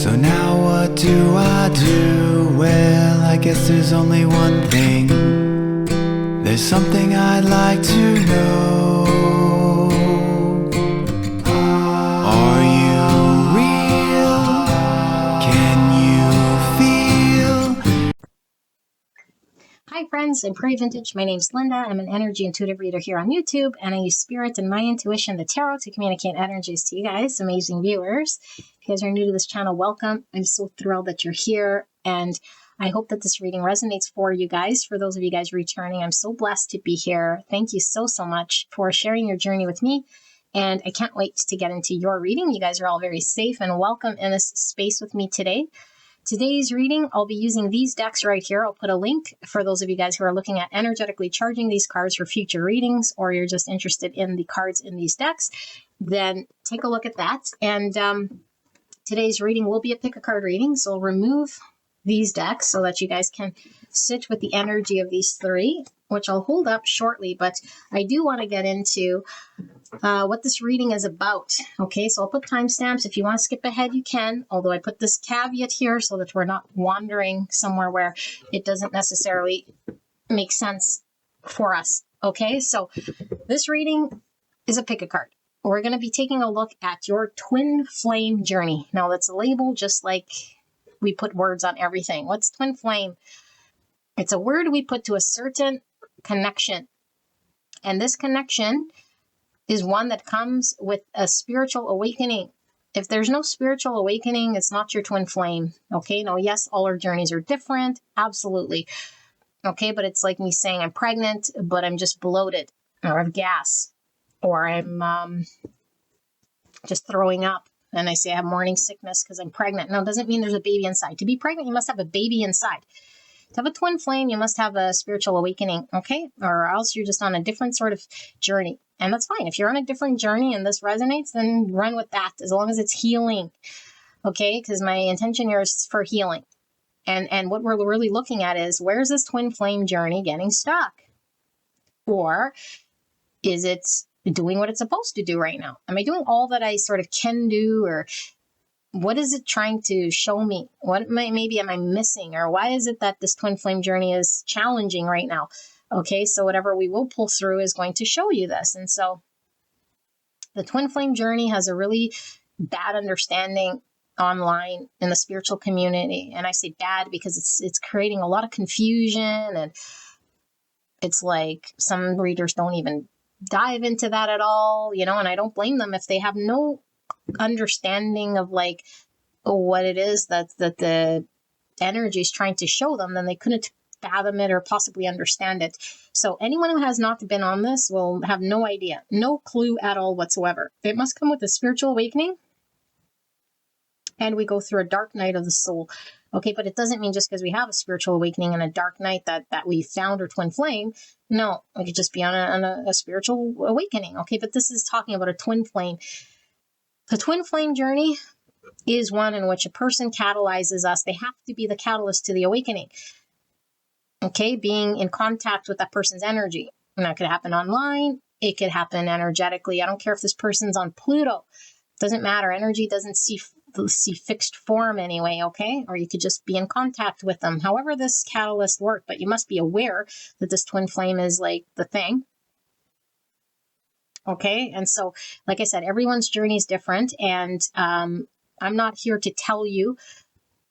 So now what do I do? Well, I guess there's only one thing. There's something I'd like to know. Are you real? Can you feel? Hi friends, I'm Prairie Vintage. My name's Linda. I'm an energy intuitive reader here on YouTube, and I use spirit and my intuition, the tarot, to communicate energies to you guys, amazing viewers. If you guys are new to this channel, welcome. I'm so thrilled that you're here, and I hope that this reading resonates for you guys. For those of you guys returning, I'm so blessed to be here. Thank you so much for sharing your journey with me, and I can't wait to get into your reading. You guys are all very safe and welcome in this space with me today. Today's reading, I'll be using these decks right here. I'll put a link for those of you guys who are looking at energetically charging these cards for future readings, or you're just interested in the cards in these decks, then take a look at that. And today's reading will be a pick-a-card reading, so I'll remove these decks so that you guys can sit with the energy of these three, which I'll hold up shortly, but I do want to get into what this reading is about. Okay, so I'll put timestamps. If you want to skip ahead, you can, although I put this caveat here so that we're not wandering somewhere where it doesn't necessarily make sense for us. Okay, so this reading is a pick-a-card. We're going to be taking a look at your twin flame journey. Now, that's a label just like we put words on everything. What's twin flame? It's a word we put to a certain connection. And this connection is one that comes with a spiritual awakening. If there's no spiritual awakening, it's not your twin flame. Okay, no, yes, all our journeys are different. Absolutely. Okay, but it's like me saying I'm pregnant, but I'm just bloated, or I have gas, or I'm just throwing up. And I say I have morning sickness because I'm pregnant. No, it doesn't mean there's a baby inside. To be pregnant, you must have a baby inside. To have a twin flame, you must have a spiritual awakening, okay? Or else you're just on a different sort of journey. And that's fine. If you're on a different journey and this resonates, then run with that as long as it's healing, okay? Because my intention here is for healing. And what we're really looking at is, where's this twin flame journey getting stuck? Or is it doing what it's supposed to do right now? Am I doing all that I sort of can do? Or what is it trying to show me? What maybe am I missing? Or why is it that this twin flame journey is challenging right now? Okay, so whatever we will pull through is going to show you this. And so the twin flame journey has a really bad understanding online in the spiritual community. And I say bad because it's creating a lot of confusion, and it's like some readers don't even dive into that at all, you know, and I don't blame them if they have no understanding of like what it is that the energy is trying to show them, then they couldn't fathom it or possibly understand it. So anyone who has not been on this will have no idea, no clue at all whatsoever. It must come with a spiritual awakening, and we go through a dark night of the soul. Okay, but it doesn't mean just because we have a spiritual awakening and a dark night that we found our twin flame. No, we could just be on a spiritual awakening. Okay, but this is talking about a twin flame. The twin flame journey is one in which a person catalyzes us. They have to be the catalyst to the awakening. Okay, being in contact with that person's energy. And that could happen online. It could happen energetically. I don't care if this person's on Pluto. Doesn't matter. Energy doesn't see fixed form anyway, okay? Or you could just be in contact with them. However this catalyst works, but you must be aware that this twin flame is like the thing. Okay, and so, like I said, everyone's journey is different, and I'm not here to tell you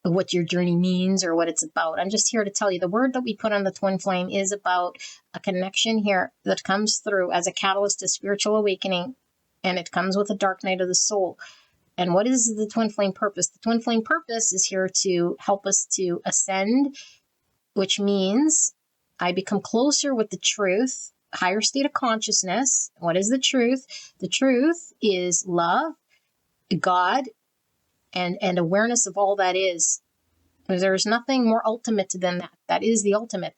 what your journey means or what it's about. I'm just here to tell you the word that we put on the twin flame is about a connection here that comes through as a catalyst to spiritual awakening, and it comes with a dark night of the soul. And what is the twin flame purpose? The twin flame purpose is here to help us to ascend, which means I become closer with the truth, higher state of consciousness. What is the truth? The truth is love, God, and awareness of all that is. There's nothing more ultimate than that. That is the ultimate.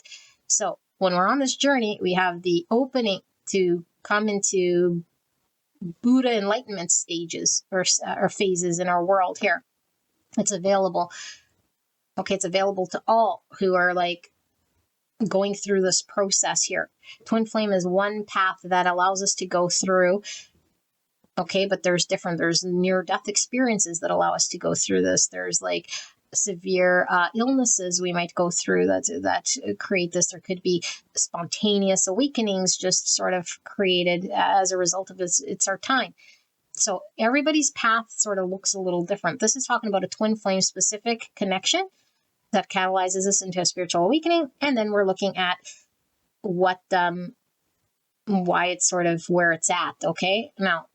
So when we're on this journey, we have the opening to come into Buddha enlightenment stages or phases in our world here. It's available. Okay, it's available to all who are like going through this process here. Twin flame is one path that allows us to go through Okay, but there's near-death experiences that allow us to go through this. There's like severe illnesses we might go through that create this. There could be spontaneous awakenings just sort of created as a result of this. It's our time. So everybody's path sort of looks a little different. This is talking about a twin flame specific connection that catalyzes us into a spiritual awakening. And then we're looking at what, why it's sort of where it's at. Okay. Now,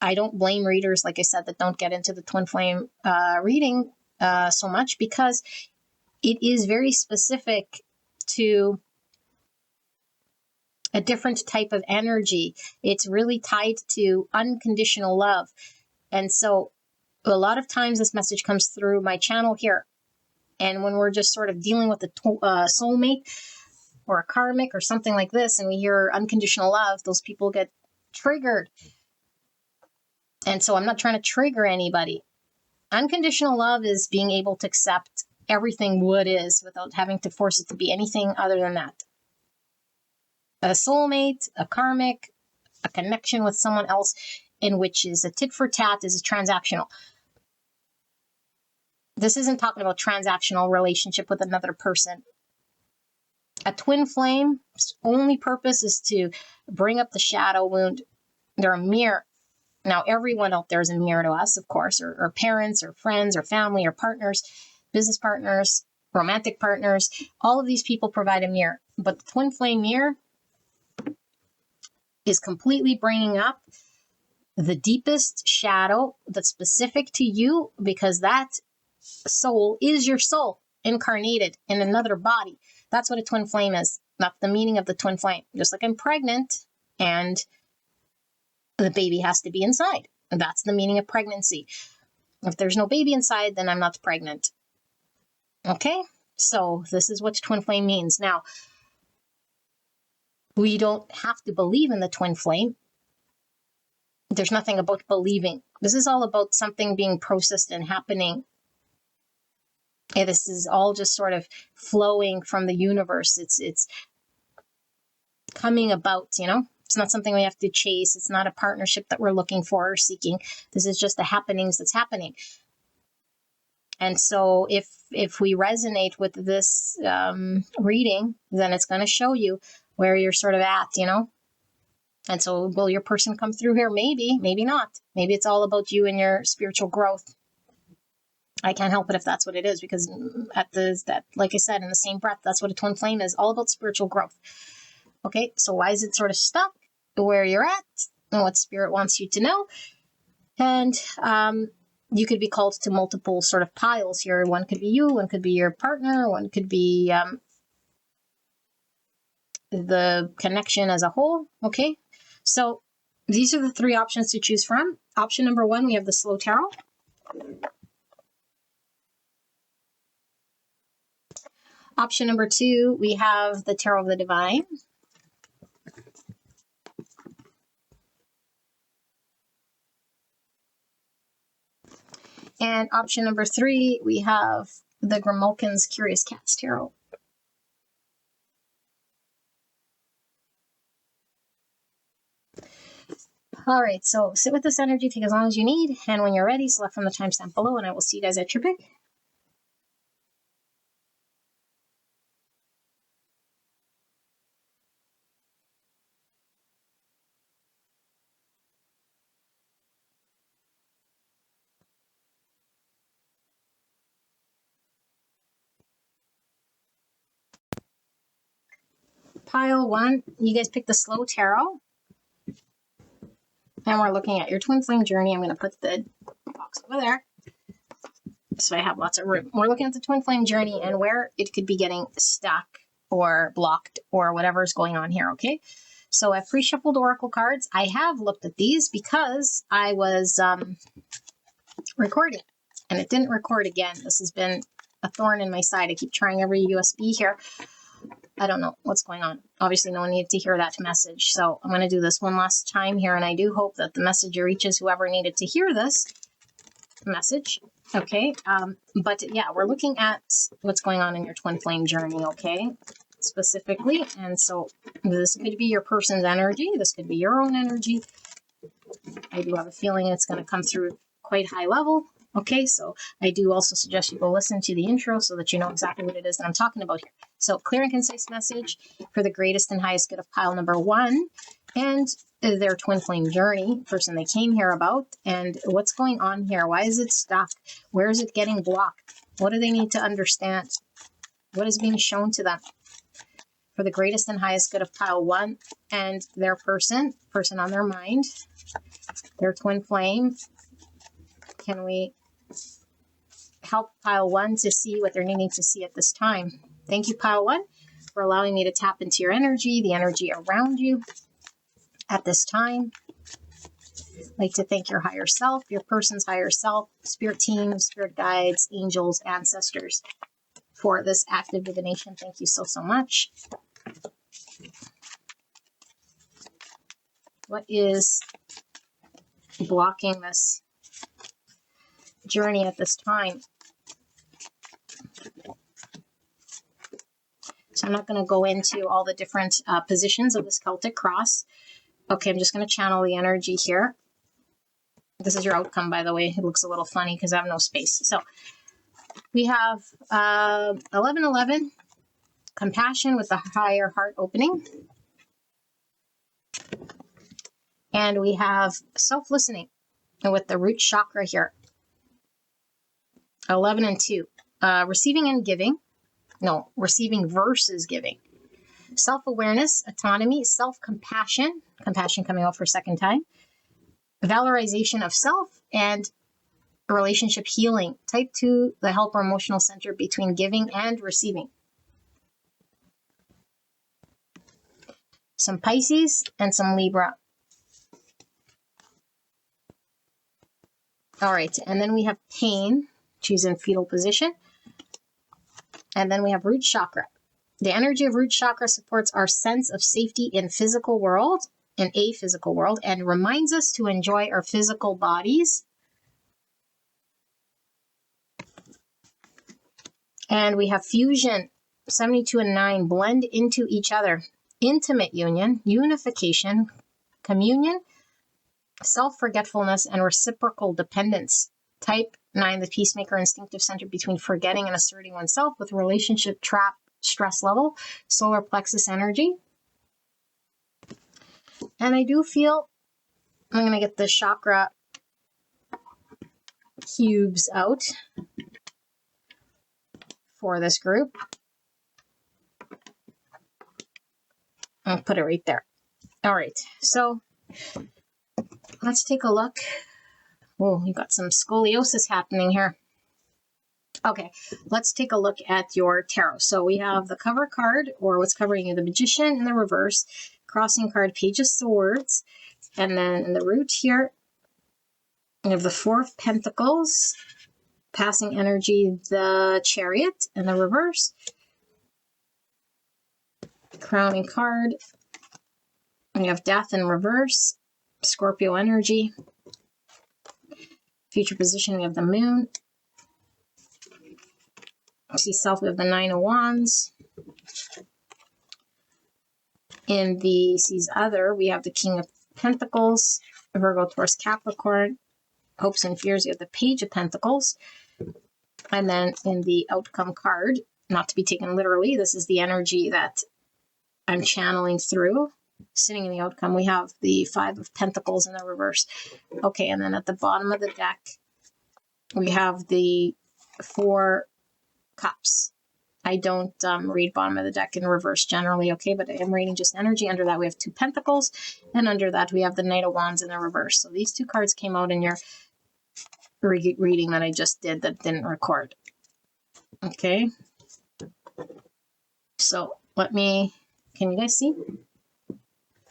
I don't blame readers, like I said, that don't get into the twin flame reading so much, because it is very specific to a different type of energy. It's really tied to unconditional love. And so a lot of times this message comes through my channel here. And when we're just sort of dealing with a soulmate or a karmic or something like this, and we hear unconditional love, those people get triggered. And so I'm not trying to trigger anybody. Unconditional love is being able to accept everything what is without having to force it to be anything other than that. A soulmate, a karmic, a connection with someone else, in which is a tit for tat, is transactional. This isn't talking about transactional relationship with another person. A twin flame's only purpose is to bring up the shadow wound. They're a mirror. Now, everyone out there is a mirror to us, of course, or parents, or friends, or family, or partners, business partners, romantic partners. All of these people provide a mirror. But the twin flame mirror is completely bringing up the deepest shadow that's specific to you, because that soul is your soul incarnated in another body. That's what a twin flame is. That's the meaning of the twin flame. Just like I'm pregnant and the baby has to be inside. And that's the meaning of pregnancy. If there's no baby inside, then I'm not pregnant. Okay? So this is what twin flame means. Now, we don't have to believe in the twin flame. There's nothing about believing. This is all about something being processed and happening. Yeah, this is all just sort of flowing from the universe. It's coming about, you know? It's not something we have to chase. It's not a partnership that we're looking for or seeking. This is just the happenings that's happening. And so if we resonate with this reading, then it's going to show you where you're sort of at, you know? And so will your person come through here? Maybe, maybe not. Maybe it's all about you and your spiritual growth. I can't help it if that's what it is, because like I said, in the same breath, that's what a twin flame is, all about spiritual growth. Okay, so why is it sort of stuck where you're at and what spirit wants you to know? And you could be called to multiple sort of piles here. One could be you, one could be your partner, one could be the connection as a whole. Okay, so these are the three options to choose from. Option number one, we have the slow tarot. Option number two, we have the Tarot of the Divine. And option number three, we have the Grimalkin's Curious Cats Tarot. All right, so sit with this energy, take as long as you need, and when you're ready, select from the timestamp below, and I will see you guys at your pick. Pile one, you guys pick the Slow Tarot. And we're looking at your twin flame journey. I'm going to put the box over there so I have lots of room. We're looking at the twin flame journey and where it could be getting stuck or blocked or whatever is going on here, okay? So I have pre-shuffled oracle cards. I have looked at these because I was recording and it didn't record again. This has been a thorn in my side. I keep trying every USB here. I don't know what's going on. Obviously, no one needed to hear that message. So I'm going to do this one last time here, and I do hope that the message reaches whoever needed to hear this message. Okay. But yeah, we're looking at what's going on in your twin flame journey, okay, specifically. And so this could be your person's energy. This could be your own energy. I do have a feeling it's going to come through quite high level. Okay, so I do also suggest you go listen to the intro so that you know exactly what it is that I'm talking about here. So clear and concise message for the greatest and highest good of pile number 1 and their twin flame journey, person they came here about, and what's going on here. Why is it stuck? Where is it getting blocked? What do they need to understand? What is being shown to them? For the greatest and highest good of pile 1 and their person on their mind, their twin flame. Can we help pile 1 to see what they're needing to see at this time? Thank you, pile 1, for allowing me to tap into your energy, the energy around you at this time. I'd like to thank your higher self, your person's higher self, spirit team, spirit guides, angels, ancestors for this active divination. Thank you so, so much. What is blocking this journey at this time? So I'm not going to go into all the different positions of this Celtic cross. Okay, I'm just going to channel the energy here. This is your outcome, by the way. It looks a little funny because I have no space. So we have 1111, compassion with the higher heart opening. And we have self-listening with the root chakra here. 11 and 2, receiving and giving. No, receiving versus giving. Self-awareness, autonomy, self-compassion. Compassion coming out for a second time. Valorization of self and relationship healing. Type 2, the helper emotional center between giving and receiving. Some Pisces and some Libra. All right, and then we have pain. She's in fetal position. And then we have root chakra. The energy of root chakra supports our sense of safety in a physical world, and reminds us to enjoy our physical bodies. And we have fusion, 72 and 9, blend into each other. Intimate union, unification, communion, self-forgetfulness, and reciprocal dependence. Type 9, the peacemaker, instinctive center between forgetting and asserting oneself with relationship trap, stress level, solar plexus energy. And I do feel I'm going to get the chakra cubes out for this group. I'll put it right there. All right, so let's take a look. Oh, you got some scoliosis happening here. Okay, let's take a look at your tarot. So we have the cover card, or what's covering you, the Magician in the reverse, crossing card, Page of Swords, and then in the root here, we have the Four of Pentacles, passing energy, the Chariot in the reverse, crowning card, we have Death in reverse, Scorpio energy, future position, we have the Moon, see self, we have the Nine of Wands. In the sees other, we have the King of Pentacles, Virgo, Taurus, Capricorn, hopes and fears, we have the Page of Pentacles. And then in the outcome card, not to be taken literally, this is the energy that I'm channeling through. Sitting in the outcome, we have the Five of Pentacles in the reverse. Okay, and then at the bottom of the deck, we have the Four Cups. I don't read bottom of the deck in reverse generally, okay, but I am reading just energy. Under that, we have Two Pentacles, and under that, we have the Knight of Wands in the reverse. So these two cards came out in your reading that I just did that didn't record. Okay. So let me, can you guys see?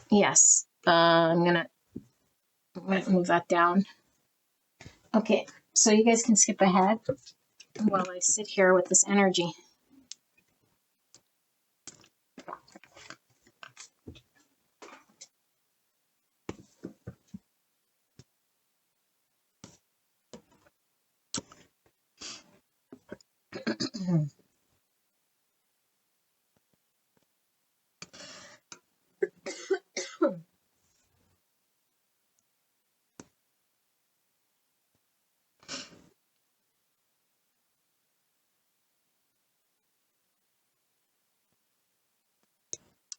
Yes. I'm gonna move that down. Okay, so you guys can skip ahead while I sit here with this energy.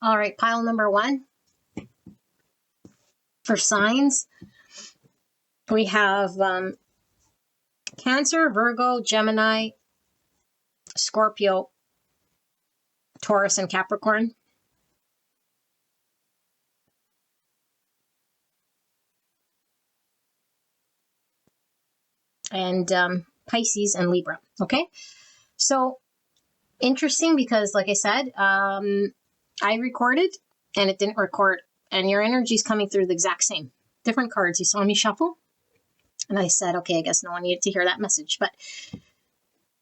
All right, pile number 1. For signs, we have Cancer, Virgo, Gemini, Scorpio, Taurus, and Capricorn. And Pisces and Libra. Okay, so interesting because, like I said, I recorded and it didn't record, and your energy is coming through the exact same. Different cards. You saw me shuffle, and I said, okay, I guess no one needed to hear that message. But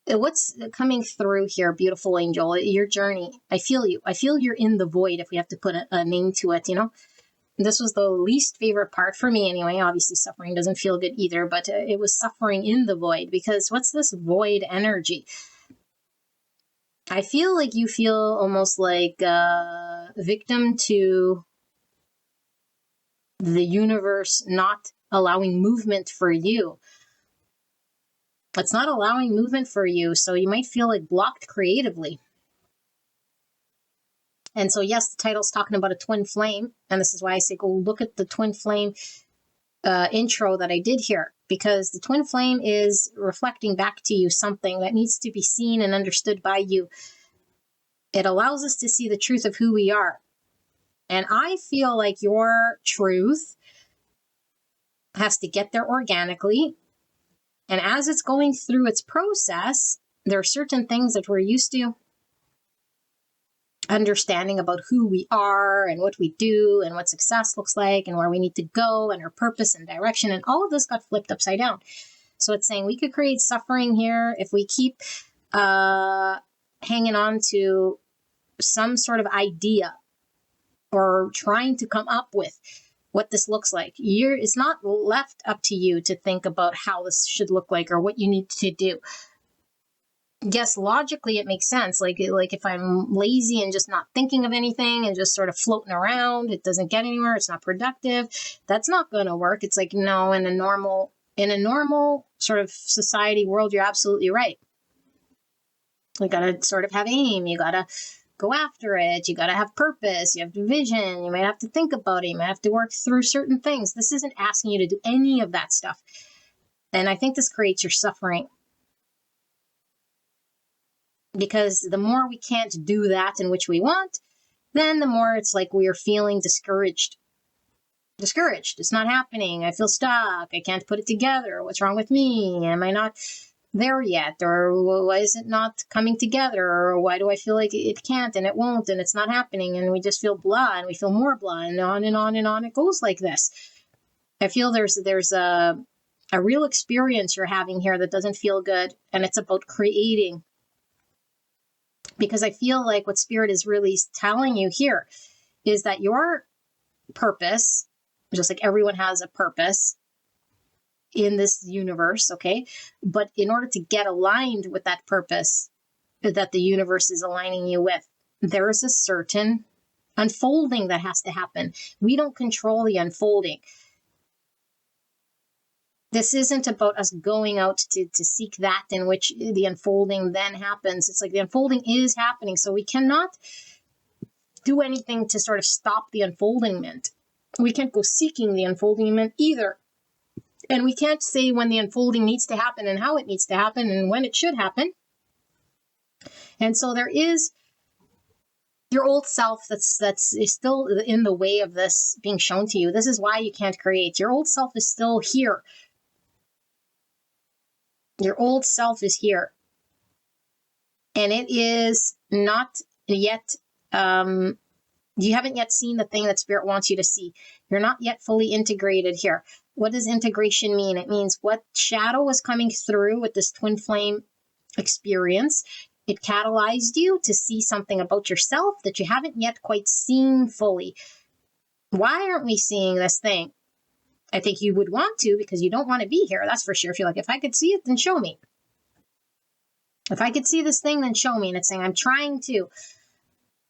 what's coming through here, beautiful angel, your journey, I feel you. I feel you're in the void, if we have to put a name to it, you know? This was the least favorite part for me anyway. Obviously, suffering doesn't feel good either, but it was suffering in the void, because what's this void energy? I feel like you feel almost like a victim to the universe not allowing movement for you. It's not allowing movement for you, so you might feel like blocked creatively. And so, yes, the title's talking about a twin flame, and this is why I say go look at the twin flame intro that I did here, because the twin flame is reflecting back to you something that needs to be seen and understood by you. It allows us to see the truth of who we are. And I feel like your truth has to get there organically. And as it's going through its process, there are certain things that we're used to understanding about who we are and what we do and what success looks like and where we need to go and our purpose and direction. And all of this got flipped upside down. So it's saying we could create suffering here if we keep hanging on to some sort of idea or trying to come up with what this looks like. It's not left up to you to think about how this should look like or what you need to do. Yes, logically it makes sense. Like if I'm lazy and just not thinking of anything and just sort of floating around, it doesn't get anywhere, it's not productive, that's not going to work. It's like, no, in a normal sort of society world, you're absolutely right. You got to sort of have aim, you got to go after it, you got to have purpose, you have vision, you might have to think about it, you might have to work through certain things. This isn't asking you to do any of that stuff. And I think this creates your suffering. Because the more we can't do that in which we want, then the more it's like we are feeling discouraged. It's not happening. I feel stuck. I can't put it together. What's wrong with me? Am I not there yet? Or why is it not coming together? Or why do I feel like it can't and it won't and it's not happening? And we just feel blah and we feel more blah, and on and on and on it goes like this. I feel there's a real experience you're having here that doesn't feel good, and it's about creating. Because I feel like what Spirit is really telling you here is that your purpose, just like everyone has a purpose in this universe, okay? But in order to get aligned with that purpose that the universe is aligning you with, there is a certain unfolding that has to happen. We don't control the unfolding. This isn't about us going out to seek that in which the unfolding then happens. It's like the unfolding is happening, so we cannot do anything to sort of stop the unfoldingment. We can't go seeking the unfoldingment either. And we can't say when the unfolding needs to happen and how it needs to happen and when it should happen. And so there is your old self that's is still in the way of this being shown to you. This is why you can't create. Your old self is still here. Your old self is here. And it is not yet, you haven't yet seen the thing that Spirit wants you to see. You're not yet fully integrated here. What does integration mean? It means what shadow is coming through with this twin flame experience. It catalyzed you to see something about yourself that you haven't yet quite seen fully. Why aren't we seeing this thing? I think you would want to, because you don't want to be here. That's for sure. If you're like, if I could see it, then show me. If I could see this thing, then show me. And it's saying, I'm trying to.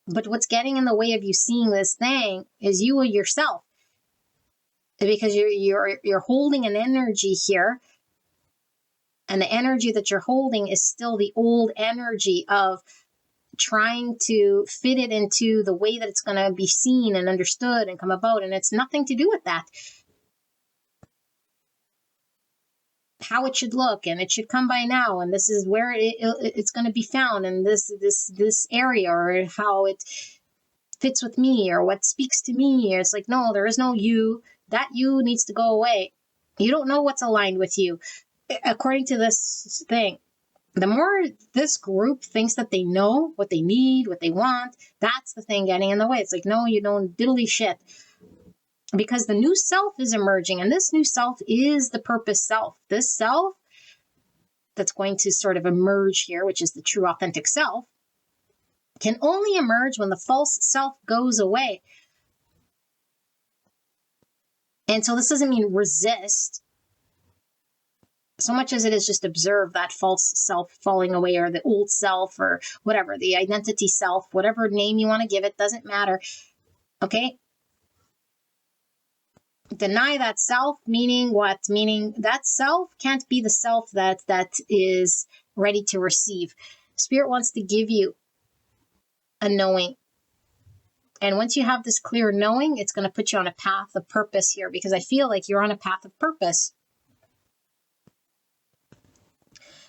But what's getting in the way of you seeing this thing is you yourself. Because you're holding an energy here. And the energy that you're holding is still the old energy of trying to fit it into the way that it's going to be seen and understood and come about. And it's nothing to do with that. How it should look, and it should come by now, and this is where it's going to be found, and this area, or how it fits with me, or what speaks to me. It's like, no, there is no you. That you needs to go away. You don't know what's aligned with you. According to this thing, the more this group thinks that they know what they need, what they want, that's the thing getting in the way. It's like, no, you don't diddly shit. Because the new self is emerging, and this new self is the purpose self. This self that's going to sort of emerge here, which is the true authentic self, can only emerge when the false self goes away. And so this doesn't mean resist so much as it is just observe that false self falling away, or the old self, or whatever, the identity self, whatever name you want to give it, doesn't matter. Okay? Deny that self, meaning what? Meaning that self can't be the self that is ready to receive. Spirit wants to give you a knowing. And once you have this clear knowing, it's going to put you on a path of purpose here, because I feel like you're on a path of purpose.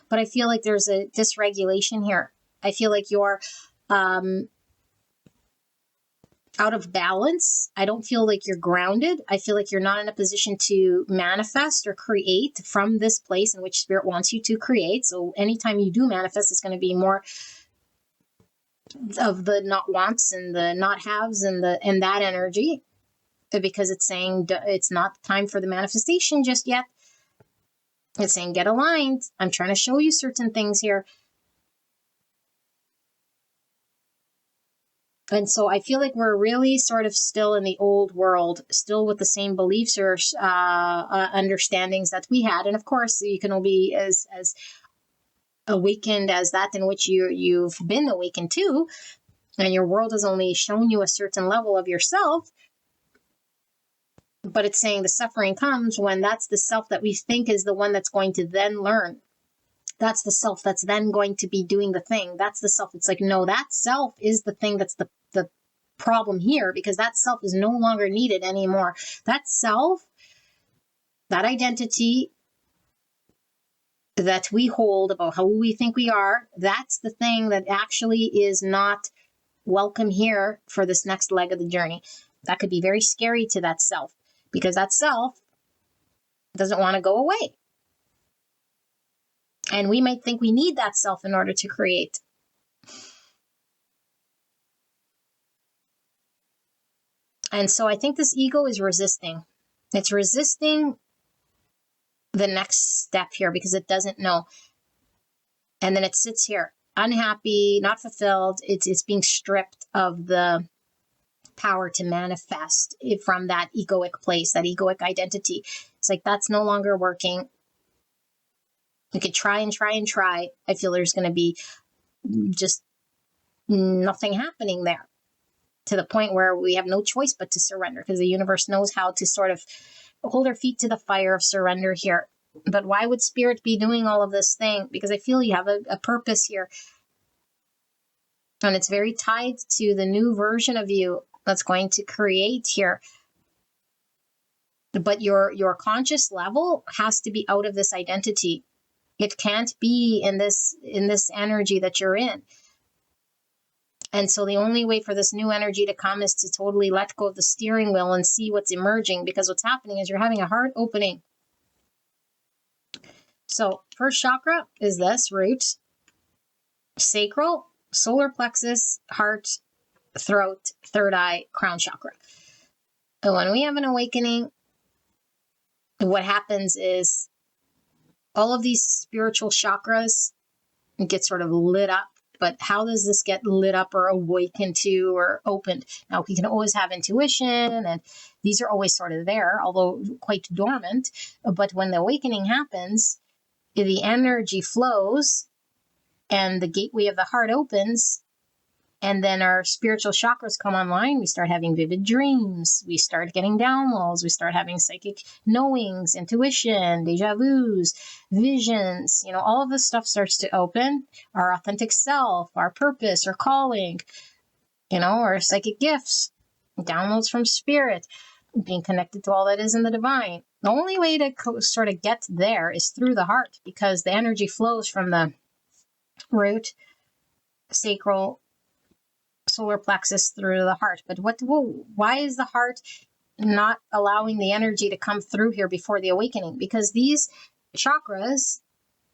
But I feel like there's a dysregulation here. I feel like you're out of balance. I don't feel like you're grounded. I feel like you're not in a position to manifest or create from this place in which Spirit wants you to create. So anytime you do manifest, it's going to be more of the not wants and the not haves and that energy, because it's saying it's not time for the manifestation just yet. It's saying get aligned. I'm trying to show you certain things here. And so I feel like we're really sort of still in the old world, still with the same beliefs or understandings that we had. And of course, you can only be as awakened as that in which you've been awakened to. And your world has only shown you a certain level of yourself. But it's saying the suffering comes when that's the self that we think is the one that's going to then learn. That's the self that's then going to be doing the thing. That's the self. It's like, no, that self is the thing that's the problem here, because that self is no longer needed anymore. That self, that identity that we hold about how we think we are, that's the thing that actually is not welcome here for this next leg of the journey. That could be very scary to that self, because that self doesn't want to go away. And we might think we need that self in order to create. And so I think this ego is resisting. It's resisting the next step here because it doesn't know. And then it sits here unhappy, not fulfilled. It's being stripped of the power to manifest from that egoic place, that egoic identity. It's like that's no longer working. You could try and try and try. I feel there's going to be just nothing happening there, to the point where we have no choice but to surrender, because the universe knows how to sort of hold our feet to the fire of surrender here. But why would Spirit be doing all of this thing? Because I feel you have a purpose here. And it's very tied to the new version of you that's going to create here. But your conscious level has to be out of this identity. It can't be in this energy that you're in. And so the only way for this new energy to come is to totally let go of the steering wheel and see what's emerging, because what's happening is you're having a heart opening. So first chakra is this root, sacral, solar plexus, heart, throat, third eye, crown chakra. And when we have an awakening, what happens is all of these spiritual chakras get sort of lit up. But how does this get lit up or awakened to or opened? Now, we can always have intuition, and these are always sort of there, although quite dormant. But when the awakening happens, the energy flows and the gateway of the heart opens, And then our spiritual chakras come online. We start having vivid dreams. We start getting downloads. We start having psychic knowings, intuition, deja vus, visions. All of this stuff starts to open. Our authentic self, our purpose, our calling, our psychic gifts, downloads from spirit, being connected to all that is in the divine. The only way to sort of get there is through the heart, because the energy flows from the root, sacral, solar plexus through the heart. But why is the heart not allowing the energy to come through here before the awakening? Because these chakras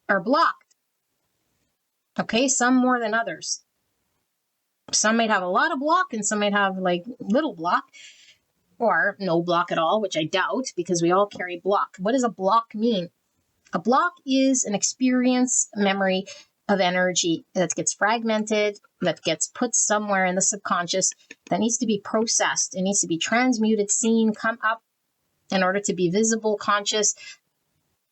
are blocked. Okay, some more than others. Some might have a lot of block and some might have like little block or no block at all, which I doubt, because we all carry block. What does a block mean? A block is an experience memory of energy that gets fragmented, that gets put somewhere in the subconscious, that needs to be processed. It needs to be transmuted, seen, come up in order to be visible, conscious,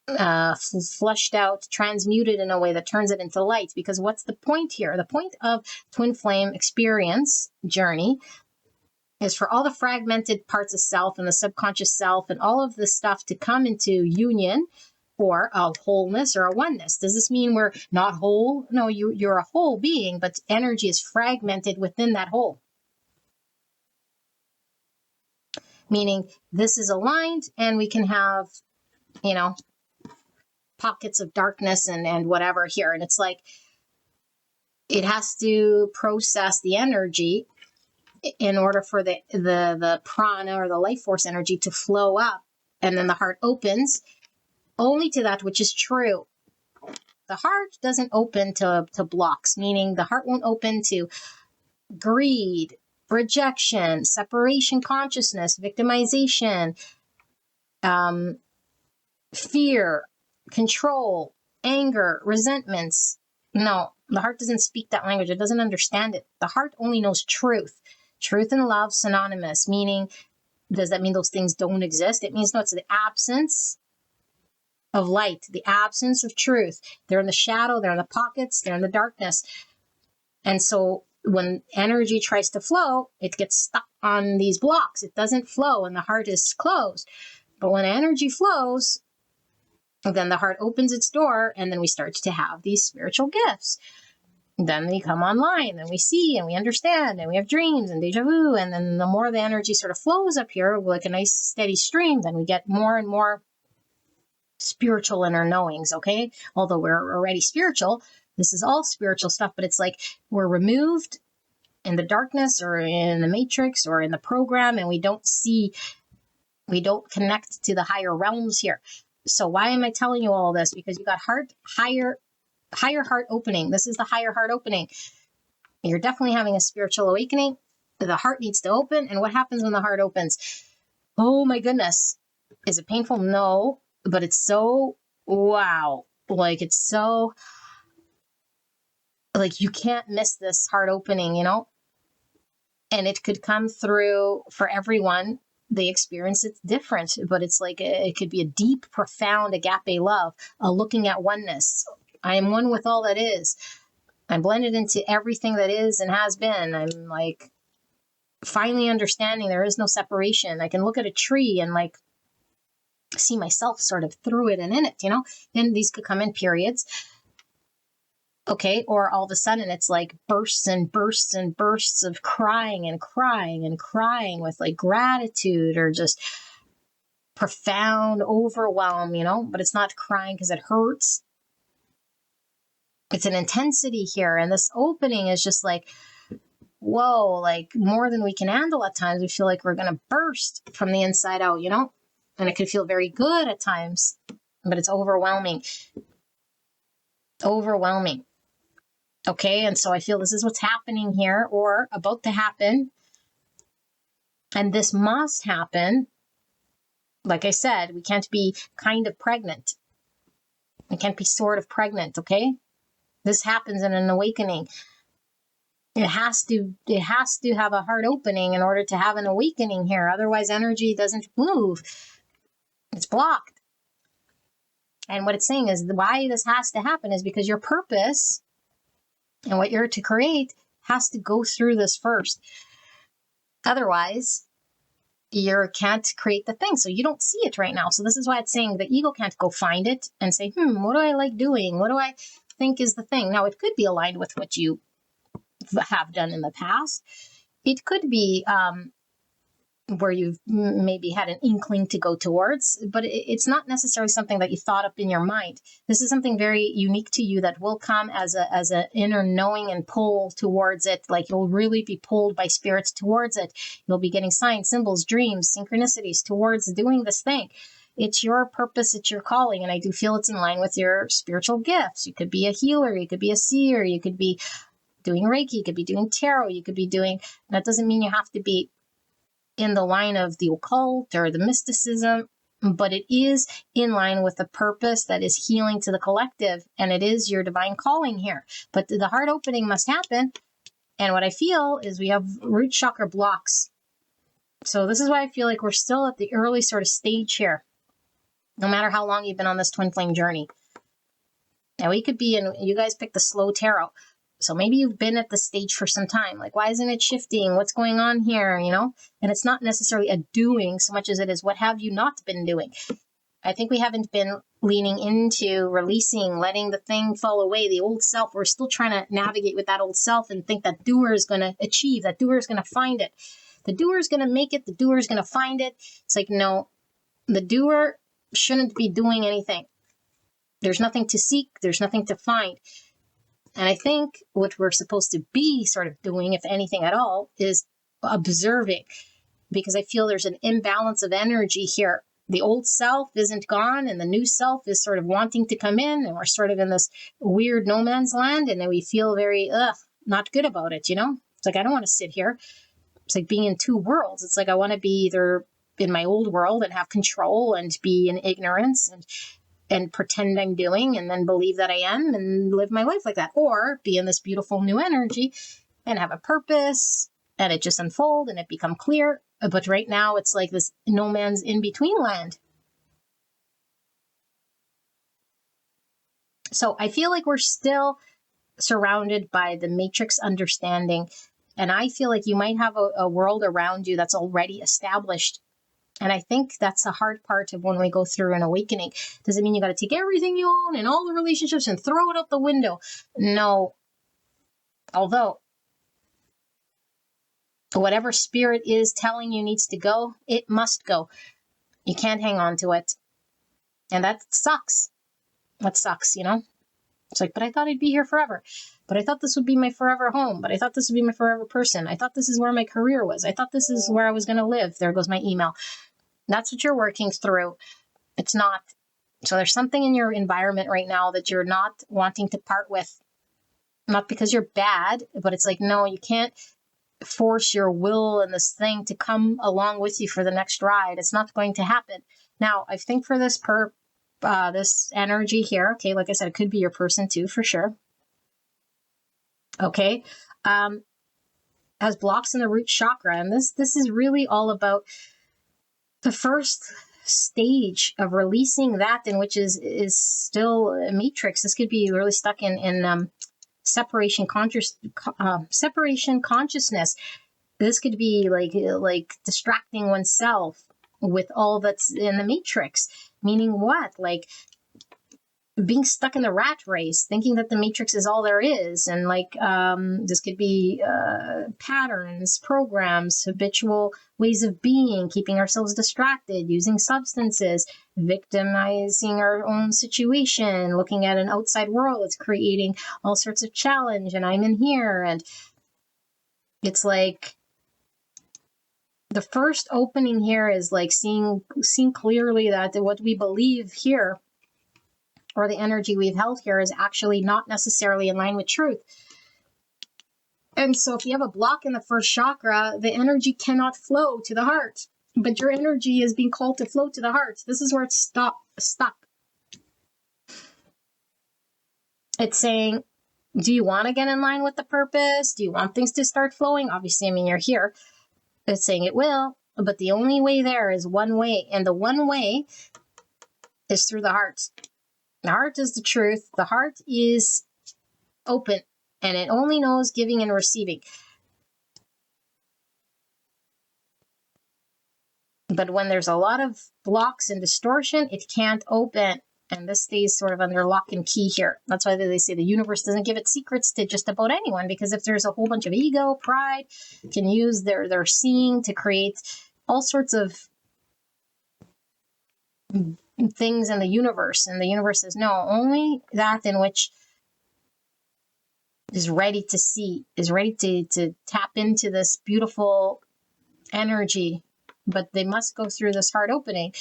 flushed out, transmuted in a way that turns it into light. Because what's the point here? The point of twin flame experience journey is for all the fragmented parts of self and the subconscious self and all of this stuff to come into union, or a wholeness or a oneness. Does this mean we're not whole? No, you're a whole being, but energy is fragmented within that whole. Meaning this is aligned and we can have, pockets of darkness and whatever here. And it's like, it has to process the energy in order for the prana or the life force energy to flow up. And then the heart opens only to that which is true. The heart doesn't open to blocks, meaning the heart won't open to greed, rejection, separation consciousness, victimization, fear, control, anger, resentments. No, the heart doesn't speak that language. It doesn't understand it. The heart only knows truth. Truth and love synonymous, meaning, does that mean those things don't exist? It means no, it's the absence of light, the absence of truth. They're in the shadow, they're in the pockets, they're in the darkness. And so when energy tries to flow, it gets stuck on these blocks. It doesn't flow and the heart is closed. But when energy flows, then the heart opens its door and then we start to have these spiritual gifts. Then they come online and we see and we understand and we have dreams and deja vu. And then the more the energy sort of flows up here, like a nice steady stream, then we get more and more spiritual inner knowings, okay? Although we're already spiritual, this is all spiritual stuff, but it's like we're removed in the darkness or in the matrix or in the program, and we don't connect to the higher realms here. So why am I telling you all this? Because you got higher heart opening. This is the higher heart opening. You're definitely having a spiritual awakening. The heart needs to open. And what happens when the heart opens? Oh my goodness. Is it painful? No. But it's so, wow. Like, it's so, like, you can't miss this heart opening, And it could come through for everyone. They experience it different, but it's like, it could be a deep, profound agape love, a looking at oneness. I am one with all that is. I'm blended into everything that is and has been. I'm like finally understanding there is no separation. I can look at a tree and like see myself sort of through it and in it, And these could come in periods. Okay, or all of a sudden it's like bursts and bursts and bursts of crying and crying and crying with like gratitude or just profound overwhelm, but it's not crying because it hurts. It's an intensity here. And this opening is just like, whoa, like more than we can handle at times. We feel like we're going to burst from the inside out, And it could feel very good at times, but it's overwhelming. Overwhelming. Okay, and so I feel this is what's happening here or about to happen. And this must happen. Like I said, we can't be kind of pregnant. We can't be sort of pregnant, okay? This happens in an awakening. It has to have a heart opening in order to have an awakening here. Otherwise, energy doesn't move. It's blocked. And what it's saying is why this has to happen is because your purpose and what you're to create has to go through this first. Otherwise, you can't create the thing. So you don't see it right now. So this is why it's saying the ego can't go find it and say, what do I like doing? What do I think is the thing? Now, it could be aligned with what you have done in the past. It could be where you've maybe had an inkling to go towards, but it's not necessarily something that you thought up in your mind. This is something very unique to you that will come as an inner knowing and pull towards it. Like you'll really be pulled by spirits towards it. You'll be getting signs, symbols, dreams, synchronicities towards doing this thing. It's your purpose, it's your calling, and I do feel it's in line with your spiritual gifts. You could be a healer, you could be a seer, you could be doing Reiki, you could be doing tarot, you could be doing, that doesn't mean you have to be in the line of the occult or the mysticism, but it is in line with the purpose that is healing to the collective, and it is your divine calling here. But the heart opening must happen, and what I feel is we have root chakra blocks. So this is why I feel like we're still at the early sort of stage here, no matter how long you've been on this twin flame journey. Now we could be in, you guys picked the slow tarot. So maybe you've been at the stage for some time. Like, why isn't it shifting? What's going on here? And it's not necessarily a doing so much as it is, what have you not been doing? I think we haven't been leaning into releasing, letting the thing fall away, the old self. We're still trying to navigate with that old self and think that doer is going to achieve, that doer is going to find it. The doer is going to make it. The doer is going to find it. It's like, no, the doer shouldn't be doing anything. There's nothing to seek. There's nothing to find. And I think what we're supposed to be sort of doing, if anything at all, is observing, because I feel there's an imbalance of energy here. The old self isn't gone and the new self is sort of wanting to come in, and we're sort of in this weird no man's land, and then we feel very, not good about it, It's like, I don't want to sit here. It's like being in two worlds. It's like, I want to be either in my old world and have control and be in ignorance and pretend I'm doing and then believe that I am and live my life like that. Or be in this beautiful new energy and have a purpose and it just unfold and it become clear. But right now it's like this no man's in between land. So I feel like we're still surrounded by the matrix understanding. And I feel like you might have a world around you that's already established. And I think that's the hard part of when we go through an awakening. Doesn't mean you got to take everything you own and all the relationships and throw it out the window. No. Although, whatever spirit is telling you needs to go, it must go. You can't hang on to it. And that sucks. That sucks, It's like, but I thought I'd be here forever. But I thought this would be my forever home. But I thought this would be my forever person. I thought this is where my career was. I thought this is where I was going to live. There goes my email. That's what you're working through. It's not. So there's something in your environment right now that you're not wanting to part with. Not because you're bad, but it's like, no, you can't force your will and this thing to come along with you for the next ride. It's not going to happen. Now, I think for this this energy here, okay, like I said, it could be your person too, for sure. Okay. Has blocks in the root chakra. And this is really all about the first stage of releasing that, in which is still a matrix. This could be really stuck in separation consciousness. This could be like distracting oneself with all that's in the matrix. Meaning what? Like being stuck in the rat race, thinking that the matrix is all there is. And this could be patterns, programs, habitual ways of being, keeping ourselves distracted, using substances, victimizing our own situation, looking at an outside world that's creating all sorts of challenge, and I'm in here. And it's like the first opening here is like seeing clearly that what we believe here, or the energy we've held here, is actually not necessarily in line with truth. And so if you have a block in the first chakra, the energy cannot flow to the heart. But your energy is being called to flow to the heart. This is where it's stuck. It's saying, do you want to get in line with the purpose? Do you want things to start flowing? Obviously, you're here. It's saying it will, but the only way there is one way. And the one way is through the heart. The heart is the truth. The heart is open. And it only knows giving and receiving. But when there's a lot of blocks and distortion, it can't open. And this stays sort of under lock and key here. That's why they say the universe doesn't give its secrets to just about anyone, because if there's a whole bunch of ego, pride, can use their seeing to create all sorts of things in the universe. And the universe says, no, only that in which is ready to see, is ready to tap into this beautiful energy. But they must go through this hard opening.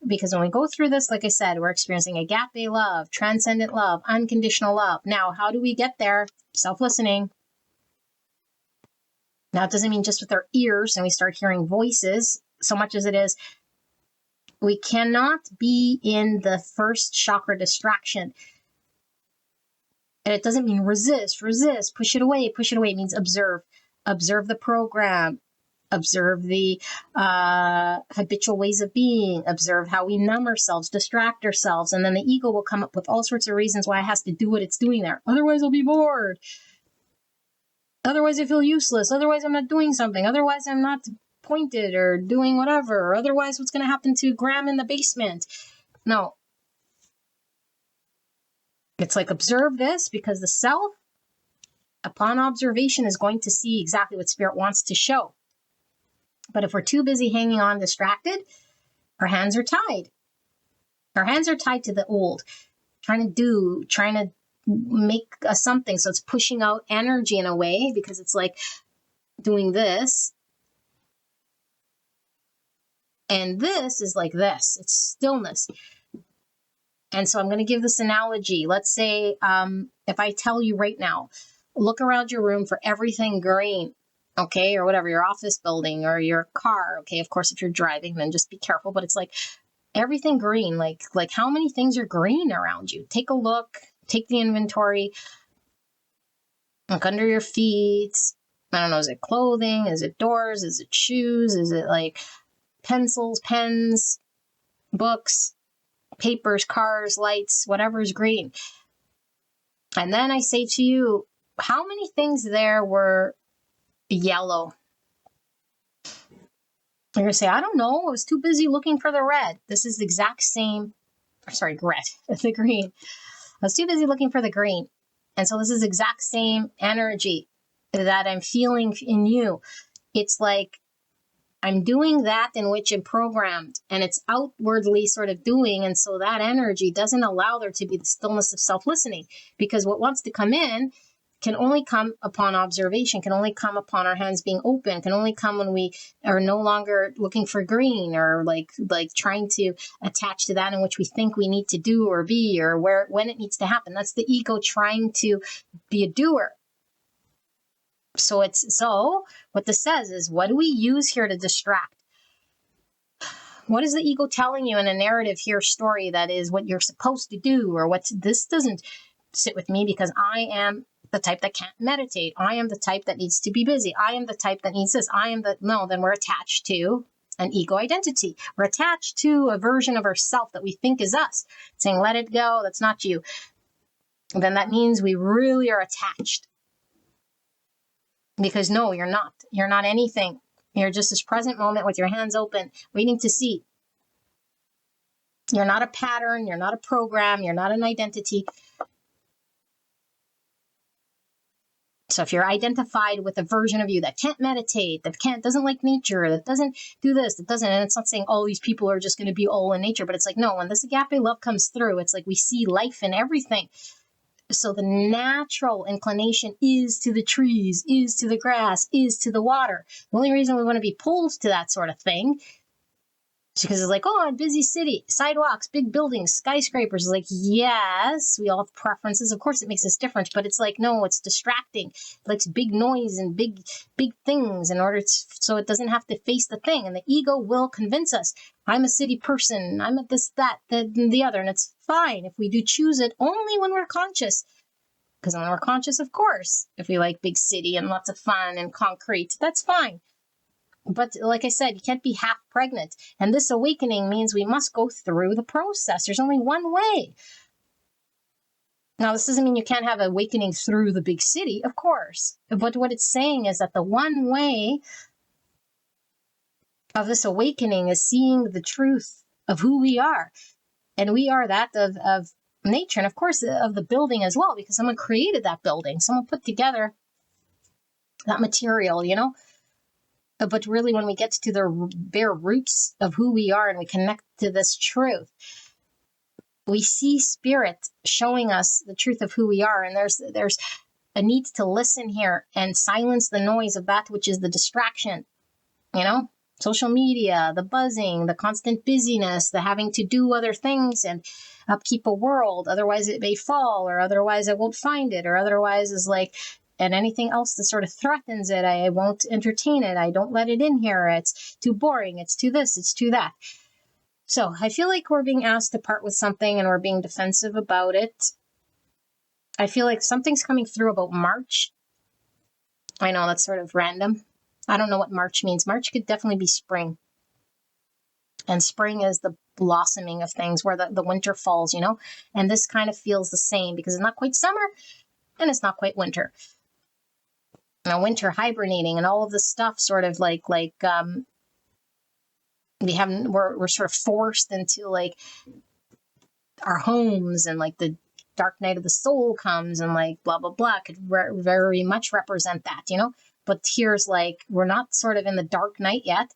Because when we go through this, like I said, we're experiencing agape love, transcendent love, unconditional love. Now, how do we get there? Self-listening. Now, it doesn't mean just with our ears and we start hearing voices so much as it is, we cannot be in the first chakra distraction. And it doesn't mean resist, push it away. It means observe. Observe the program. Observe the habitual ways of being. Observe how we numb ourselves, distract ourselves. And then the ego will come up with all sorts of reasons why it has to do what it's doing there. Otherwise, I'll be bored. Otherwise, I feel useless. Otherwise, I'm not doing something. Otherwise, I'm not pointed or doing whatever. Or otherwise, what's going to happen to Graham in the basement? No. It's like, observe this, because the self, upon observation, is going to see exactly what spirit wants to show. But if we're too busy hanging on, distracted, our hands are tied. Our hands are tied to the old, trying to make something. So it's pushing out energy in a way, because it's like doing this. And this is like this. It's stillness. And so I'm going to give this analogy. Let's say if I tell you right now, look around your room for everything green. Okay, or whatever, your office building or your car. Okay, of course, if you're driving, then just be careful. But it's like everything green, like how many things are green around you? Take a look, take the inventory, look under your feet. I don't know, is it clothing? Is it doors? Is it shoes? Is it like pencils, pens, books, papers, cars, lights, whatever is green? And then I say to you, how many things there were yellow? You're going to say, I don't know. I was too busy looking for the red. This is the exact same, sorry, red, the green. I was too busy looking for the green. And so this is exact same energy that I'm feeling in you. It's like I'm doing that in which I'm programmed, and it's outwardly sort of doing. And so that energy doesn't allow there to be the stillness of self-listening, because what wants to come in can only come upon observation, can only come upon our hands being open, can only come when we are no longer looking for green, or like trying to attach to that in which we think we need to do or be, or when it needs to happen. That's the ego trying to be a doer. So what this says is, what do we use here to distract? What is the ego telling you in a narrative here, story, that is what you're supposed to do, or this doesn't sit with me because I am the type that can't meditate. I am the type that needs to be busy. I am the type that needs this. Then we're attached to an ego identity. We're attached to a version of ourself that we think is us, saying, let it go, that's not you. Then that means we really are attached. Because no, you're not. You're not anything. You're just this present moment with your hands open, waiting to see. You're not a pattern. You're not a program. You're not an identity. So if you're identified with a version of you that can't meditate, that doesn't like nature, that doesn't do this, and it's not saying all these people are just going to be all in nature, but it's like, no, when this agape love comes through, it's like we see life in everything. So the natural inclination is to the trees, is to the grass, is to the water. The only reason we want to be pulled to that sort of thing is because it's like, oh, a busy city, sidewalks, big buildings, skyscrapers. It's like, yes, we all have preferences. Of course, it makes us different, but it's like, no, it's distracting. It likes big noise and big things in order so it doesn't have to face the thing. And the ego will convince us, I'm a city person, I'm at this, that, the other. And it's fine if we do choose it only when we're conscious. Because when we're conscious, of course, if we like big city and lots of fun and concrete, that's fine. But like I said, you can't be half pregnant. And this awakening means we must go through the process. There's only one way. Now, this doesn't mean you can't have awakening through the big city, of course. But what it's saying is that the one way of this awakening is seeing the truth of who we are. And we are that of nature, and of course of the building as well, because someone created that building. Someone put together that material, But really, when we get to the bare roots of who we are and we connect to this truth, we see spirit showing us the truth of who we are. And there's a need to listen here and silence the noise of that which is the distraction, social media, the buzzing, the constant busyness, the having to do other things and upkeep a world. Otherwise it may fall, or otherwise I won't find it, or otherwise is like, and anything else that sort of threatens it, I won't entertain it. I don't let it in here. It's too boring. It's too this, it's too that. So I feel like we're being asked to part with something and we're being defensive about it. I feel like something's coming through about March. I know that's sort of random. I don't know what March means. March could definitely be spring. And spring is the blossoming of things where the winter falls, And this kind of feels the same because it's not quite summer and it's not quite winter. Now, winter hibernating and all of this stuff sort of we're sort of forced into like our homes, and like the dark night of the soul comes and like blah, blah, blah could very much represent that, But here's like, we're not sort of in the dark night yet.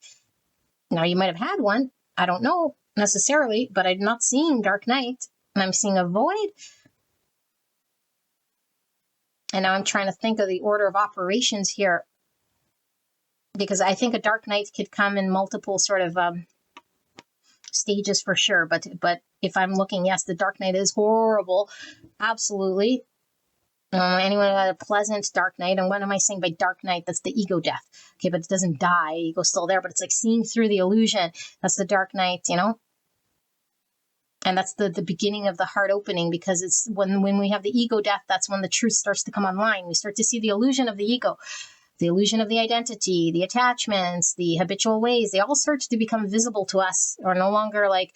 Now, you might have had one. I don't know necessarily, but I'm not seeing dark night, and I'm seeing a void. And now I'm trying to think of the order of operations here, because I think a dark night could come in multiple sort of stages for sure. But if I'm looking, yes, the dark night is horrible. Absolutely. Anyone who had a pleasant dark night, and what am I saying by dark night? That's the ego death. Okay, but it doesn't die. Ego's still there, but it's like seeing through the illusion. That's the dark night, And that's the beginning of the heart opening, because it's when we have the ego death, that's when the truth starts to come online. We start to see the illusion of the ego, the illusion of the identity, the attachments, the habitual ways. They all start to become visible to us, or no longer like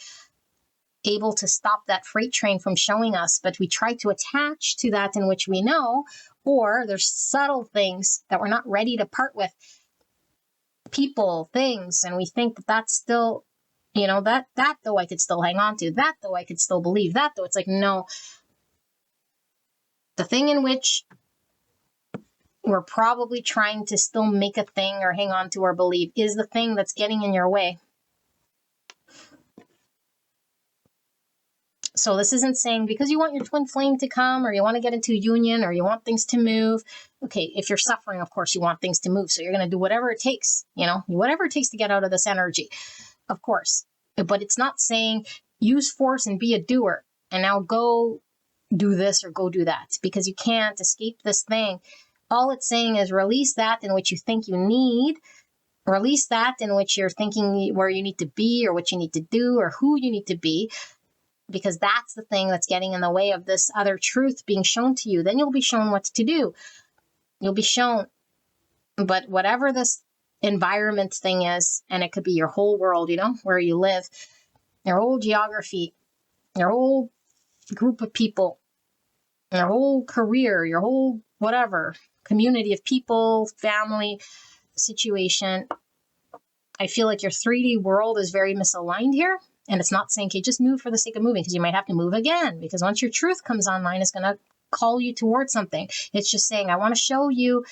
able to stop that freight train from showing us, but we try to attach to that in which we know, or there's subtle things that we're not ready to part with, people, things, and we think that that's still, that though I could still hang on to, that though I could still believe, that though it's like, no, the thing in which we're probably trying to still make a thing or hang on to or believe is the thing that's getting in your way. So this isn't saying because you want your twin flame to come, or you want to get into union, or you want things to move. Okay, if you're suffering, of course, you want things to move. So you're going to do whatever it takes, whatever it takes to get out of this energy, of course. But it's not saying use force and be a doer and now go do this or go do that, because you can't escape this thing. All it's saying is release that in which you think you need. Release that in which you're thinking where you need to be, or what you need to do, or who you need to be. Because that's the thing that's getting in the way of this other truth being shown to you. Then you'll be shown what to do. You'll be shown. But whatever this environment thing is, and it could be your whole world, where you live, your whole geography, your whole group of people, your whole career, your whole whatever, community of people, family, situation. I feel like your 3D world is very misaligned here. And it's not saying, okay, just move for the sake of moving, because you might have to move again, because once your truth comes online, it's going to call you towards something. It's just saying, I want to show you.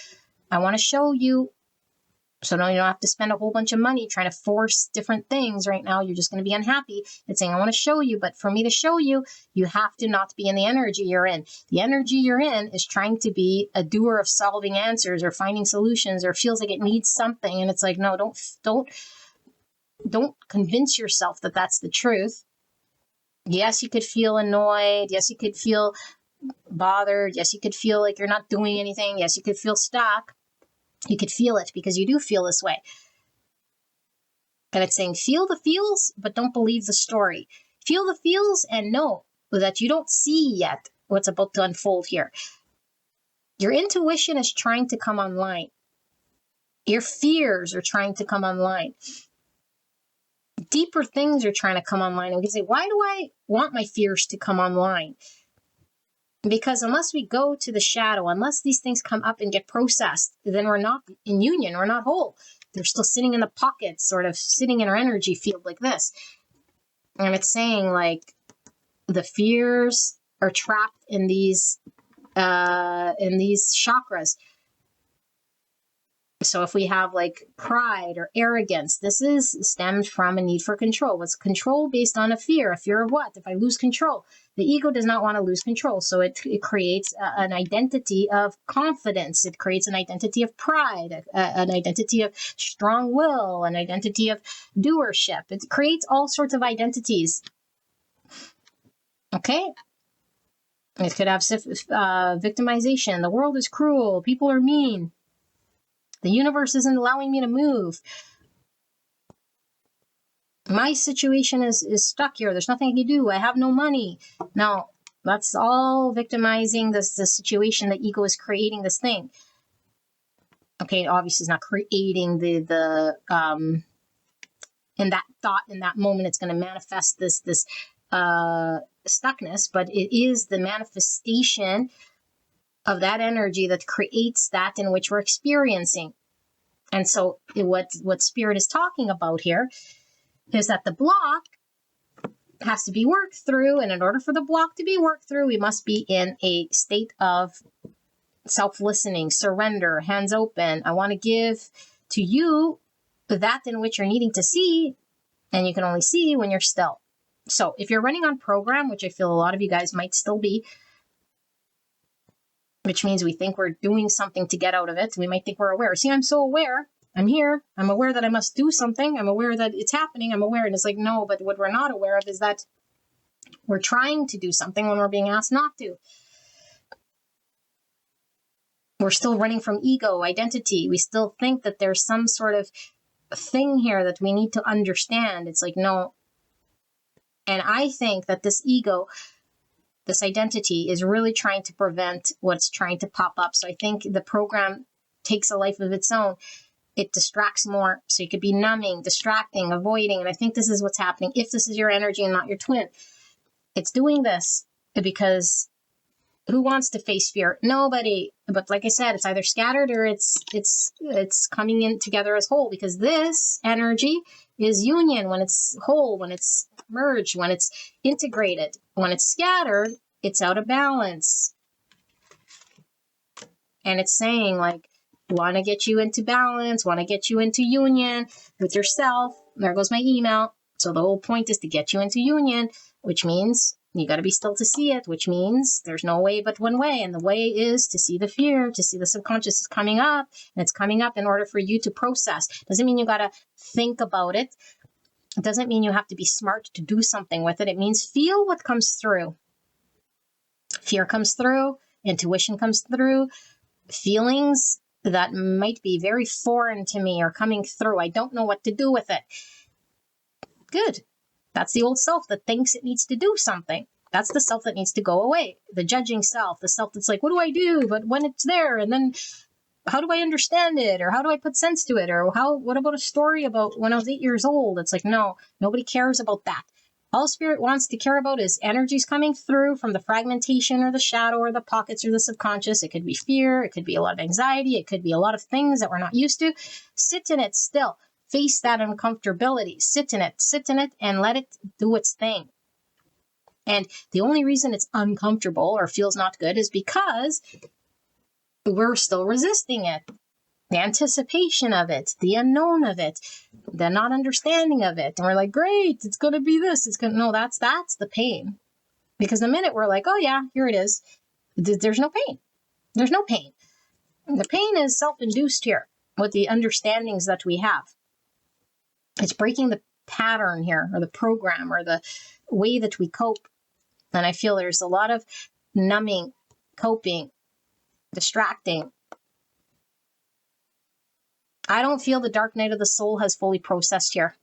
So now you don't have to spend a whole bunch of money trying to force different things right now. You're just going to be unhappy. It's saying, I want to show you, but for me to show you, you have to not be in the energy you're in. The energy you're in is trying to be a doer of solving answers or finding solutions, or feels like it needs something. And it's like, no, don't convince yourself that that's the truth. Yes, you could feel annoyed. Yes, you could feel bothered. Yes, you could feel like you're not doing anything. Yes, you could feel stuck. You could feel it, because you do feel this way. And it's saying, feel the feels, but don't believe the story. Feel the feels and know that you don't see yet what's about to unfold here. Your intuition is trying to come online. Your fears are trying to come online. Deeper things are trying to come online. And we can say, why do I want my fears to come online? Because unless we go to the shadow, unless these things come up and get processed, then we're not in union, we're not whole. They're still sitting in the pockets, sort of sitting in our energy field like this. And it's saying like the fears are trapped in these chakras. So if we have like pride or arrogance, this is stemmed from a need for control. What's control based on a fear of what? If I lose control, the ego does not want to lose control. So it creates an identity of confidence. It creates an identity of pride, an identity of strong will, an identity of doership. It creates all sorts of identities. Okay. It could have victimization. The world is cruel. People are mean. The universe isn't allowing me to move. My situation is stuck here. There's nothing I can do. I have no money. Now, that's all victimizing the situation. The ego is creating this thing. Okay, obviously it's not creating the in that thought, in that moment, it's going to manifest this stuckness, but it is the manifestation of that energy that creates that in which we're experiencing. And so what Spirit is talking about here is that the block has to be worked through. And in order for the block to be worked through, we must be in a state of self-listening, surrender, hands open. I want to give to you that in which you're needing to see, and you can only see when you're still. So if you're running on program, which I feel a lot of you guys might still be, which means we think we're doing something to get out of it. We might think we're aware. See, I'm so aware. I'm here. I'm aware that I must do something. I'm aware that it's happening. I'm aware. And it's like, no, but what we're not aware of is that we're trying to do something when we're being asked not to. We're still running from ego, identity. We still think that there's some sort of thing here that we need to understand. It's like, no. And I think that this ego, this identity, is really trying to prevent what's trying to pop up. So I think the program takes a life of its own. It distracts more. So you could be numbing, distracting, avoiding. And I think this is what's happening. If this is your energy and not your twin, it's doing this because who wants to face fear? Nobody. But like I said, it's either scattered or it's coming in together as whole, because this energy is union when it's whole, when it's merged, when it's integrated. When it's scattered, it's out of balance. And it's saying like, want to get you into balance, want to get you into union with yourself. There goes my email. So the whole point is to get you into union, which means you got to be still to see it, which means there's no way but one way. And the way is to see the fear, to see the subconscious is coming up, and it's coming up in order for you to process. Doesn't mean you got to think about it. It doesn't mean you have to be smart to do something with it. It means feel what comes through. Fear comes through, intuition comes through, feelings that might be very foreign to me are coming through. I don't know what to do with it. Good. That's the old self that thinks it needs to do something. That's the self that needs to go away. The judging self, the self that's like, what do I do? But when it's there, and then how do I understand it? Or how do I put sense to it? Or what about a story about when I was 8 years old? It's like, no, nobody cares about that. All Spirit wants to care about is energies coming through from the fragmentation or the shadow or the pockets or the subconscious. It could be fear. It could be a lot of anxiety. It could be a lot of things that we're not used to. Sit in it still. Face that uncomfortability. Sit in it, and let it do its thing. And the only reason it's uncomfortable or feels not good is because we're still resisting it. The anticipation of it, the unknown of it, the not understanding of it. And we're like, great, it's going to be this. No, that's the pain. Because the minute we're like, oh yeah, here it is, there's no pain. There's no pain. The pain is self-induced here with the understandings that we have. It's breaking the pattern here, or the program, or the way that we cope. And I feel there's a lot of numbing, coping, distracting. I don't feel the dark night of the soul has fully processed here.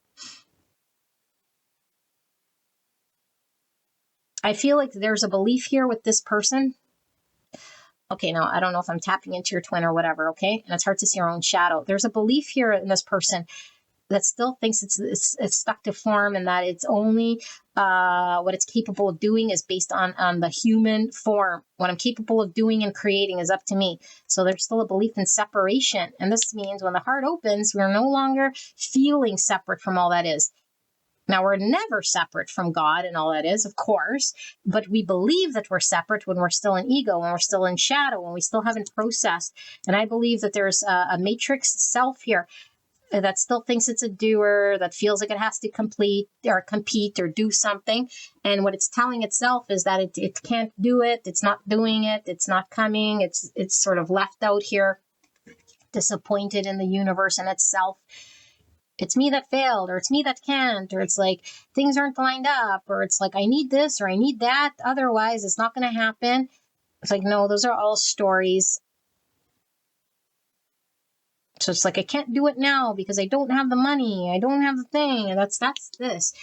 I feel like there's a belief here with this person. Okay, now I don't know if I'm tapping into your twin or whatever, okay? And it's hard to see our own shadow. There's a belief here in this person that still thinks it's stuck to form, and that it's only what it's capable of doing is based on the human form. What I'm capable of doing and creating is up to me. So there's still a belief in separation. And this means when the heart opens, we're no longer feeling separate from all that is. Now, we're never separate from God and all that is, of course, but we believe that we're separate when we're still in ego, when we're still in shadow, when we still haven't processed. And I believe that there's a matrix self here that still thinks it's a doer, that feels like it has to complete or compete or do something. And what it's telling itself is that it can't do it. It's not doing it. It's not coming. It's sort of left out here, disappointed in the universe and itself. It's me that failed, or it's me that can't, or it's like things aren't lined up, or it's like I need this or I need that. Otherwise, it's not going to happen. It's like, no, those are all stories. So it's like, I can't do it now because I don't have the money. I don't have the thing. And that's this.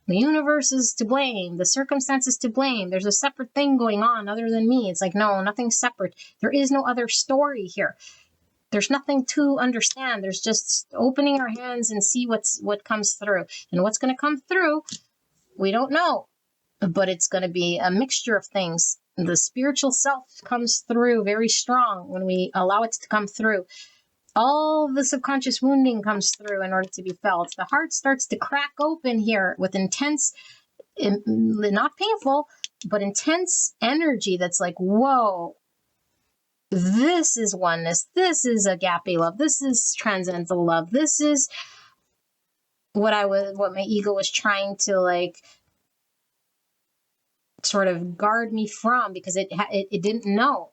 The universe is to blame. The circumstances to blame. There's a separate thing going on other than me. It's like, no, nothing's separate. There is no other story here. There's nothing to understand. There's just opening our hands and see what comes through. And what's going to come through, we don't know. But it's going to be a mixture of things. The spiritual self comes through very strong when we allow it to come through. All the subconscious wounding comes through in order to be felt. The heart starts to crack open here with intense, not painful, but intense energy that's like, whoa. This is oneness. This is agape love. This is transcendental love. This is what my ego was trying to like sort of guard me from, because it didn't know.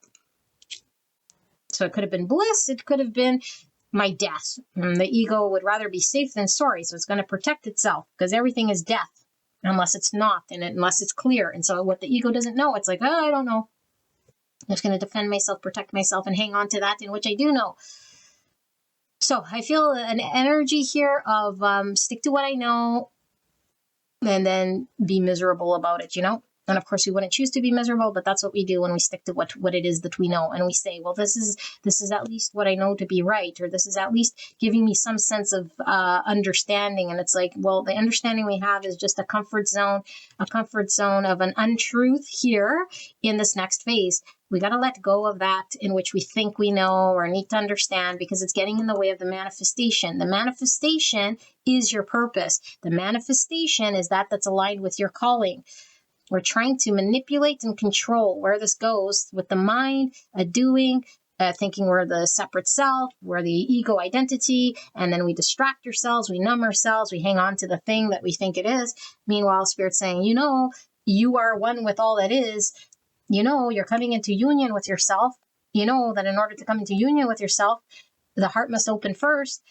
So it could have been bliss. It could have been my death. And the ego would rather be safe than sorry. So it's going to protect itself because everything is death unless it's not and unless it's clear. And so what the ego doesn't know, it's like, oh, I don't know. I'm just going to defend myself, protect myself, and hang on to that in which I do know. So I feel an energy here of stick to what I know and then be miserable about it, And of course, we wouldn't choose to be miserable, but that's what we do when we stick to what it is that we know. And we say, well, this is at least what I know to be right, or this is at least giving me some sense of understanding. And it's like, well, the understanding we have is just a comfort zone of an untruth here in this next phase. We got to let go of that in which we think we know or need to understand, because it's getting in the way of the manifestation. The manifestation is your purpose. The manifestation is that's aligned with your calling. We're trying to manipulate and control where this goes with the mind, doing, thinking we're the separate self, we're the ego identity, and then we distract ourselves, we numb ourselves, we hang on to the thing that we think it is. Meanwhile, Spirit's saying, you are one with all that is. You're coming into union with yourself. You know that in order to come into union with yourself, the heart must open first,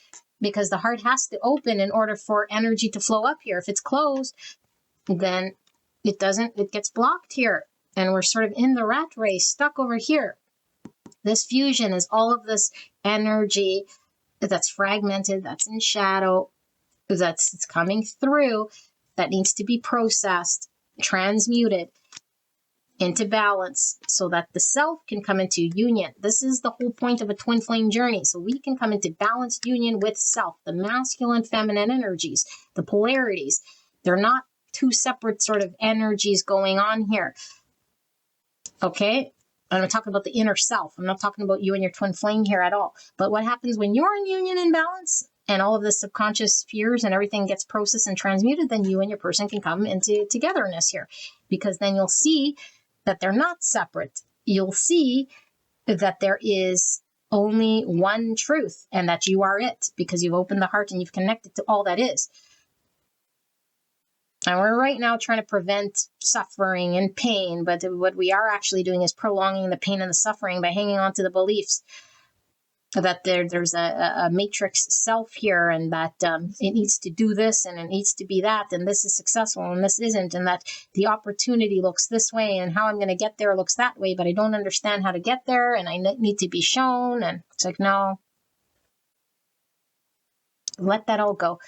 because the heart has to open in order for energy to flow up here. If it's closed, then it gets blocked here. And we're sort of in the rat race, stuck over here. This fusion is all of this energy that's fragmented, that's in shadow, that's coming through, that needs to be processed, transmuted into balance so that the self can come into union. This is the whole point of a twin flame journey. So we can come into balanced union with self, the masculine, feminine energies, the polarities. They're not two separate sort of energies going on here. Okay? I'm talking about the inner self. I'm not talking about you and your twin flame here at all. But what happens when you're in union and balance and all of the subconscious fears and everything gets processed and transmuted, then you and your person can come into togetherness here. Because then you'll see that they're not separate. You'll see that there is only one truth and that you are it, because you've opened the heart and you've connected to all that is. And we're right now trying to prevent suffering and pain, but what we are actually doing is prolonging the pain and the suffering by hanging on to the beliefs that there's a matrix self here, and that it needs to do this and it needs to be that, and this is successful and this isn't, and that the opportunity looks this way and how I'm going to get there looks that way, but I don't understand how to get there and I need to be shown. And it's like, no, let that all go.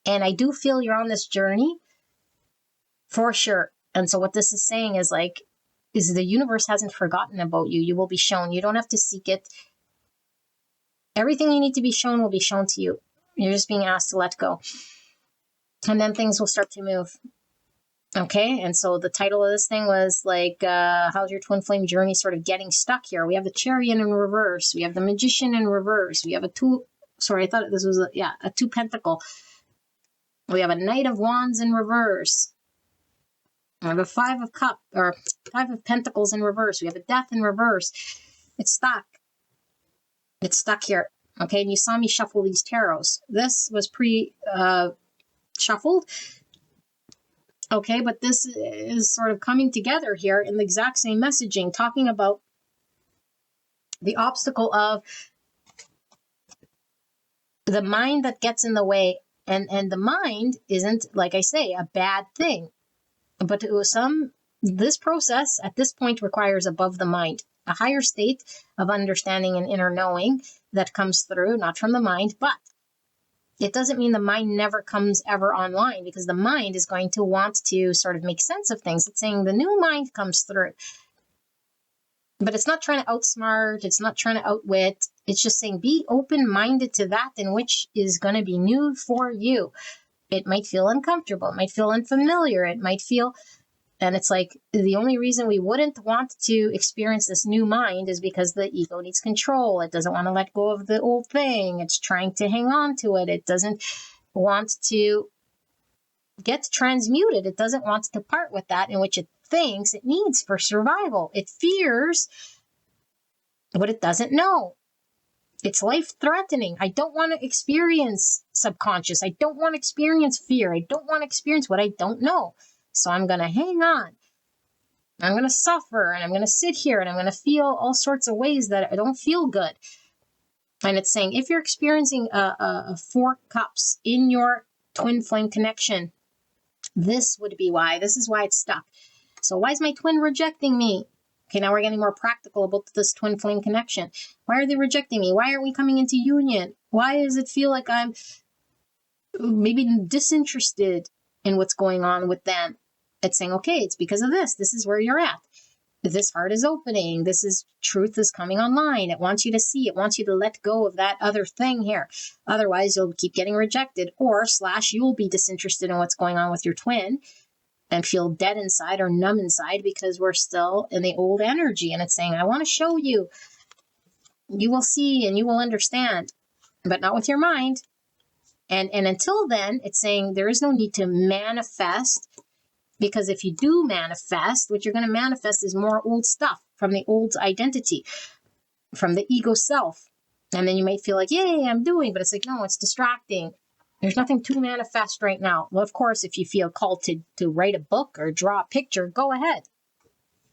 And I do feel you're on this journey for sure. And so what this is saying is the universe hasn't forgotten about you. You will be shown. You don't have to seek it. Everything you need to be shown will be shown to you. You're just being asked to let go. And then things will start to move. Okay, and so the title of this thing was like, how's your twin flame journey sort of getting stuck here? We have the Chariot in reverse. We have the Magician in reverse. We have a two, sorry, I thought this was, a two pentacle. We have a Knight of Wands in reverse. We have a Five of Pentacles in reverse. We have a Death in reverse. It's stuck. It's stuck here. Okay, and you saw me shuffle these tarots. This was shuffled. Okay, but this is sort of coming together here in the exact same messaging, talking about the obstacle of the mind that gets in the way. And the mind isn't, like I say, a bad thing. But this process at this point requires above the mind, a higher state of understanding and inner knowing that comes through, not from the mind, but it doesn't mean the mind never comes ever online, because the mind is going to want to sort of make sense of things. It's saying the new mind comes through. But it's not trying to outsmart. It's not trying to outwit. It's just saying be open-minded to that in which is going to be new for you. It might feel uncomfortable. It might feel unfamiliar. It might feel... And it's like the only reason we wouldn't want to experience this new mind is because the ego needs control. It doesn't want to let go of the old thing. It's trying to hang on to it. It doesn't want to get transmuted. It doesn't want to part with that in which it thinks it needs for survival. It fears what it doesn't know. It's life-threatening. I don't want to experience subconscious. I don't want to experience fear. I don't want to experience what I don't know. So I'm going to hang on. I'm going to suffer, and I'm going to sit here, and I'm going to feel all sorts of ways that I don't feel good. And it's saying if you're experiencing a 4 cups in your twin flame connection, this would be why. This is why it's stuck. So why is my twin rejecting me? Okay, now we're getting more practical about this twin flame connection. Why are they rejecting me? Why aren't we coming into union? Why does it feel like I'm maybe disinterested in what's going on with them? It's saying, okay, it's because of this. This is where you're at. This heart is opening. Truth is coming online. It wants you to see. It wants you to let go of that other thing here. Otherwise, you'll keep getting rejected, or / you'll be disinterested in what's going on with your twin and feel dead inside or numb inside because we're still in the old energy. And it's saying, I want to show you. You will see and you will understand, but not with your mind. And until then, it's saying there is no need to manifest. Because if you do manifest, what you're going to manifest is more old stuff from the old identity, from the ego self. And then you might feel like, yay, I'm doing, but it's like, no, it's distracting. There's nothing to manifest right now. Well, of course, if you feel called to write a book or draw a picture, go ahead.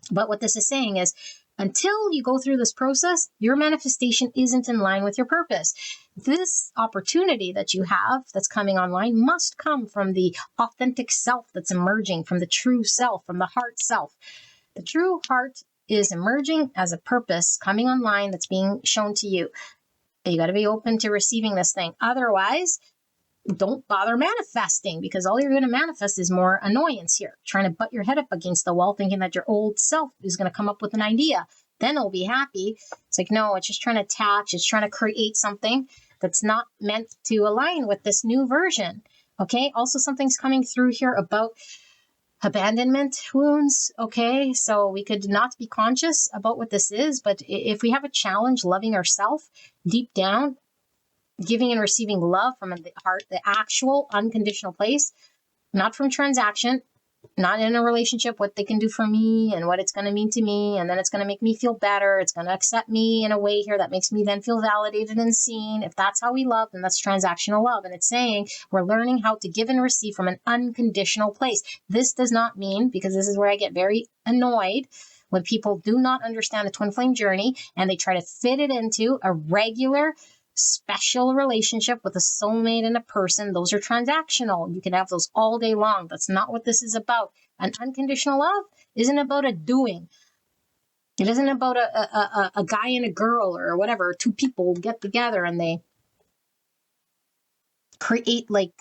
But what this is saying is, until you go through this process, your manifestation isn't in line with your purpose. This opportunity that you have that's coming online must come from the authentic self that's emerging, from the true self, from the heart self. The true heart is emerging as a purpose coming online that's being shown to you. You got to be open to receiving this thing. Otherwise, don't bother manifesting, because all you're going to manifest is more annoyance here, trying to butt your head up against the wall, thinking that your old self is going to come up with an idea. Then it'll be happy. It's like, no, it's just trying to attach. It's trying to create something that's not meant to align with this new version. Okay. Also, something's coming through here about abandonment wounds. Okay. So we could not be conscious about what this is, but if we have a challenge loving ourselves deep down, giving and receiving love from the heart, the actual unconditional place, not from transaction, not in a relationship, what they can do for me and what it's going to mean to me. And then it's going to make me feel better. It's going to accept me in a way here that makes me then feel validated and seen. If that's how we love, then that's transactional love. And it's saying we're learning how to give and receive from an unconditional place. This does not mean, because this is where I get very annoyed when people do not understand the twin flame journey and they try to fit it into a regular special relationship with a soulmate and a person. Those are transactional. You can have those all day long. That's not what this is about. An unconditional love isn't about a doing. It isn't about a guy and a girl or whatever. Two people get together and they create like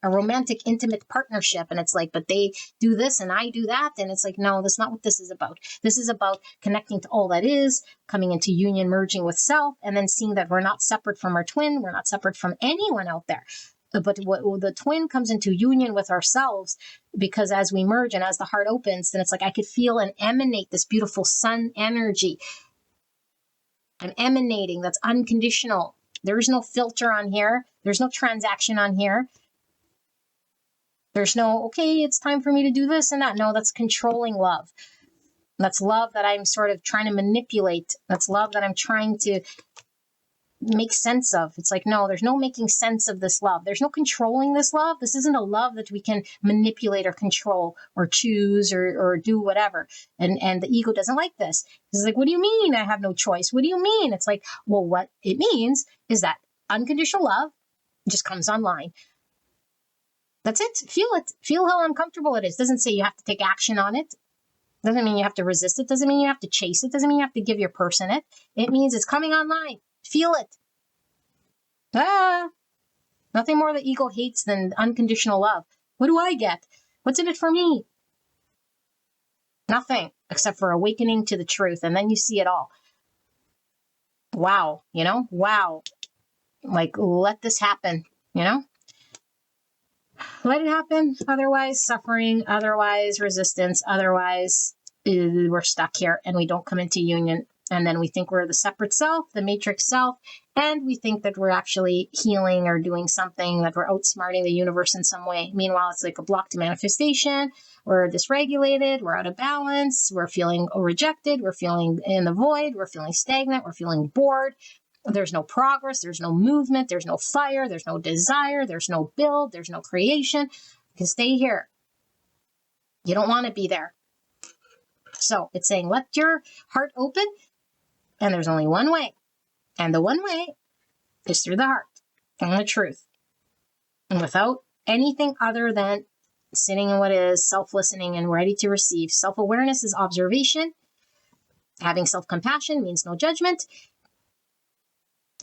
a romantic, intimate partnership. And it's like, but they do this and I do that. And it's like, no, that's not what this is about. This is about connecting to all that is, coming into union, merging with self, and then seeing that we're not separate from our twin. We're not separate from anyone out there. But the twin comes into union with ourselves, because as we merge and as the heart opens, then it's like I could feel and emanate this beautiful sun energy. I'm emanating. That's unconditional. There is no filter on here. There's no transaction on here. There's no, okay, it's time for me to do this and that. No, that's controlling love. That's love that I'm sort of trying to manipulate. That's love that I'm trying to make sense of. It's like, no, there's no making sense of this love. There's no controlling this love. This isn't a love that we can manipulate or control or choose or do whatever. And the ego doesn't like this. It's like, what do you mean I have no choice? What do you mean? It's like, well, what it means is that unconditional love just comes online. That's it. Feel it. Feel how uncomfortable it is. Doesn't say you have to take action on it. Doesn't mean you have to resist it. Doesn't mean you have to chase it. Doesn't mean you have to give your person it. It means it's coming online. Feel it. Nothing more the ego hates than unconditional love. What do I get? What's in it for me? Nothing, except for awakening to the truth. And then you see it all. Wow. Wow. Like, let this happen, Let it happen. Otherwise, suffering. Otherwise, resistance. Otherwise, we're stuck here and we don't come into union. And then we think we're the separate self, the matrix self, and we think that we're actually healing or doing something, that we're outsmarting the universe in some way. Meanwhile, it's like a block to manifestation. We're dysregulated. We're out of balance. We're feeling rejected. We're feeling in the void. We're feeling stagnant. We're feeling bored. There's no progress. There's no movement. There's no fire. There's no desire. There's no build. There's no creation. You can stay here. You don't want to be there. So it's saying, let your heart open. And there's only one way. And the one way is through the heart and the truth. And without anything other than sitting in what is, self-listening and ready to receive. Self-awareness is observation. Having self-compassion means no judgment.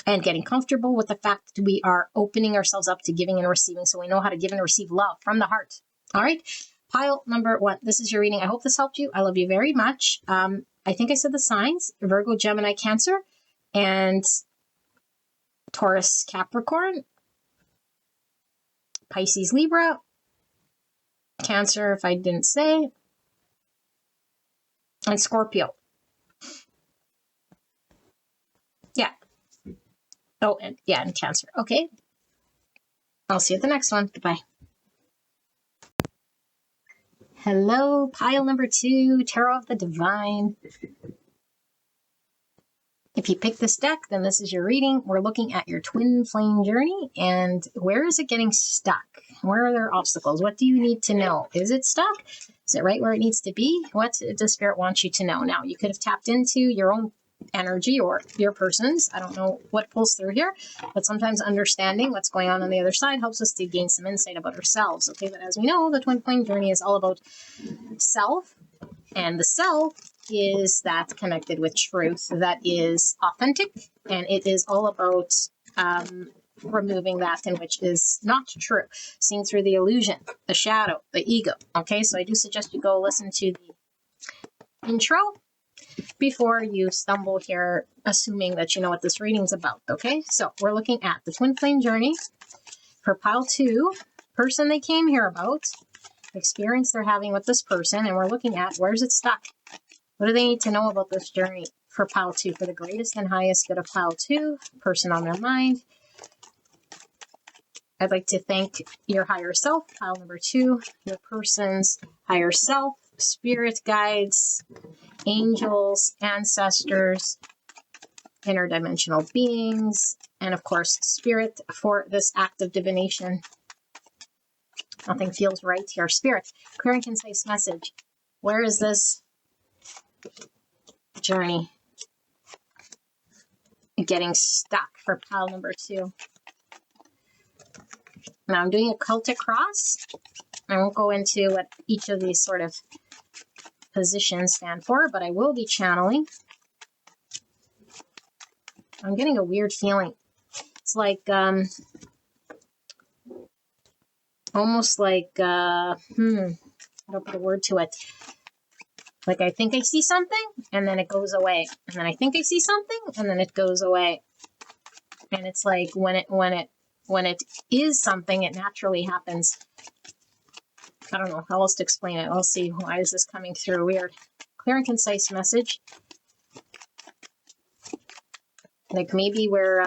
And getting comfortable with the fact that we are opening ourselves up to giving and receiving. So we know how to give and receive love from the heart. All right. Pile number 1. This is your reading. I hope this helped you. I love you very much. I think I said the signs: Virgo, Gemini, Cancer, and Taurus, Capricorn, Pisces, Libra, Cancer, if I didn't say, and Scorpio. Yeah. Oh, and Cancer. Okay. I'll see you at the next one. Goodbye. Hello, pile number 2, Tarot of the Divine. If you pick this deck, then this is your reading. We're looking at your twin flame journey, and where is it getting stuck? Where are there obstacles? What do you need to know? Is it stuck? Is it right where it needs to be? What does Spirit want you to know? Now, you could have tapped into your own energy or your person's. I don't know what pulls through here, but sometimes understanding what's going on the other side helps us to gain some insight about ourselves. Okay, but as we know, the twin flame journey is all about self, and the self is that connected with truth, that is authentic, and it is all about removing that in which is not true, seeing through the illusion, the shadow, the ego. Okay, so I do suggest you go listen to the intro before you stumble here assuming that you know what this reading's about. Okay, so we're looking at the twin flame journey for pile 2, person they came here about, experience they're having with this person, and we're looking at where's it stuck. What do they need to know about this journey for pile 2, for the greatest and highest good of pile 2, person on their mind. I'd like to thank your higher self, pile number 2, your person's higher self, spirit guides, angels, ancestors, interdimensional beings, and of course, spirit for this act of divination. Nothing feels right here. Spirit, clear and concise message. Where is this journey getting stuck for pile number 2? Now I'm doing a Celtic cross. I won't go into what each of these sort of positions stand for, but I will be channeling. I'm getting a weird feeling. It's like almost like, I don't put a word to it. Like I think I see something and then it goes away. And then I think I see something and then it goes away. And it's like when it is something, it naturally happens. I don't know how else to explain it. We'll see. Why is this coming through? Weird. Clear and concise message. Like maybe we're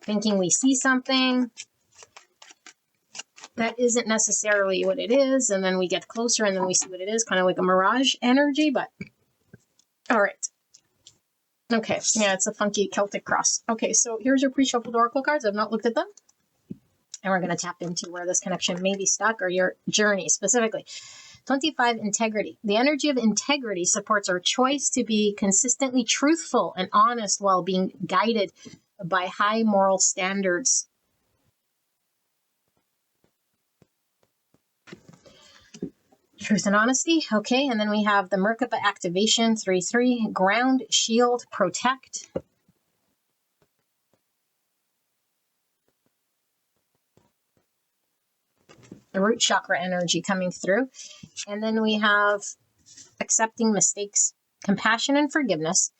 thinking we see something that isn't necessarily what it is, and then we get closer and then we see what it is, kind of like a mirage energy, but all right. Okay, yeah, it's a funky Celtic cross. Okay, so here's your pre-shuffled oracle cards. I've not looked at them. And we're going to tap into where this connection may be stuck or your journey specifically. 25, integrity. The energy of integrity supports our choice to be consistently truthful and honest while being guided by high moral standards. Truth and honesty. Okay, and then we have the Merkaba activation, 3-3, ground, shield, protect. The root chakra energy coming through. And then we have accepting mistakes, compassion and forgiveness,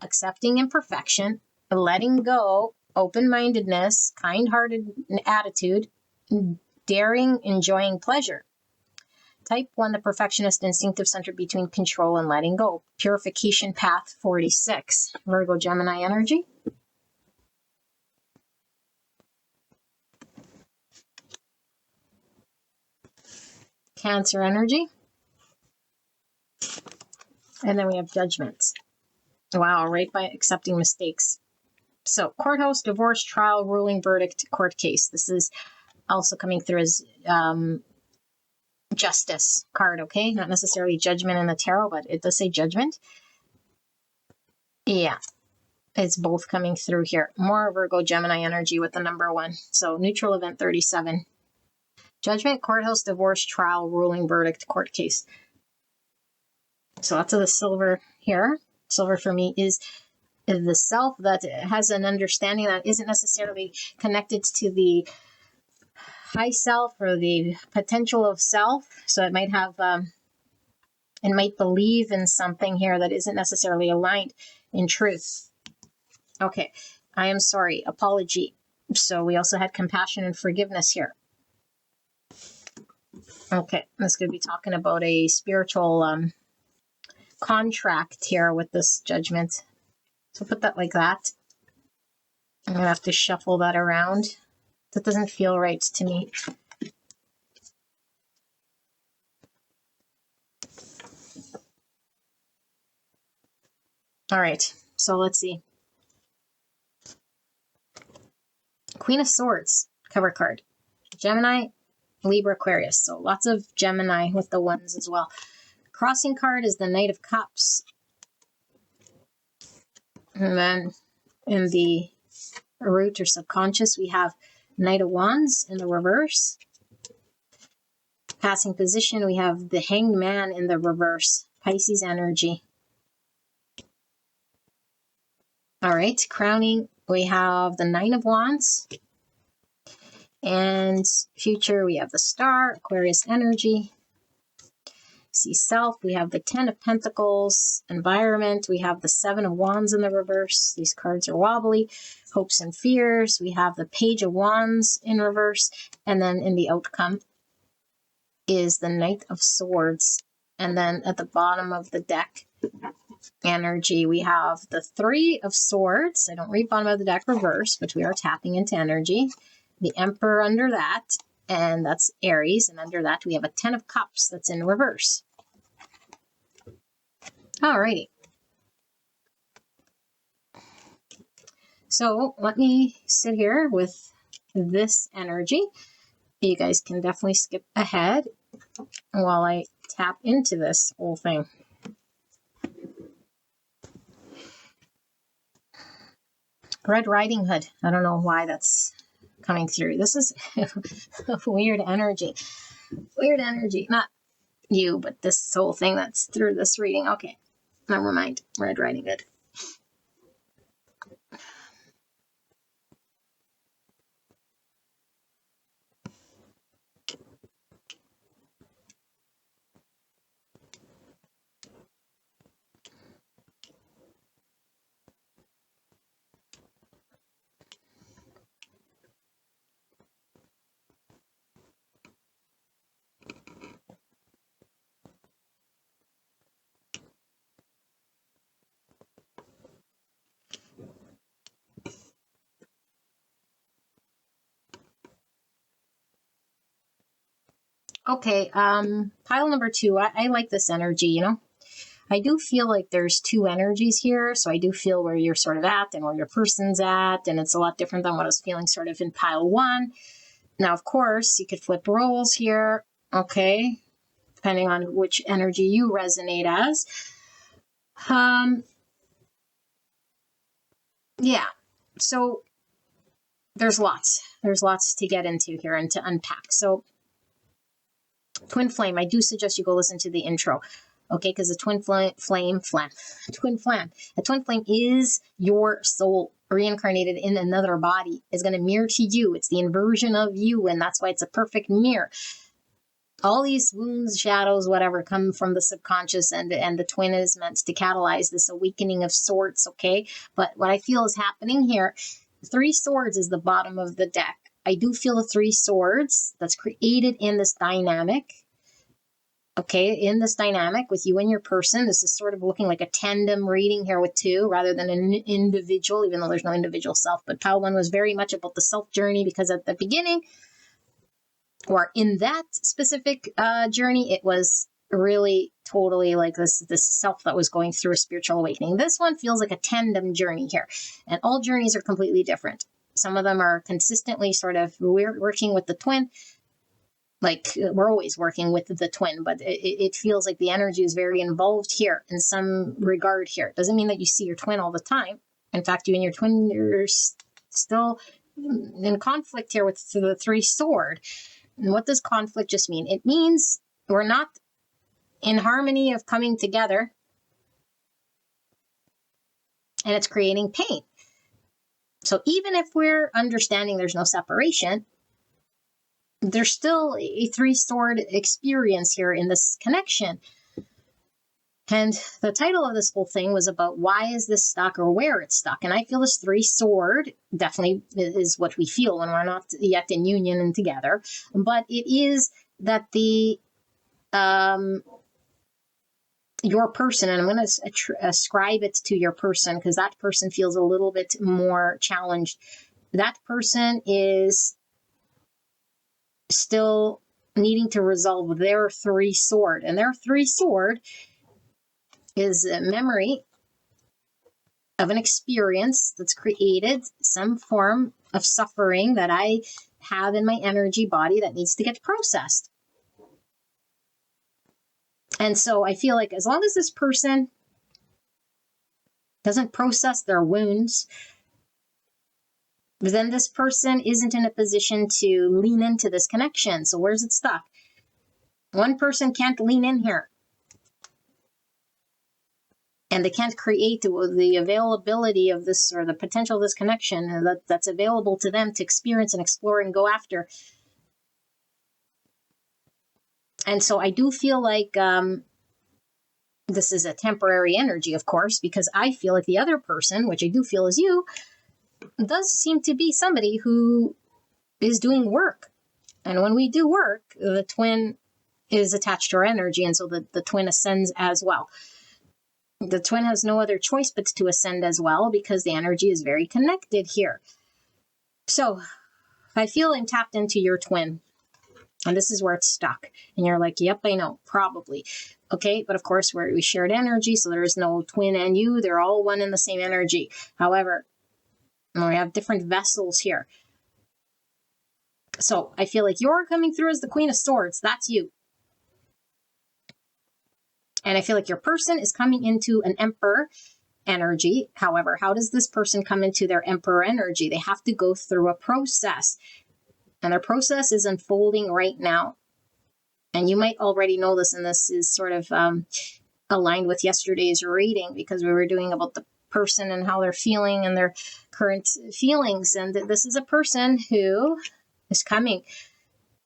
accepting imperfection, letting go, open-mindedness, kind-hearted attitude, daring, enjoying pleasure. Type 1, the perfectionist, instinctive, centered between control and letting go. Purification path, 46. Virgo, Gemini energy. Cancer energy. And then we have judgments. Wow, right by accepting mistakes. So courthouse, divorce, trial, ruling, verdict, court case. This is also coming through as justice card, okay? Not necessarily judgment in the tarot, but it does say judgment. Yeah, it's both coming through here. More Virgo, Gemini energy with the number 1. So neutral event 37. Judgment, courthouse, divorce, trial, ruling, verdict, court case. So lots of the silver here. Silver for me is the self that has an understanding that isn't necessarily connected to the high self or the potential of self. So it might have, it might believe in something here that isn't necessarily aligned in truth. Okay, I am sorry, apology. So we also had compassion and forgiveness here. Okay, this could be talking about a spiritual contract here with this judgment. So put that like that. I'm going to have to shuffle that around. That doesn't feel right to me. All right, so let's see. Queen of Swords, cover card. Gemini, Libra, Aquarius. So lots of Gemini with the ones as well. Crossing card is the Knight of Cups. And then in the root or subconscious, we have Knight of Wands in the reverse. Passing position, we have the Hanged Man in the reverse. Pisces energy. All right, crowning, we have the Nine of Wands. And future, we have the Star, Aquarius energy. See self, we have the 10 of Pentacles. Environment, we have the 7 of Wands in the reverse. These cards are wobbly. Hopes and fears, we have the Page of Wands in reverse. And then in the outcome is the Knight of Swords. And then at the bottom of the deck energy, we have the 3 of Swords. I don't read bottom of the deck reverse, but we are tapping into energy. The Emperor under that, and that's Aries. And under that, we have a 10 of Cups that's in reverse. Alrighty. So let me sit here with this energy. You guys can definitely skip ahead while I tap into this whole thing. Red Riding Hood. I don't know why that's coming through. This is weird energy. Weird energy. Not you, but this whole thing that's through this reading. Okay, never mind. Red Riding Hood. Okay, pile number 2. I like this energy, you know. I do feel like there's 2 energies here, so I do feel where you're sort of at and where your person's at, and it's a lot different than what I was feeling sort of in pile 1. Now, of course, you could flip roles here, okay, depending on which energy you resonate as. Yeah, so there's lots to get into here and to unpack. So twin flame, I do suggest you go listen to the intro, okay, because the twin flame is your soul reincarnated in another body. Is going to mirror to you. It's the inversion of you, and that's why it's a perfect mirror. All these wounds, shadows, whatever, come from the subconscious, and the twin is meant to catalyze this awakening of sorts, okay? But what I feel is happening here, 3 swords is the bottom of the deck. I do feel the 3 swords that's created in this dynamic, okay, in this dynamic with you and your person. This is sort of looking like a tandem reading here with 2 rather than an individual, even though there's no individual self. But pile 1 was very much about the self journey, because at the beginning, or in that specific journey, it was really totally like this self that was going through a spiritual awakening. This one feels like a tandem journey here, and all journeys are completely different. Some of them are consistently sort of, we're working with the twin, like we're always working with the twin, but it feels like the energy is very involved here in some regard here. It doesn't mean that you see your twin all the time. In fact, you and your twin, you're still in conflict here with the 3 sword. And what does conflict just mean? It means we're not in harmony of coming together, and it's creating pain. So even if we're understanding there's no separation, there's still a 3 sword experience here in this connection. And the title of this whole thing was about why is this stuck, or where it's stuck. And I feel this 3 sword definitely is what we feel when we're not yet in union and together. But it is that the your person, and I'm going to ascribe it to your person because that person feels a little bit more challenged. That person is still needing to resolve their 3 sword, and their 3 sword is a memory of an experience that's created some form of suffering that I have in my energy body that needs to get processed. And so I feel like as long as this person doesn't process their wounds, then this person isn't in a position to lean into this connection. So where's it stuck? One person can't lean in here, and they can't create the availability of this, or the potential of this connection that's available to them to experience and explore and go after. And so I do feel like this is a temporary energy, of course, because I feel like the other person, which I do feel is you, does seem to be somebody who is doing work. And when we do work, the twin is attached to our energy, and so the twin ascends as well. The twin has no other choice but to ascend as well, because the energy is very connected here. So I feel I'm tapped into your twin, and this is where it's stuck. And you're like, yep, I know, probably. Okay, but of course, we shared energy, so there is no twin and you. They're all one in the same energy. However, we have different vessels here. So I feel like you're coming through as the Queen of Swords. That's you. And I feel like your person is coming into an Emperor energy. However, how does this person come into their Emperor energy? They have to go through a process. And their process is unfolding right now. And you might already know this, and this is sort of aligned with yesterday's reading, because we were doing about the person and how they're feeling and their current feelings. And this is a person who is coming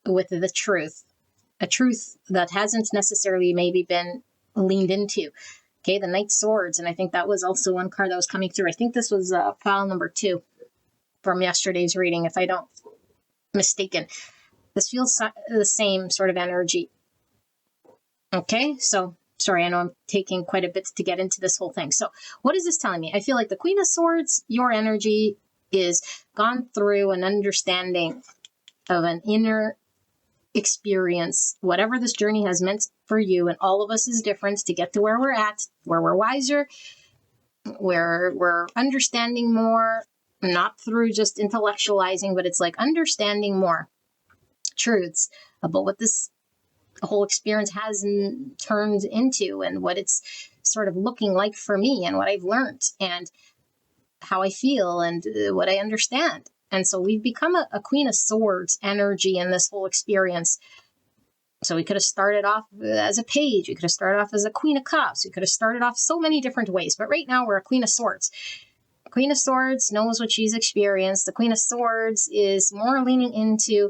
with the truth, a truth that hasn't necessarily maybe been leaned into. Okay, the Knight Swords, and I think that was also one card that was coming through. I think this was file number 2 from yesterday's reading, if I don't mistaken. This feels the same sort of energy. Okay, so sorry, I know I'm taking quite a bit to get into this whole thing. So what is this telling me? I feel like the Queen of Swords, your energy is gone through an understanding of an inner experience whatever this journey has meant for you, and all of us is different, to get to where we're at, where we're wiser, where we're understanding more, not through just intellectualizing, but it's like understanding more truths about what this whole experience has turned into, and what it's sort of looking like for me, and what I've learned, and how I feel, and what I understand. And so we've become a Queen of Swords energy in this whole experience. So we could have started off as a page. We could have started off as a Queen of Cups. We could have started off so many different ways. But right now we're a Queen of Swords. Queen of Swords knows what she's experienced. The Queen of Swords is more leaning into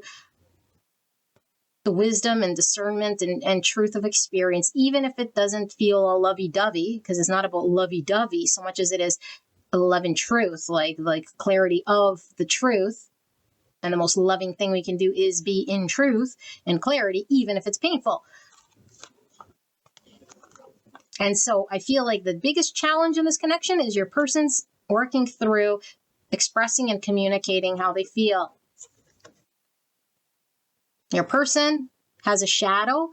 the wisdom and discernment and truth of experience, even if it doesn't feel a lovey-dovey, because it's not about lovey-dovey so much as it is love and truth, like clarity of the truth. And the most loving thing we can do is be in truth and clarity, even if it's painful. And so I feel like the biggest challenge in this connection is your person's working through expressing and communicating how they feel. Your person has a shadow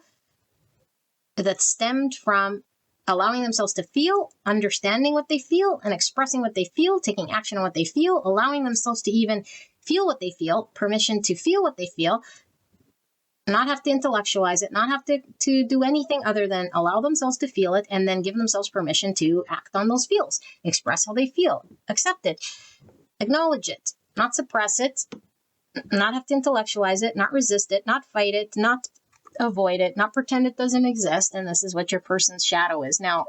that stemmed from allowing themselves to feel, understanding what they feel, and expressing what they feel, taking action on what they feel, allowing themselves to even feel what they feel, permission to feel what they feel, not have to intellectualize it, not have to do anything other than allow themselves to feel it, and then give themselves permission to act on those feels, express how they feel, accept it, acknowledge it, not suppress it, not have to intellectualize it, not resist it, not fight it, not avoid it, not pretend it doesn't exist. And this is what your person's shadow is. Now,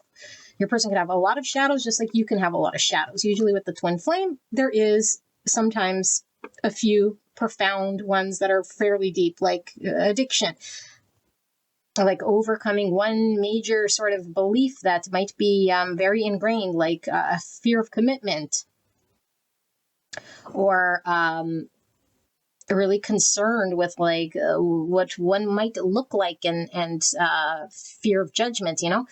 your person could have a lot of shadows, just like you can have a lot of shadows. Usually with the twin flame, there is sometimes a few profound ones that are fairly deep, like addiction, like overcoming one major sort of belief that might be very ingrained, like a fear of commitment, or really concerned with like what one might look like, and fear of judgment, you know.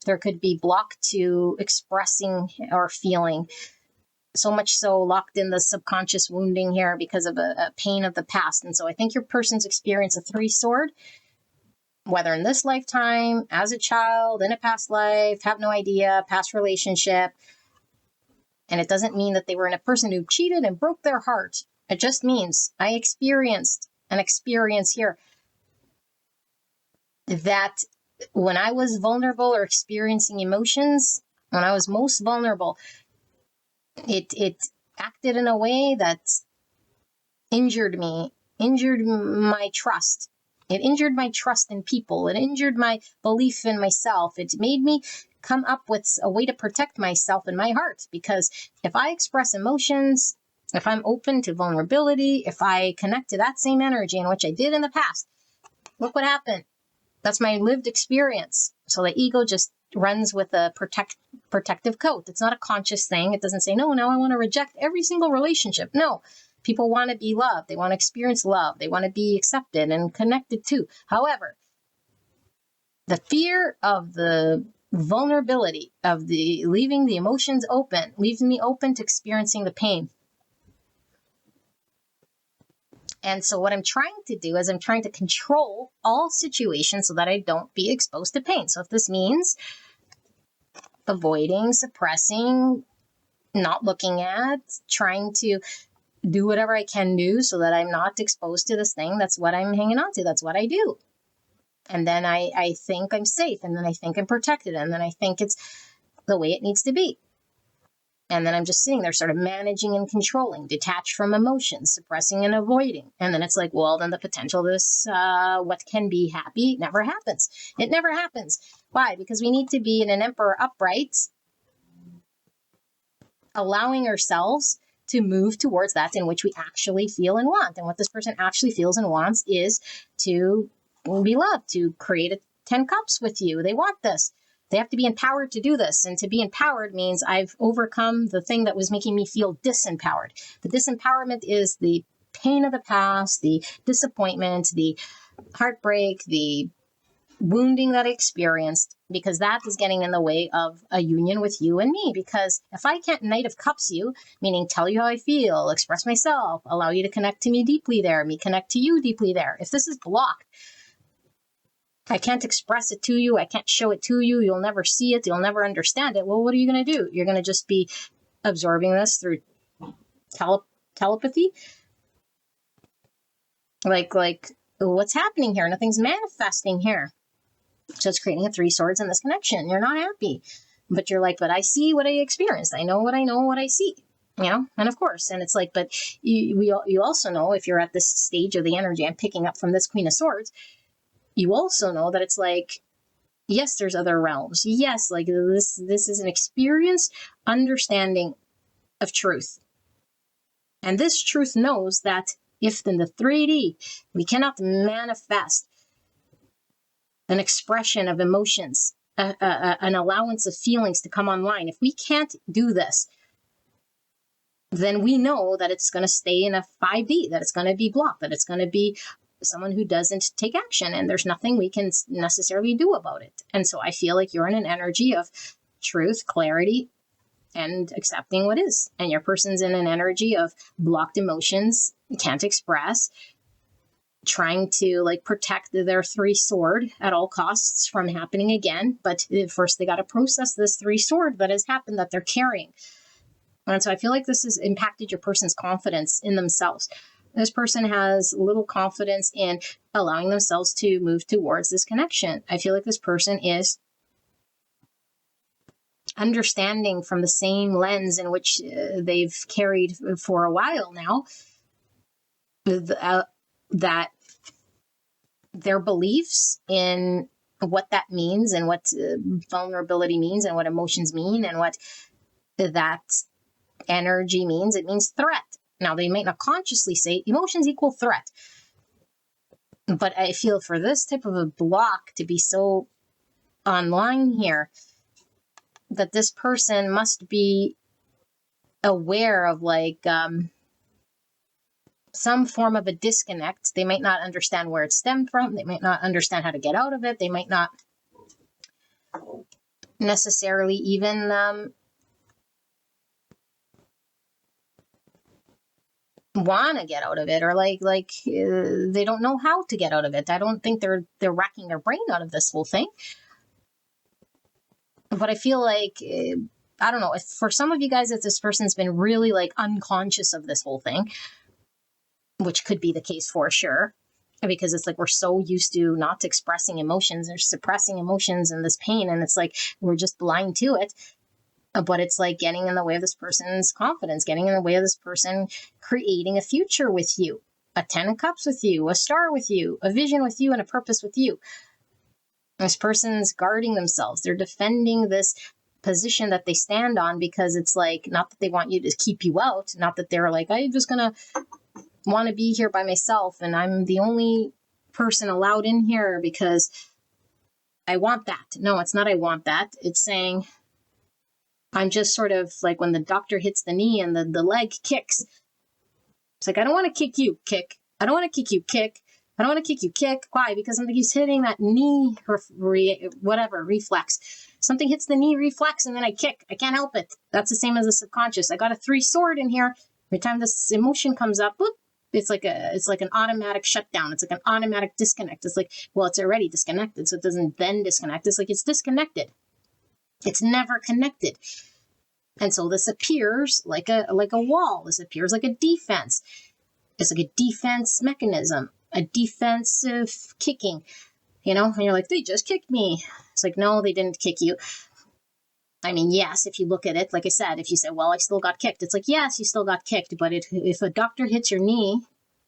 There could be blocked to expressing or feeling, so much so locked in the subconscious wounding here because of a pain of the past. And so I think your person's experience a three sword, whether in this lifetime, as a child, in a past life, have no idea, past relationship. And it doesn't mean that they were in a person who cheated and broke their heart. It just means I experienced an experience here that when I was vulnerable or experiencing emotions, when I was most vulnerable, it acted in a way that injured me, injured my trust. It injured my trust in people. It injured my belief in myself. It made me come up with a way to protect myself and my heart. Because if I express emotions, if I'm open to vulnerability, if I connect to that same energy in which I did in the past, look what happened. That's my lived experience. So the ego just runs with a protective coat. It's not a conscious thing. It doesn't say, no, now I want to reject every single relationship. No, people want to be loved. They want to experience love. They want to be accepted and connected to. However, the fear of the vulnerability of the leaving the emotions open leaves me open to experiencing the pain. And so what I'm trying to do is I'm trying to control all situations so that I don't be exposed to pain. So if this means avoiding, suppressing, not looking at, trying to do whatever I can do so that I'm not exposed to this thing, that's what I'm hanging on to. That's what I do. And then I think I'm safe, and then I think I'm protected, and then I think it's the way it needs to be. And then I'm just sitting there sort of managing and controlling, detached from emotions, suppressing and avoiding. And then it's like, well, then the potential of this, what can be happy, never happens. It never happens. Why? Because we need to be in an emperor upright, allowing ourselves to move towards that in which we actually feel and want. And what this person actually feels and wants is to be loved, to create a 10 cups with you. They want this. They have to be empowered to do this. And to be empowered means I've overcome the thing that was making me feel disempowered. The disempowerment is the pain of the past, the disappointment, the heartbreak, the wounding that I experienced, because that is getting in the way of a union with you and me. Because if I can't Knight of Cups you, meaning tell you how I feel, express myself, allow you to connect to me deeply there, me connect to you deeply there, if this is blocked, I can't express it to you, I can't show it to you, you'll never see it, you'll never understand it, well, what are you going to do? You're going to just be absorbing this through telepathy? Like what's happening here? Nothing's manifesting here. So it's creating a three swords in this connection. You're not happy, but you're like, but I see what I experienced. I know what I see, and of course, and it's like, but you also know, if you're at this stage of the energy I'm picking up from this Queen of Swords, you also know that it's like, yes, there's other realms. Yes, like this is an experienced understanding of truth. And this truth knows that if in the 3D we cannot manifest an expression of emotions, an allowance of feelings to come online, if we can't do this, then we know that it's going to stay in a 5D, that it's going to be blocked, that it's going to be someone who doesn't take action, and there's nothing we can necessarily do about it. And so I feel like you're in an energy of truth, clarity, and accepting what is. And your person's in an energy of blocked emotions, can't express, trying to like protect their three sword at all costs from happening again. But first they got to process this three sword that has happened, that they're carrying. And so I feel like this has impacted your person's confidence in themselves. This person has little confidence in allowing themselves to move towards this connection. I feel like this person is understanding from the same lens in which they've carried for a while now, that their beliefs in what that means, and what vulnerability means, and what emotions mean, and what that energy means. It means threat. Now, they might not consciously say emotions equal threat, but I feel for this type of a block to be so online here, that this person must be aware of like some form of a disconnect. They might not understand where it stemmed from. They might not understand how to get out of it. They might not necessarily even want to get out of it, or like they don't know how to get out of it. I don't think they're racking their brain out of this whole thing. But I feel like, I don't know, if for some of you guys, if this person's been really like unconscious of this whole thing, which could be the case for sure, because it's like we're so used to not expressing emotions or suppressing emotions and this pain, and it's like we're just blind to it. But it's like getting in the way of this person's confidence, getting in the way of this person creating a future with you, a 10 of Cups with you, a star with you, a vision with you, and a purpose with you. This person's guarding themselves. They're defending this position that they stand on, because it's like, not that they want you to keep you out, not that they're like, I'm just going to want to be here by myself, and I'm the only person allowed in here because I want that. No, it's not I want that. It's saying, I'm just sort of like when the doctor hits the knee and the leg kicks. It's like, I don't want to kick you, kick. I don't want to kick you, kick. I don't want to kick you, kick. Why? Because something keeps hitting that knee, reflex. Something hits the knee reflex, and then I kick. I can't help it. That's the same as the subconscious. I got a three sword in here. Every time this emotion comes up, boop, it's like an automatic shutdown. It's like an automatic disconnect. It's like, well, it's already disconnected, so it doesn't then disconnect. It's like it's disconnected. It's never connected. And so this appears like a wall. This appears like a defense. It's like a defense mechanism, a defensive kicking, and you're like, they just kicked me. It's like, no, they didn't kick you. I mean, yes, if you look at it, like I said, if you say, well, I still got kicked, it's like, yes, you still got kicked. But if a doctor hits your knee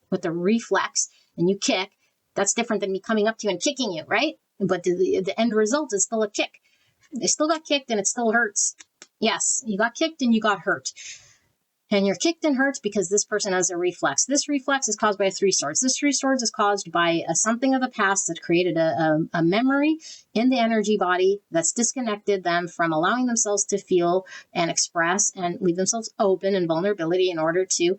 with a reflex and you kick, that's different than me coming up to you and kicking you, right? But the end result is still a kick. They still got kicked and it still hurts. Yes, you got kicked and you got hurt. And you're kicked and hurt because this person has a reflex. This reflex is caused by a three swords. This three swords is caused by something of the past that created a memory in the energy body that's disconnected them from allowing themselves to feel and express and leave themselves open in vulnerability in order to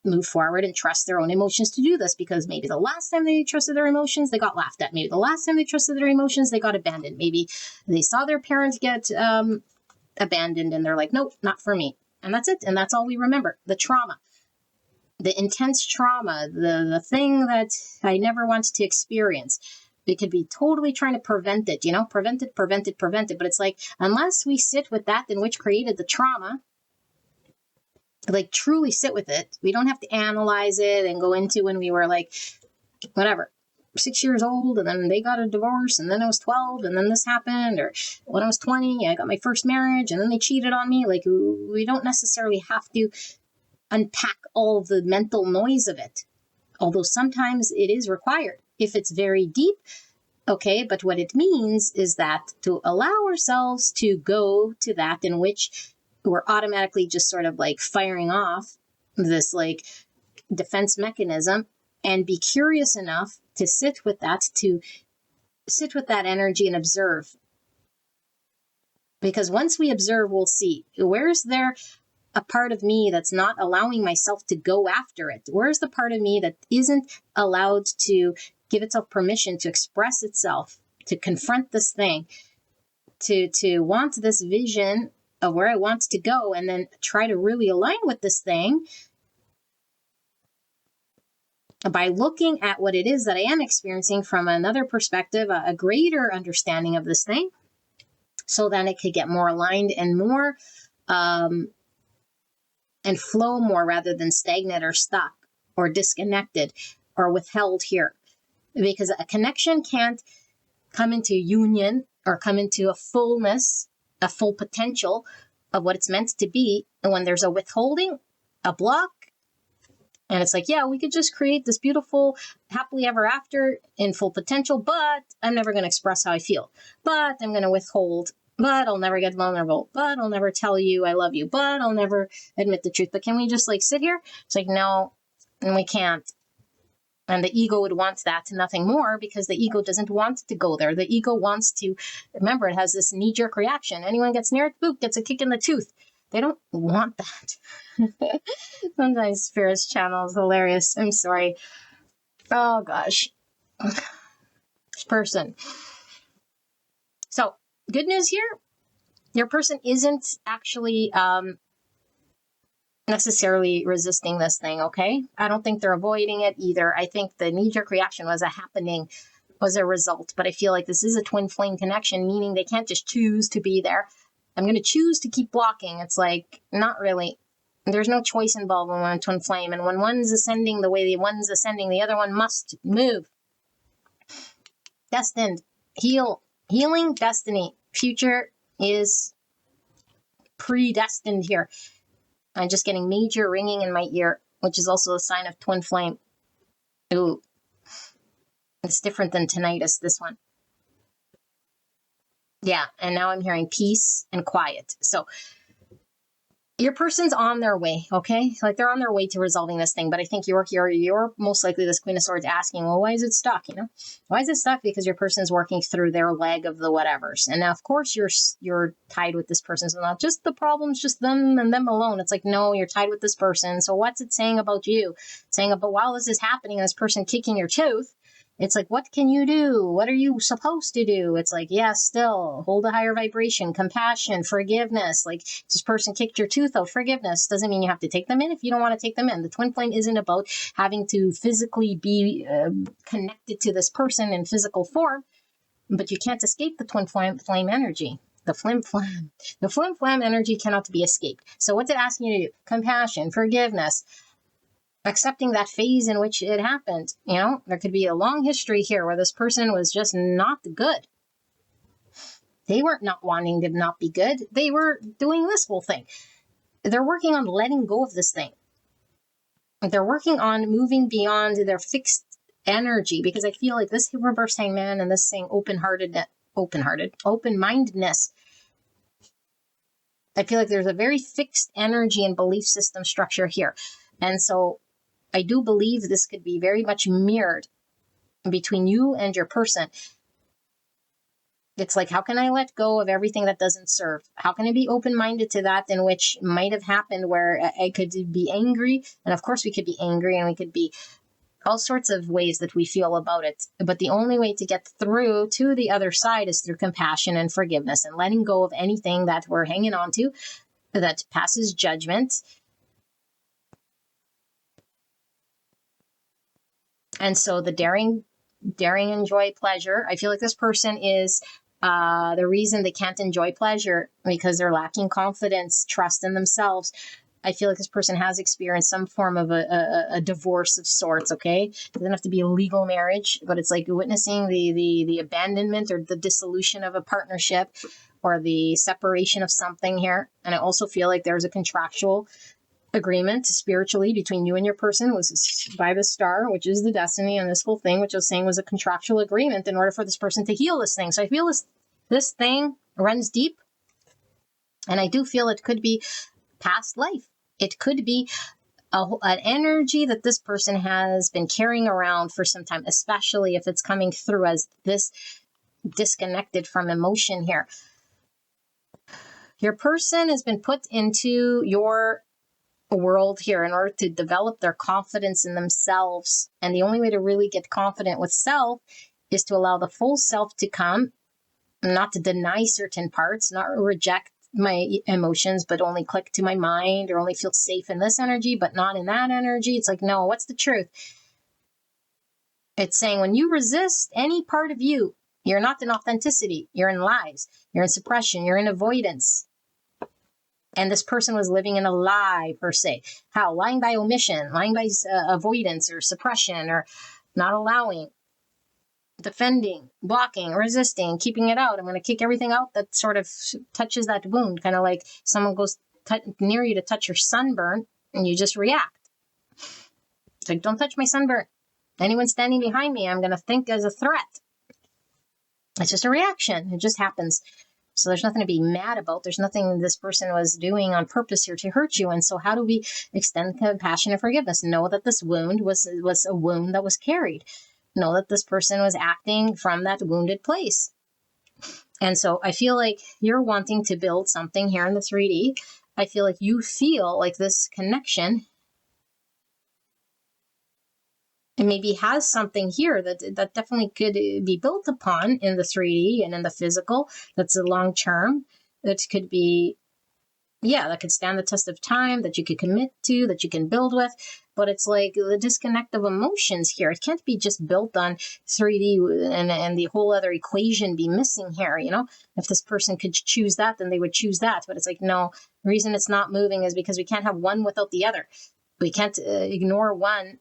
move forward and trust their own emotions to do this, because maybe the last time they trusted their emotions, they got laughed at. Maybe the last time they trusted their emotions, they got abandoned. Maybe they saw their parents get abandoned and they're like, nope, not for me. And that's it. And that's all we remember. The trauma, the intense trauma, the thing that I never wanted to experience. They could be totally trying to prevent it, prevent it. But it's like, unless we sit with that in which created the trauma, like truly sit with it, we don't have to analyze it and go into when we were like, whatever, 6 years old, and then they got a divorce, and then I was 12, and then this happened, or when I was 20, I got my first marriage, and then they cheated on me. Like, we don't necessarily have to unpack all the mental noise of it, although sometimes it is required if it's very deep. Okay, but what it means is that to allow ourselves to go to that in which we're automatically just sort of like firing off this like defense mechanism, and be curious enough to sit with that energy and observe. Because once we observe, we'll see, where's there a part of me that's not allowing myself to go after it? Where's the part of me that isn't allowed to give itself permission to express itself, to confront this thing, to want this vision of where I want to go, and then try to really align with this thing by looking at what it is that I am experiencing from another perspective, a greater understanding of this thing, so that it could get more aligned and more and flow more, rather than stagnant or stuck or disconnected or withheld here. Because a connection can't come into union or come into a fullness, a full potential of what it's meant to be. And when there's a withholding, a block, and it's like, yeah, we could just create this beautiful happily ever after in full potential, but I'm never going to express how I feel, but I'm going to withhold, but I'll never get vulnerable, but I'll never tell you I love you, but I'll never admit the truth. But can we just like sit here? It's like, no, and we can't. And the ego would want that to nothing more, because the ego doesn't want to go there. The ego wants to, remember, it has this knee-jerk reaction. Anyone gets near it, boop, gets a kick in the tooth. They don't want that. Sometimes Spirit's channel is hilarious. I'm sorry. Oh, gosh. This person. So, good news here. Your person isn't actually necessarily resisting this thing, okay? I don't think they're avoiding it either. I think the knee-jerk reaction was a result, but I feel like this is a twin flame connection, meaning they can't just choose to be there. I'm going to choose to keep blocking. It's like, not really. There's no choice involved when we're in twin flame, and when one's ascending the way the one's ascending, the other one must move. Destined. Healing destiny. Future is predestined here. I'm just getting major ringing in my ear, which is also a sign of twin flame. Ooh. It's different than tinnitus, this one. Yeah, and now I'm hearing peace and quiet. So your person's on their way, okay? Like, they're on their way to resolving this thing, but I think you're most likely this Queen of Swords asking, well, why is it stuck, Why is it stuck? Because your person's working through their leg of the whatevers. And now, of course, you're tied with this person. So not just the problems, just them and them alone. It's like, no, you're tied with this person. So what's it saying about you? It's saying about, while this is happening, this person kicking your tooth, it's like, what can you do? What are you supposed to do? It's like, yeah, still hold a higher vibration, compassion, forgiveness. Like, this person kicked your tooth out. Forgiveness doesn't mean you have to take them in if you don't want to take them in. The twin flame isn't about having to physically be connected to this person in physical form, but you can't escape the twin flame energy. The flim flam energy cannot be escaped. So what's it asking you to do? Compassion, forgiveness. Accepting that phase in which it happened. There could be a long history here where this person was just not good. They weren't not wanting to not be good. They were doing this whole thing. They're working on letting go of this thing. They're working on moving beyond their fixed energy, because I feel like this reverse hangman and this saying open-mindedness. I feel like there's a very fixed energy and belief system structure here. And so I do believe this could be very much mirrored between you and your person. It's like, how can I let go of everything that doesn't serve? How can I be open-minded to that in which might have happened where I could be angry? And of course we could be angry, and we could be all sorts of ways that we feel about it. But the only way to get through to the other side is through compassion and forgiveness and letting go of anything that we're hanging on to that passes judgment. And so the daring, enjoy pleasure. I feel like this person is the reason they can't enjoy pleasure because they're lacking confidence, trust in themselves. I feel like this person has experienced some form of a divorce of sorts, okay? It doesn't have to be a legal marriage, but it's like witnessing the abandonment or the dissolution of a partnership or the separation of something here. And I also feel like there's a contractual agreement spiritually between you and your person, was by the star, which is the destiny, and this whole thing, which I was saying was a contractual agreement in order for this person to heal this thing. So I feel this thing runs deep, and I do feel it could be past life. It could be an energy that this person has been carrying around for some time, especially if it's coming through as this disconnected from emotion here. Your person has been put into your world here in order to develop their confidence in themselves. And the only way to really get confident with self is to allow the full self to come, not to deny certain parts, not reject my emotions, but only click to my mind or only feel safe in this energy, but not in that energy. It's like, no, what's the truth? It's saying when you resist any part of you, you're not in authenticity, you're in lies, you're in suppression, you're in avoidance. And this person was living in a lie, per se. How? Lying by omission, lying by avoidance or suppression or not allowing, defending, blocking, resisting, keeping it out. I'm going to kick everything out that sort of touches that wound, kind of like someone goes near you to touch your sunburn and you just react. It's like, don't touch my sunburn. Anyone standing behind me, I'm going to think as a threat. It's just a reaction. It just happens. So there's nothing to be mad about. There's nothing this person was doing on purpose here to hurt you. And so how do we extend compassion and forgiveness? Know that this wound was a wound that was carried. Know that this person was acting from that wounded place. And so I feel like you're wanting to build something here in the 3D. I feel like you feel like this connection, and maybe has something here that definitely could be built upon in the 3D and in the physical. That's a long term. That could be, that could stand the test of time, that you could commit to, that you can build with. But it's like the disconnect of emotions here. It can't be just built on 3D and the whole other equation be missing here, you know? If this person could choose that, then they would choose that. But it's like, no, the reason it's not moving is because we can't have one without the other. We can't ignore one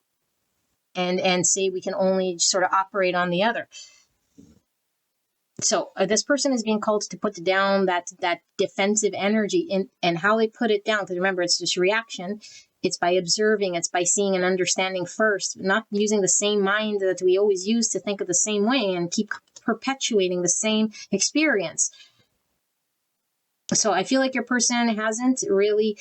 and say we can only sort of operate on the other. So this person is being called to put down that defensive energy, and how they put it down, because remember, it's just reaction. It's by observing, it's by seeing and understanding first, not using the same mind that we always use to think of the same way and keep perpetuating the same experience. So I feel like your person hasn't really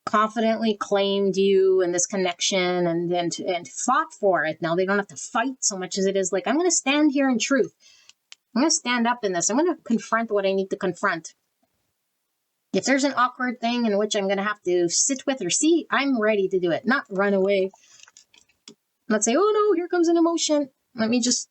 confidently claimed you and this connection and fought for it. Now they don't have to fight so much as it is like, I'm going to stand here in truth. I'm going to stand up in this. I'm going to confront what I need to confront. If there's an awkward thing in which I'm going to have to sit with or see, I'm ready to do it, not run away. Not say, oh no, here comes an emotion. Let me just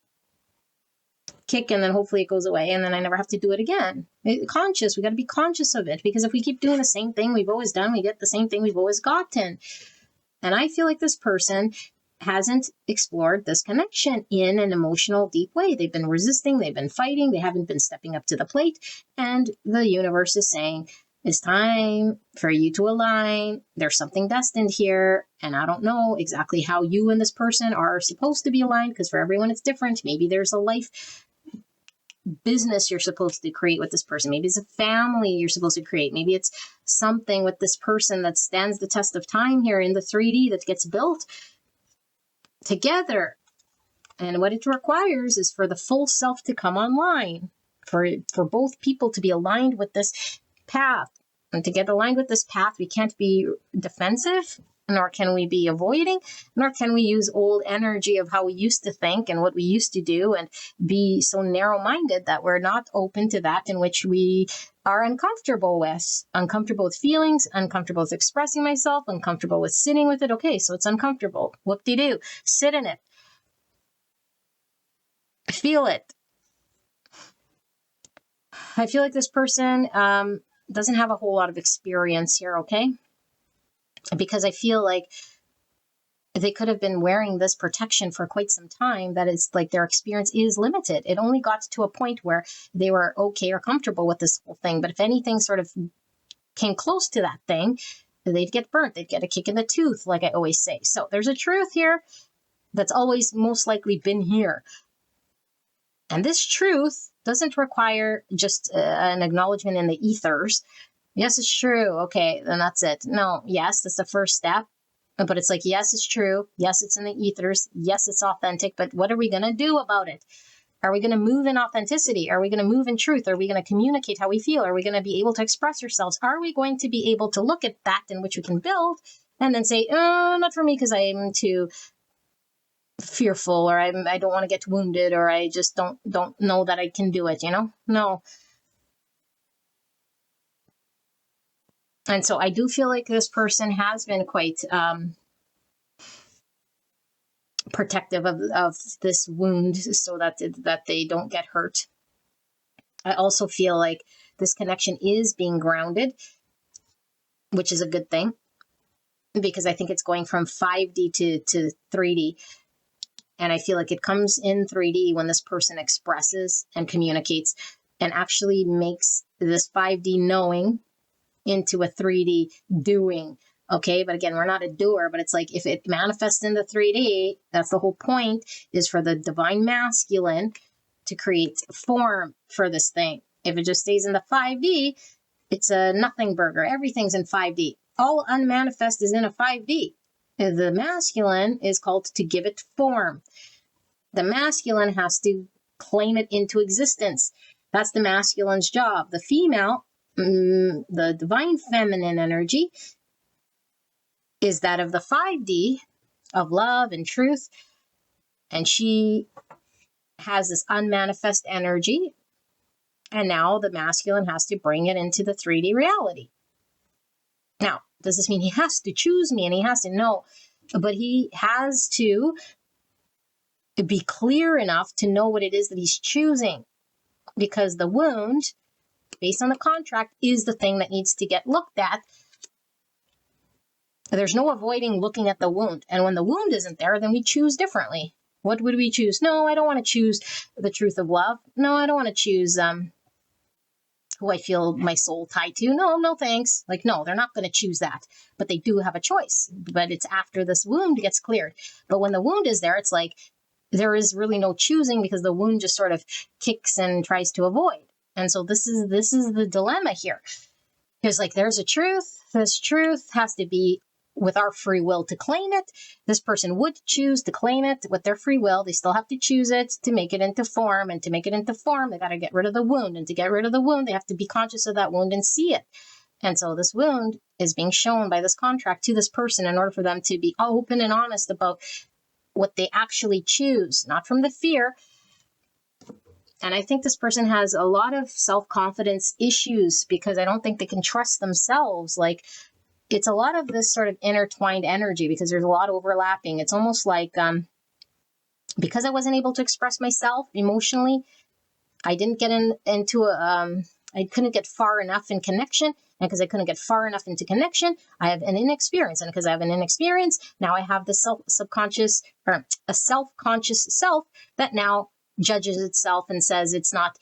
kick and then hopefully it goes away and then I never have to do it again. Conscious, we got to be conscious of it, because if we keep doing the same thing we've always done, we get the same thing we've always gotten. And I feel like this person hasn't explored this connection in an emotional, deep way. They've been resisting, they've been fighting, they haven't been stepping up to the plate, and the universe is saying, it's time for you to align. There's something destined here, and I don't know exactly how you and this person are supposed to be aligned, because for everyone it's different. Maybe there's a life business you're supposed to create with this person. Maybe it's a family you're supposed to create. Maybe it's something with this person that stands the test of time here in the 3D that gets built together. And what it requires is for the full self to come online, for both people to be aligned with this path. And to get aligned with this path, we can't be defensive. nor can we be avoiding, nor can we use old energy of how we used to think and what we used to do and be so narrow-minded that we're not open to that in which we are uncomfortable with feelings, uncomfortable with expressing myself, uncomfortable with sitting with it. Okay, so it's uncomfortable. Whoop-de-doo. Sit in it. Feel it. I feel like this person doesn't have a whole lot of experience here, okay? Because I feel like they could have been wearing this protection for quite some time. That is like their experience is limited. It only got to a point where they were okay or comfortable with this whole thing. But if anything sort of came close to that thing, they'd get burnt. They'd get a kick in the tooth, like I always say. So there's a truth here that's always most likely been here. And this truth doesn't require just an acknowledgement in the ethers. Yes, it's true. Okay, then that's it. No, yes, that's the first step. But it's like, yes, it's true. Yes, it's in the ethers. Yes, it's authentic. But what are we going to do about it? Are we going to move in authenticity? Are we going to move in truth? Are we going to communicate how we feel? Are we going to be able to express ourselves? Are we going to be able to look at that in which we can build and then say, not for me because I'm too fearful, or I don't want to get wounded, or I just don't know that I can do it, No. And so I do feel like this person has been quite protective of this wound so that they don't get hurt. I also feel like this connection is being grounded, which is a good thing, because I think it's going from 5D to 3D. And I feel like it comes in 3D when this person expresses and communicates and actually makes this 5D knowing into a 3D doing. Okay, but again, we're not a doer, but it's like if it manifests into 3D, that's the whole point, is for the divine masculine to create form for this thing. If it just stays in the 5D, it's a nothing burger. Everything's in 5D. All unmanifest is in a 5D. The masculine is called to give it form. The masculine has to claim it into existence. That's the masculine's job. The female, the divine feminine energy, is that of the 5D of love and truth. And she has this unmanifest energy. And now the masculine has to bring it into the 3D reality. Now, does this mean he has to choose me and he has to know? But he has to be clear enough to know what it is that he's choosing. Because the wound, based on the contract, is the thing that needs to get looked at. There's no avoiding looking at the wound. And when the wound isn't there, then we choose differently. What would we choose? No, I don't want to choose the truth of love. No, I don't want to choose who I feel my soul tied to. No, thanks. Like, no, they're not going to choose that. But they do have a choice. But it's after this wound gets cleared. But when the wound is there, it's like there is really no choosing because the wound just sort of kicks and tries to avoid. And so this is the dilemma here. Because like there's a truth. This truth has to be with our free will to claim it. This person would choose to claim it with their free will. They still have to choose it to make it into form. And to make it into form, they got to get rid of the wound. And to get rid of the wound, they have to be conscious of that wound and see it. And so this wound is being shown by this contract to this person in order for them to be open and honest about what they actually choose, not from the fear. And I think this person has a lot of self-confidence issues because I don't think they can trust themselves. Like, it's a lot of this sort of intertwined energy because there's a lot overlapping. It's almost like because I wasn't able to express myself emotionally, I didn't get I couldn't get far enough in connection. And because I couldn't get far enough into connection, I have an inexperience. And because I have an inexperience, now I have the subconscious or a self-conscious self that now judges itself and says it's not,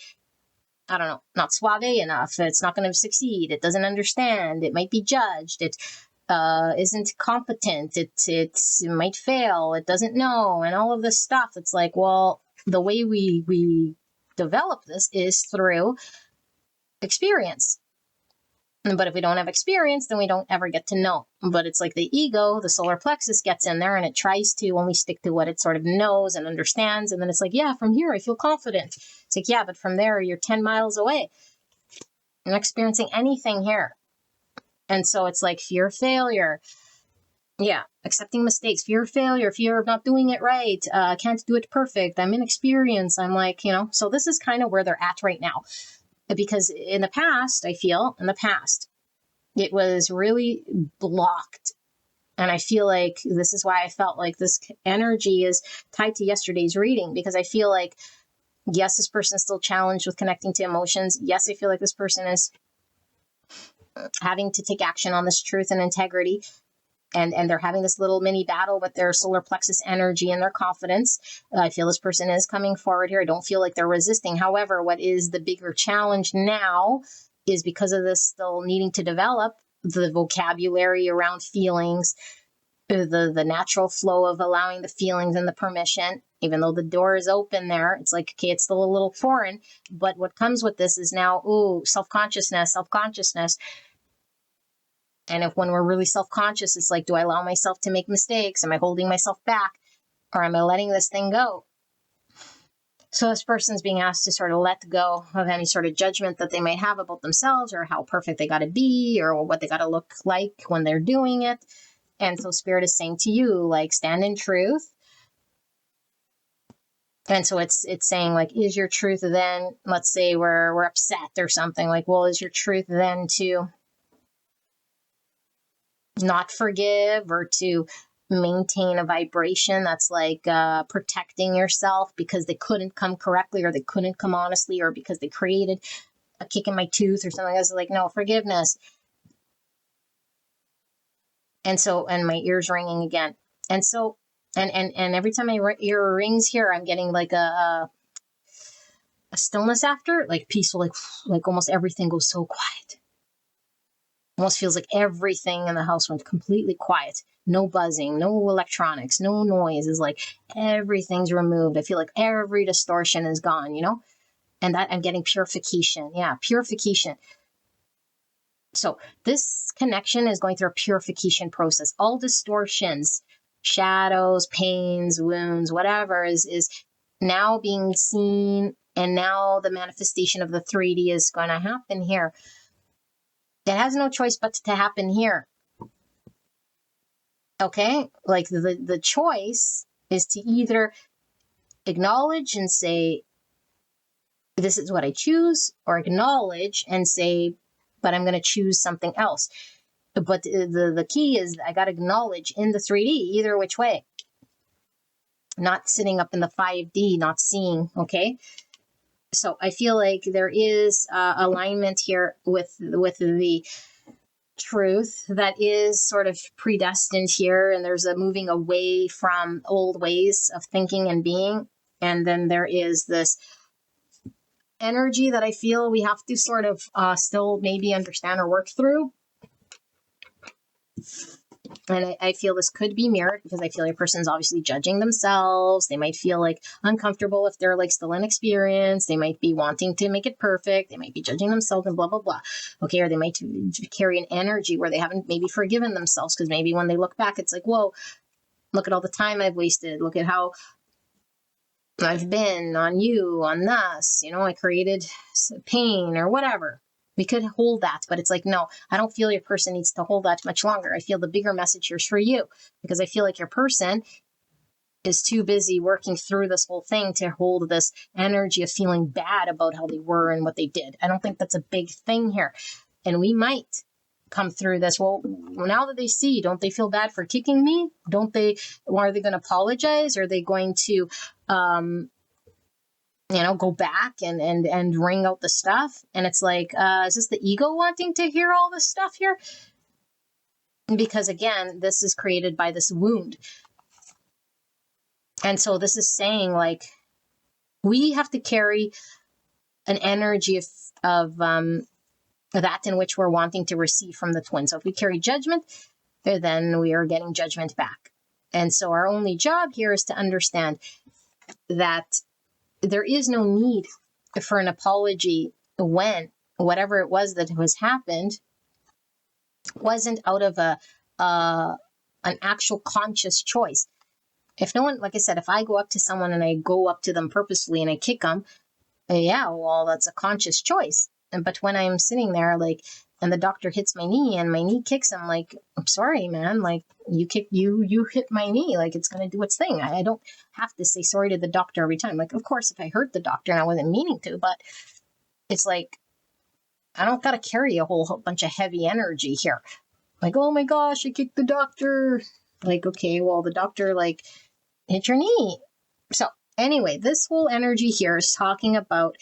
I don't know, not suave enough. It's not going to succeed. It doesn't understand. It might be judged. It isn't competent. It might fail. It doesn't know. And all of this stuff. It's like, well, the way we develop this is through experience. But if we don't have experience, then we don't ever get to know. But it's like the ego, the solar plexus gets in there and it tries to only stick to what it sort of knows and understands. And then it's like, yeah, from here, I feel confident. It's like, yeah, but from there, you're 10 miles away. You're not experiencing anything here. And so it's like fear of failure, Yeah, accepting mistakes, fear of failure, fear of not doing it right, can't do it perfect, I'm inexperienced. I'm like, so this is kind of where they're at right now. Because in the past, it was really blocked. And I feel like this is why I felt like this energy is tied to yesterday's reading, because I feel like, yes, this person is still challenged with connecting to emotions. Yes, I feel like this person is having to take action on this truth and integrity. And they're having this little mini battle with their solar plexus energy and their confidence. I feel this person is coming forward here. I don't feel like they're resisting. However, what is the bigger challenge now is, because of this still needing to develop the vocabulary around feelings, the natural flow of allowing the feelings and the permission, even though the door is open there, it's like, okay, it's still a little foreign. But what comes with this is now, self-consciousness. And if when we're really self-conscious, it's like, do I allow myself to make mistakes? Am I holding myself back? Or am I letting this thing go? So this person's being asked to sort of let go of any sort of judgment that they might have about themselves, or how perfect they got to be, or what they got to look like when they're doing it. And so Spirit is saying to you, like, stand in truth. And so it's saying, like, is your truth then, let's say we're upset or something, like, well, is your truth then to not forgive, or to maintain a vibration that's like protecting yourself because they couldn't come correctly, or they couldn't come honestly, or because they created a kick in my tooth or something else? Like, no, forgiveness. And my ears ringing again. And so, and every time my ear rings here, I'm getting like a stillness after, like peaceful, like almost everything goes so quiet. Almost feels like everything in the house went completely quiet. No buzzing, no electronics, no noise. Is like everything's removed. I feel like every distortion is gone, and that I'm getting purification. Yeah, purification. So this connection is going through a purification process. All distortions, shadows, pains, wounds, whatever is now being seen, and now the manifestation of the 3D is going to happen here. It has no choice but to happen here. Okay? Like the choice is to either acknowledge and say, this is what I choose, or acknowledge and say, but I'm going to choose something else. But the key is, I got to acknowledge in the 3D, either which way. Not sitting up in the 5D, not seeing, okay? So I feel like there is alignment here with the truth that is sort of predestined here, and there's a moving away from old ways of thinking and being. And then there is this energy that I feel we have to sort of still maybe understand or work through. And I feel this could be mirrored, because I feel like a person's obviously judging themselves. They might feel like uncomfortable if they're like still inexperienced. They might be wanting to make it perfect. They might be judging themselves and blah, blah, blah. Okay. Or they might carry an energy where they haven't maybe forgiven themselves, because maybe when they look back, it's like, whoa, look at all the time I've wasted. Look at how I've been on you, on us. I created pain or whatever. We could hold that, but it's like, no, I don't feel your person needs to hold that much longer. I feel the bigger message here is for you, because I feel like your person is too busy working through this whole thing to hold this energy of feeling bad about how they were and what they did. I don't think that's a big thing here. And we might come through this. Well, now that they see, don't they feel bad for kicking me? Are they going to apologize? Are they going to, go back and wring out the stuff? And it's like, is this the ego wanting to hear all this stuff here? Because again, this is created by this wound. And so this is saying, like, we have to carry an energy of that in which we're wanting to receive from the twin. So if we carry judgment, then we are getting judgment back. And so our only job here is to understand that there is no need for an apology when whatever it was that has happened wasn't out of an actual conscious choice. If no one, like I said, if I go up to someone and I go up to them purposefully and I kick them, yeah, well, that's a conscious choice. But when I'm sitting there, like, and the doctor hits my knee and my knee kicks him, like, I'm sorry, man, like you hit my knee, like it's going to do its thing. I don't have to say sorry to the doctor every time. Like, of course, if I hurt the doctor and I wasn't meaning to, but it's like, I don't got to carry a whole bunch of heavy energy here. Like, oh my gosh, I kicked the doctor. Like, okay, well, the doctor like hit your knee. So anyway, this whole energy here is talking about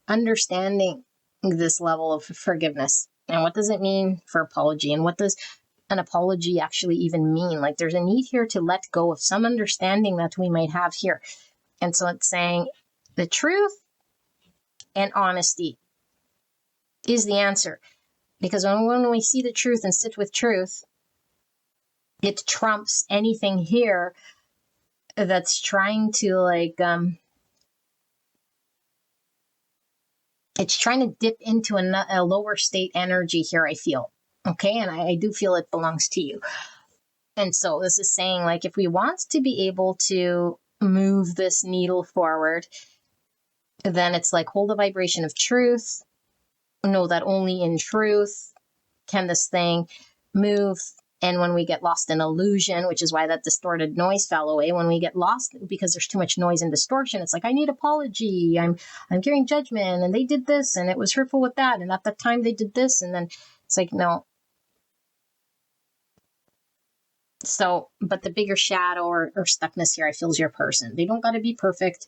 understanding this level of forgiveness. And what does it mean for apology? And what does an apology actually even mean? Like, there's a need here to let go of some understanding that we might have here. And so it's saying the truth and honesty is the answer. Because when we see the truth and sit with truth, it trumps anything here that's trying to like, it's trying to dip into a lower state energy here, I feel. Okay, and I do feel it belongs to you. And so this is saying, like, if we want to be able to move this needle forward, then it's like, hold the vibration of truth. Know that only in truth can this thing move. And when we get lost in illusion, which is why that distorted noise fell away, when we get lost because there's too much noise and distortion, it's like, I need apology. I'm carrying judgment, and they did this, and it was hurtful with that, and at that time they did this, and then it's like, no. So, but the bigger shadow or stuckness here, I feel, is your person. They don't got to be perfect.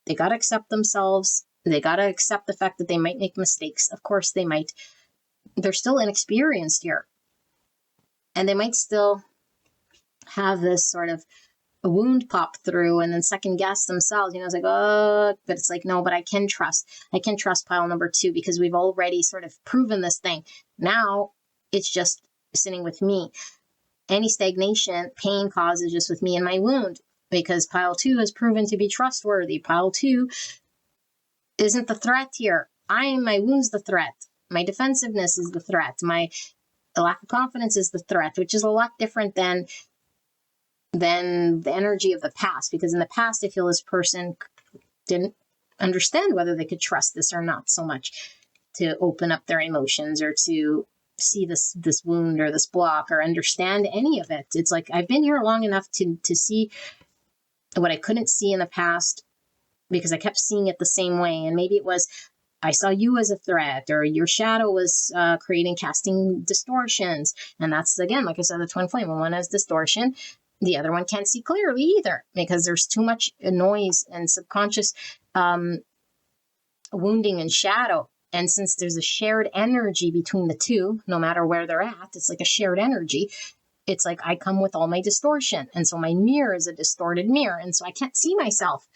They got to accept themselves. They got to accept the fact that they might make mistakes. Of course they might. They're still inexperienced here. And they might still have this sort of a wound pop through and then second guess themselves. You know, it's like, oh, but it's like, no, but I can trust. I can trust pile number 2 because we've already sort of proven this thing. Now it's just sitting with me. Any stagnation, pain causes just with me and my wound, because pile 2 has proven to be trustworthy. Pile 2 isn't the threat here. My wound's the threat. My defensiveness is the threat. My lack of confidence is the threat, which is a lot different than the energy of the past. Because in the past, I feel this person didn't understand whether they could trust this or not so much to open up their emotions or to see this wound or this block or understand any of it. It's like, I've been here long enough to see what I couldn't see in the past because I kept seeing it the same way. And maybe it was, I saw you as a threat, or your shadow was casting distortions. And that's, again, like I said, the twin flame. When one has distortion, the other one can't see clearly either because there's too much noise and subconscious wounding and shadow. And since there's a shared energy between the two, no matter where they're at, it's like a shared energy. It's like I come with all my distortion. And so my mirror is a distorted mirror. And so I can't see myself.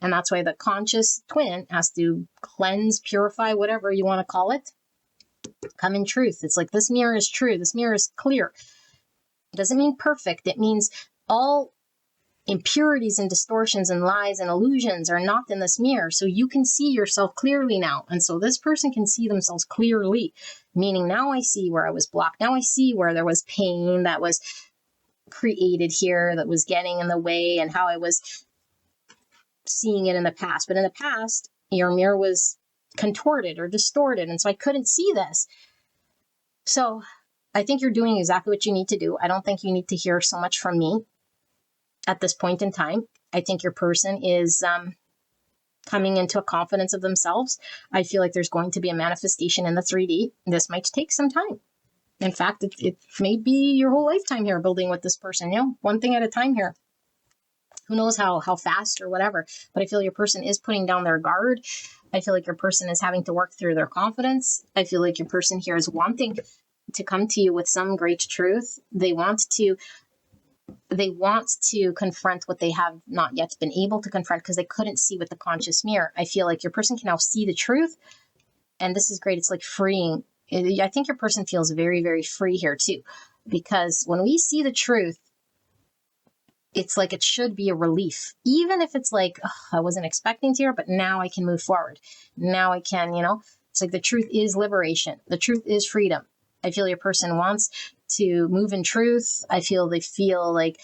And that's why the conscious twin has to cleanse, purify, whatever you want to call it. Come in truth. It's like, this mirror is true. This mirror is clear. It doesn't mean perfect. It means all impurities and distortions and lies and illusions are not in this mirror. So you can see yourself clearly now. And so this person can see themselves clearly, meaning now I see where I was blocked. Now I see where there was pain that was created here, that was getting in the way, and how I was seeing it in the past. But in the past, your mirror was contorted or distorted, and so I couldn't see this. So I think you're doing exactly what you need to do. I don't think you need to hear so much from me at this point in time. I think your person is coming into a confidence of themselves. I feel like there's going to be a manifestation in the 3D. This might take some time. In fact, it may be your whole lifetime here building with this person, one thing at a time here. Who knows how fast or whatever, but I feel your person is putting down their guard. I feel like your person is having to work through their confidence. I feel like your person here is wanting to come to you with some great truth. They want to confront what they have not yet been able to confront because they couldn't see with the conscious mirror. I feel like your person can now see the truth, and this is great. It's like freeing. I think your person feels very, very free here too, because when we see the truth, it's like it should be a relief, even if it's like, I wasn't expecting to hear, but now I can move forward. Now I can, it's like the truth is liberation. The truth is freedom. I feel your person wants to move in truth. I feel they feel like,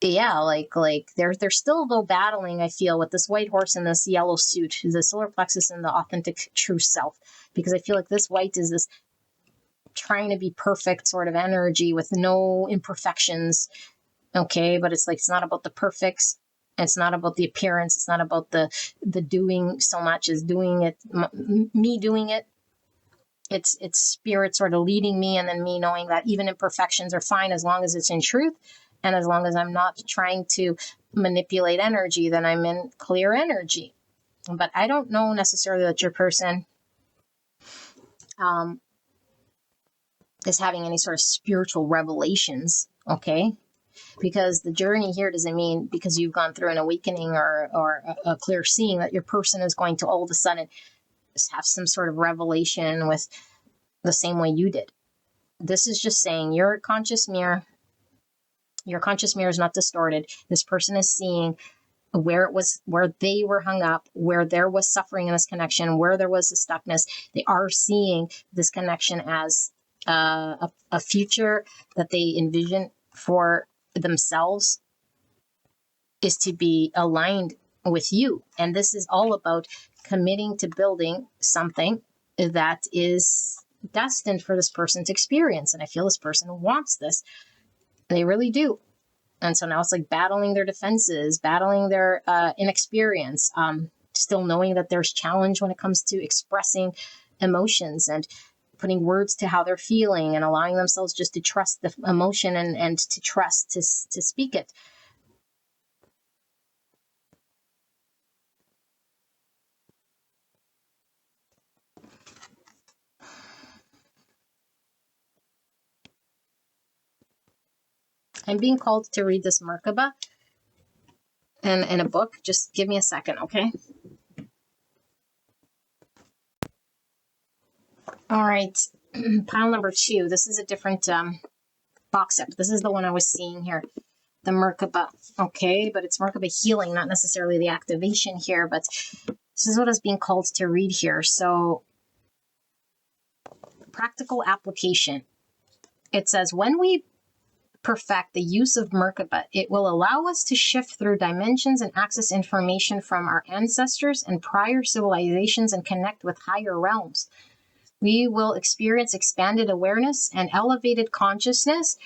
like they're still though battling, I feel, with this white horse and this yellow suit, the solar plexus and the authentic true self, because I feel like this white is this trying to be perfect sort of energy with no imperfections. Okay, but it's like, it's not about the perfects. It's not about the appearance. It's not about the doing so much as doing it, me doing it. It's spirit sort of leading me, and then me knowing that even imperfections are fine as long as it's in truth. And as long as I'm not trying to manipulate energy, then I'm in clear energy. But I don't know necessarily that your person is having any sort of spiritual revelations, okay? Because the journey here doesn't mean because you've gone through an awakening or a clear seeing that your person is going to all of a sudden have some sort of revelation with the same way you did. This is just saying your conscious mirror is not distorted. This person is seeing where they were hung up, where there was suffering in this connection, where there was a stuckness. They are seeing this connection as a future that they envision for themselves is to be aligned with you. And this is all about committing to building something that is destined for this person to experience. And I feel this person wants this. They really do. And so now it's like battling their defenses, battling their inexperience, still knowing that there's challenge when it comes to expressing emotions and putting words to how they're feeling and allowing themselves just to trust the emotion and to trust to speak it. I'm being called to read this Merkaba in a book. Just give me a second, okay? All right, pile number 2. This is a different box set. This is the one I was seeing here, the Merkaba, okay? But it's Merkaba healing, not necessarily the activation here, but this is what I was being called to read here. So, practical application. It says, when we perfect the use of Merkaba, it will allow us to shift through dimensions and access information from our ancestors and prior civilizations and connect with higher realms. We will experience expanded awareness and elevated consciousness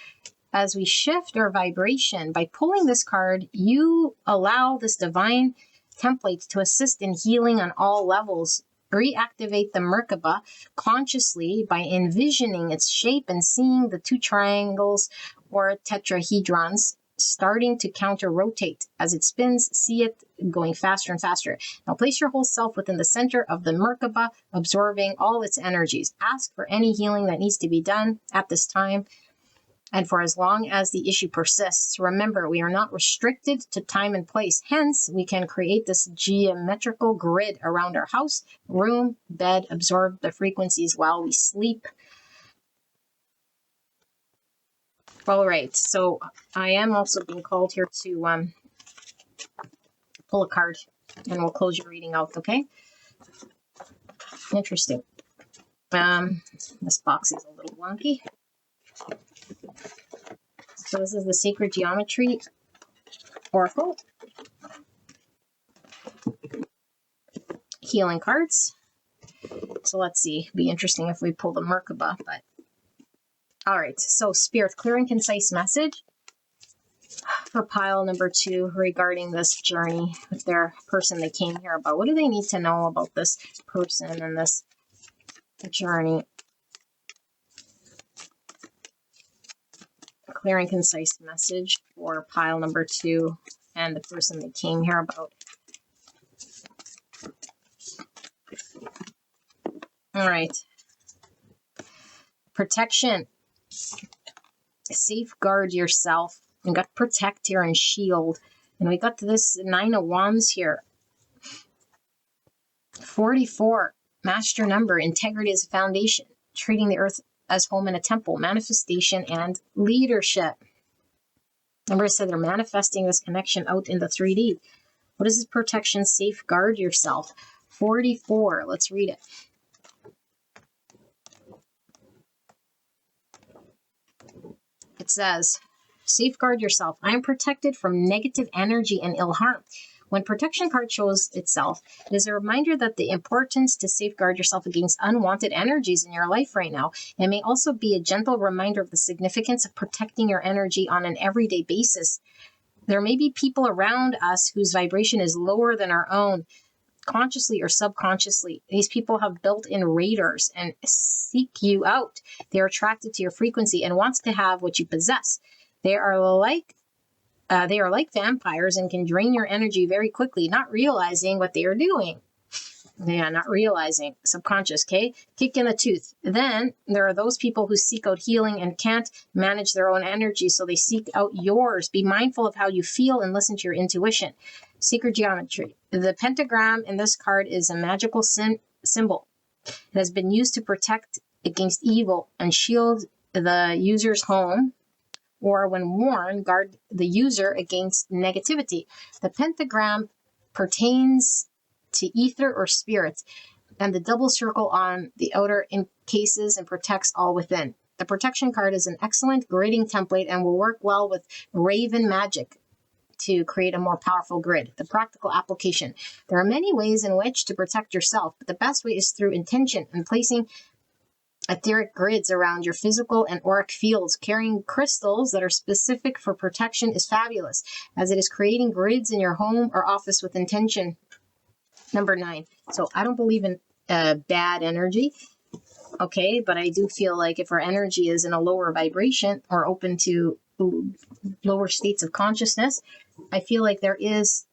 as we shift our vibration. By pulling this card, you allow this divine template to assist in healing on all levels. Reactivate the Merkaba consciously by envisioning its shape and seeing the 2 triangles or tetrahedrons starting to counter-rotate. As it spins, see it going faster and faster. Now place your whole self within the center of the Merkaba, absorbing all its energies. Ask for any healing that needs to be done at this time and for as long as the issue persists. Remember, we are not restricted to time and place. Hence, we can create this geometrical grid around our house, room, bed, absorb the frequencies while we sleep. All right, so I am also being called here to pull a card, and we'll close your reading out, okay? Interesting. This box is a little wonky. So this is the Sacred Geometry Oracle. Healing cards. So let's see. Be interesting if we pull the Merkaba, but all right. So Spirit, clear and concise message for pile number 2 regarding this journey with their person they came here about. What do they need to know about this person and this journey? Clear and concise message for pile number 2 and the person they came here about. All right. Protection. Safeguard yourself. We got protect here and shield. And we got this 9 of Wands here. 44. Master number. Integrity is a foundation. Treating the earth as home and a temple. Manifestation and leadership. Remember I said they're manifesting this connection out in the 3D. What is this protection? Safeguard yourself. 44. Let's read it. It says, safeguard yourself. I am protected from negative energy and ill harm. When protection card shows itself, it is a reminder that the importance to safeguard yourself against unwanted energies in your life right now. It may also be a gentle reminder of the significance of protecting your energy on an everyday basis. There may be people around us whose vibration is lower than our own, consciously or subconsciously. These people have built-in radars and seek you out. They are attracted to your frequency and wants to have what you possess. They are like vampires and can drain your energy very quickly, not realizing what they are doing. Yeah, not realizing. Subconscious, okay? Kick in the tooth. Then there are those people who seek out healing and can't manage their own energy, so they seek out yours. Be mindful of how you feel and listen to your intuition. Secret geometry. The pentagram in this card is a magical symbol. It has been used to protect against evil and shield the user's home, or when worn, guard the user against negativity. The pentagram pertains to ether or spirits, and the double circle on the outer encases and protects all within. The protection card is an excellent grading template and will work well with Raven magic to create a more powerful grid. The practical application. There are many ways in which to protect yourself, but the best way is through intention and placing etheric grids around your physical and auric fields. Carrying crystals that are specific for protection is fabulous, as it is creating grids in your home or office with intention. Number 9. So I don't believe in bad energy, okay? But I do feel like if our energy is in a lower vibration or open to lower states of consciousness, I feel like there is...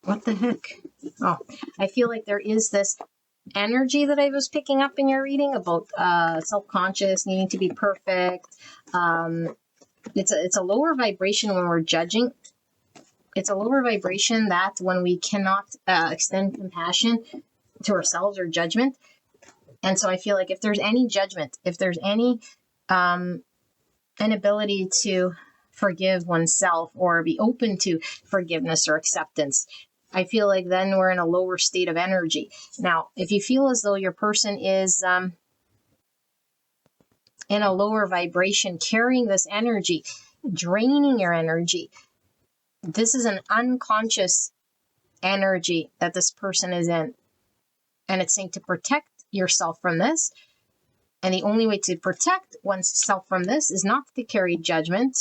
What the heck? Oh, I feel like there is this energy that I was picking up in your reading about self-conscious, needing to be perfect. It's a lower vibration when we're judging. It's a lower vibration that when we cannot extend compassion to ourselves or judgment. And so I feel like if there's any judgment, if there's any inability to forgive oneself or be open to forgiveness or acceptance, I feel like then we're in a lower state of energy. Now, if you feel as though your person is in a lower vibration, carrying this energy, draining your energy, this is an unconscious energy that this person is in. And it's saying to protect yourself from this. And the only way to protect oneself from this is not to carry judgment,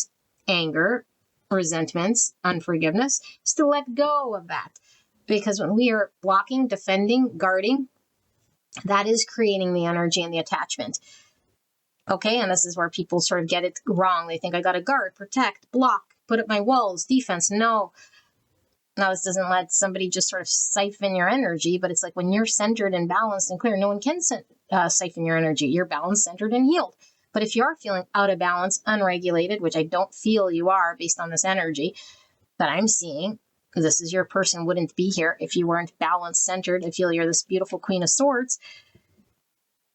anger, resentments, unforgiveness, is to let go of that. Because when we are blocking, defending, guarding, that is creating the energy and the attachment. Okay, and this is where people sort of get it wrong. They think I got to guard, protect, block, put up my walls, defense. No, this doesn't let somebody just sort of siphon your energy, but it's like when you're centered and balanced and clear, no one can siphon your energy. You're balanced, centered, and healed. But if you are feeling out of balance, unregulated, which I don't feel you are based on this energy that I'm seeing, this is your person wouldn't be here if you weren't balanced, centered. I feel you're this beautiful Queen of Swords.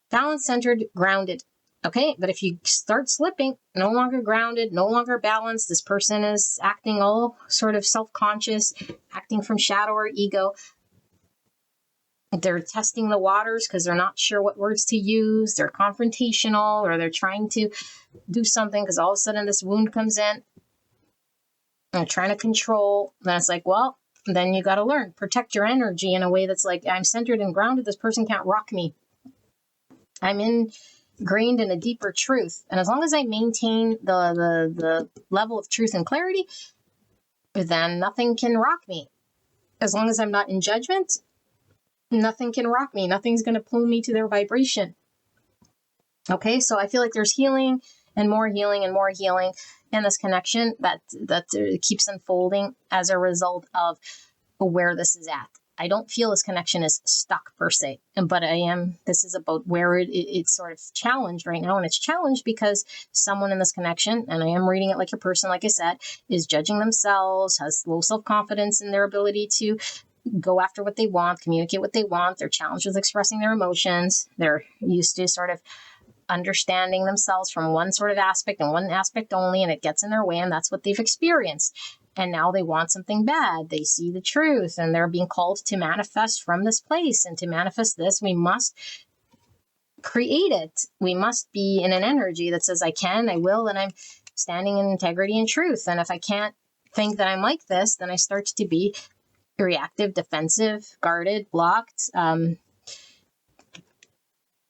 Balanced, centered, grounded. Okay, but if you start slipping, no longer grounded, no longer balanced, this person is acting all sort of self-conscious, acting from shadow or ego. They're testing the waters because they're not sure what words to use. They're confrontational, or they're trying to do something because all of a sudden this wound comes in. They're trying to control. Then it's like, well, then you got to learn. Protect your energy in a way that's like, I'm centered and grounded. This person can't rock me. I'm ingrained in a deeper truth. And as long as I maintain the level of truth and clarity, then nothing can rock me. As long as I'm not in judgment, nothing can rock me. Nothing's going to pull me to their vibration. Okay, so I feel like there's healing and more healing and more healing in this connection that keeps unfolding as a result of where this is at. I don't feel this connection is stuck per se, but this is about where it's sort of challenged right now. And it's challenged because someone in this connection, and I am reading it like your person, like I said, is judging themselves, has low self-confidence in their ability to go after what they want, communicate what they want. They're challenged with expressing their emotions. They're used to sort of understanding themselves from one sort of aspect and one aspect only, and it gets in their way, and that's what they've experienced. And now they want something bad. They see the truth, and they're being called to manifest from this place. And to manifest this, we must create it. We must be in an energy that says, I can, I will, and I'm standing in integrity and truth. And if I can't think that I'm like this, then I start to be reactive, defensive, guarded, blocked,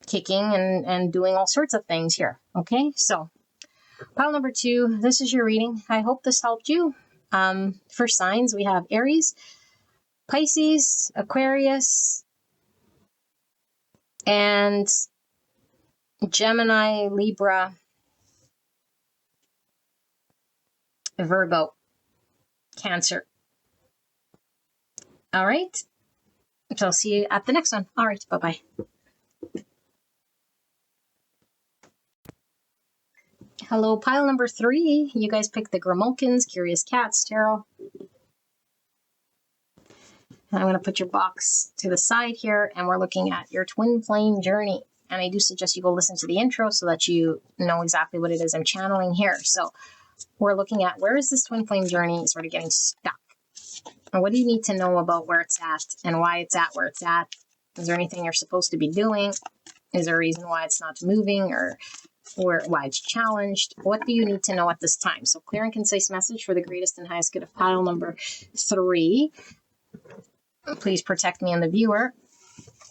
kicking and doing all sorts of things here. Okay, so pile number 2, this is your reading. I hope this helped you. For signs, we have Aries, Pisces, Aquarius, and Gemini, Libra, Virgo, Cancer. All right. So I'll see you at the next one. All right. Bye-bye. Hello, pile number 3. You guys picked the Gromolkins, Curious Cats, Tarot. I'm going to put your box to the side here, and we're looking at your twin flame journey. And I do suggest you go listen to the intro so that you know exactly what it is I'm channeling here. So we're looking at, where is this twin flame journey sort of getting stuck? And what do you need to know about where it's at and why it's at where it's at? Is there anything you're supposed to be doing? Is there a reason why it's not moving or why it's challenged? What do you need to know at this time? So clear and concise message for the greatest and highest good of pile number 3. Please protect me and the viewer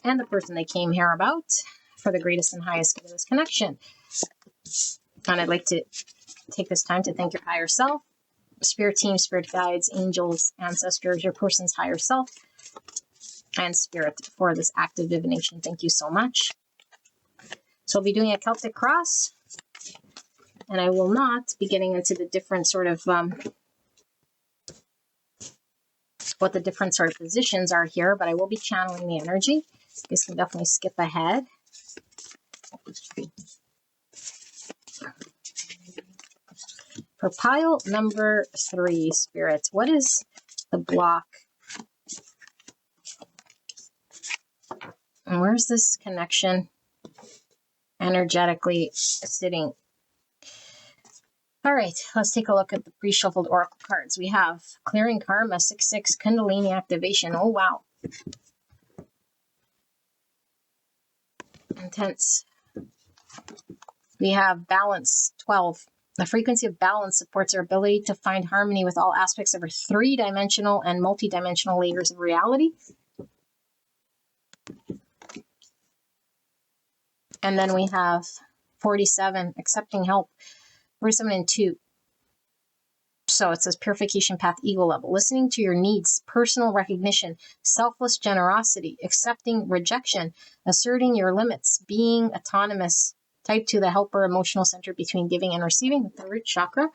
and the person they came here about for the greatest and highest good of this connection. And I'd like to take this time to thank your higher self, spirit team, spirit guides, angels, ancestors, your person's higher self, and spirit for this active divination. Thank you so much. So I'll be doing a Celtic cross, and I will not be getting into the different sort of what the different sort of positions are here, but I will be channeling the energy. You guys can definitely skip ahead. For pile number 3, Spirit, what is the block? And where's this connection energetically sitting? All right, let's take a look at the pre-shuffled oracle cards. We have Clearing Karma, 6/6, Kundalini activation. Oh, wow. Intense. We have Balance, 12. The frequency of balance supports our ability to find harmony with all aspects of our 3-dimensional and multi-dimensional layers of reality. And then we have 47, Accepting Help, 47 and 2. So it says Purification Path, Ego Level. Listening to your needs, personal recognition, selfless generosity, accepting rejection, asserting your limits, being autonomous. Type 2, the helper, emotional center between giving and receiving, the root chakra.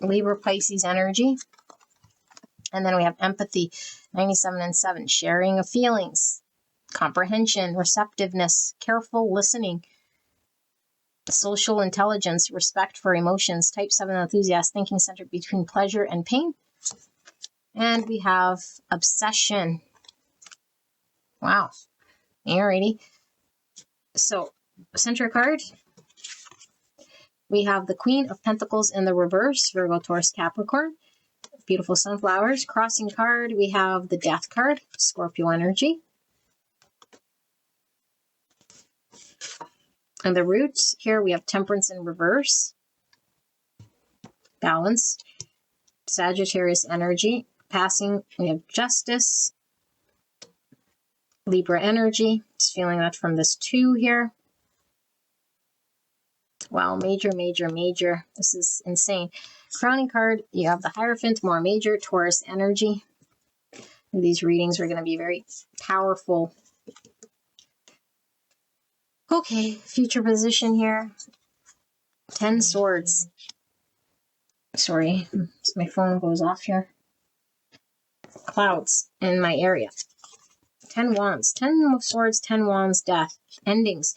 Libra, Pisces energy. And then we have empathy, 97 and 7, sharing of feelings, comprehension, receptiveness, careful listening, social intelligence, respect for emotions, type 7, enthusiast, thinking centered between pleasure and pain. And we have obsession. Wow. Alrighty. So, center card, we have the Queen of Pentacles in the reverse, Virgo, Taurus, Capricorn. Beautiful sunflowers. Crossing card, we have the Death card, Scorpio energy. And the roots, here we have Temperance in reverse, Balance, Sagittarius energy. Passing, we have Justice, Libra energy. Just feeling that from this 2 here. Wow, major, major, major. This is insane. Crowning card, you have the Hierophant, more major, Taurus energy. These readings are going to be very powerful. Okay, future position here. 10 swords. Sorry, my phone goes off here. Clouds in my area. 10 wands. 10 of swords, 10 wands, death. Endings.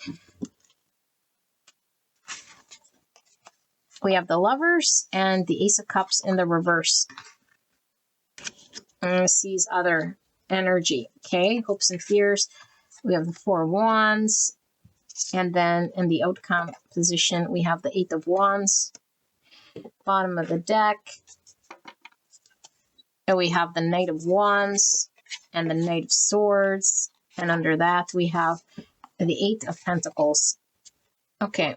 We have the Lovers and the Ace of Cups in the reverse. And this sees other energy. Okay, hopes and fears. We have the 4 wands. And then in the outcome position, we have the 8 of wands. Bottom of the deck. And we have the Knight of Wands and the Knight of Swords. And under that, we have the 8 of Pentacles. Okay.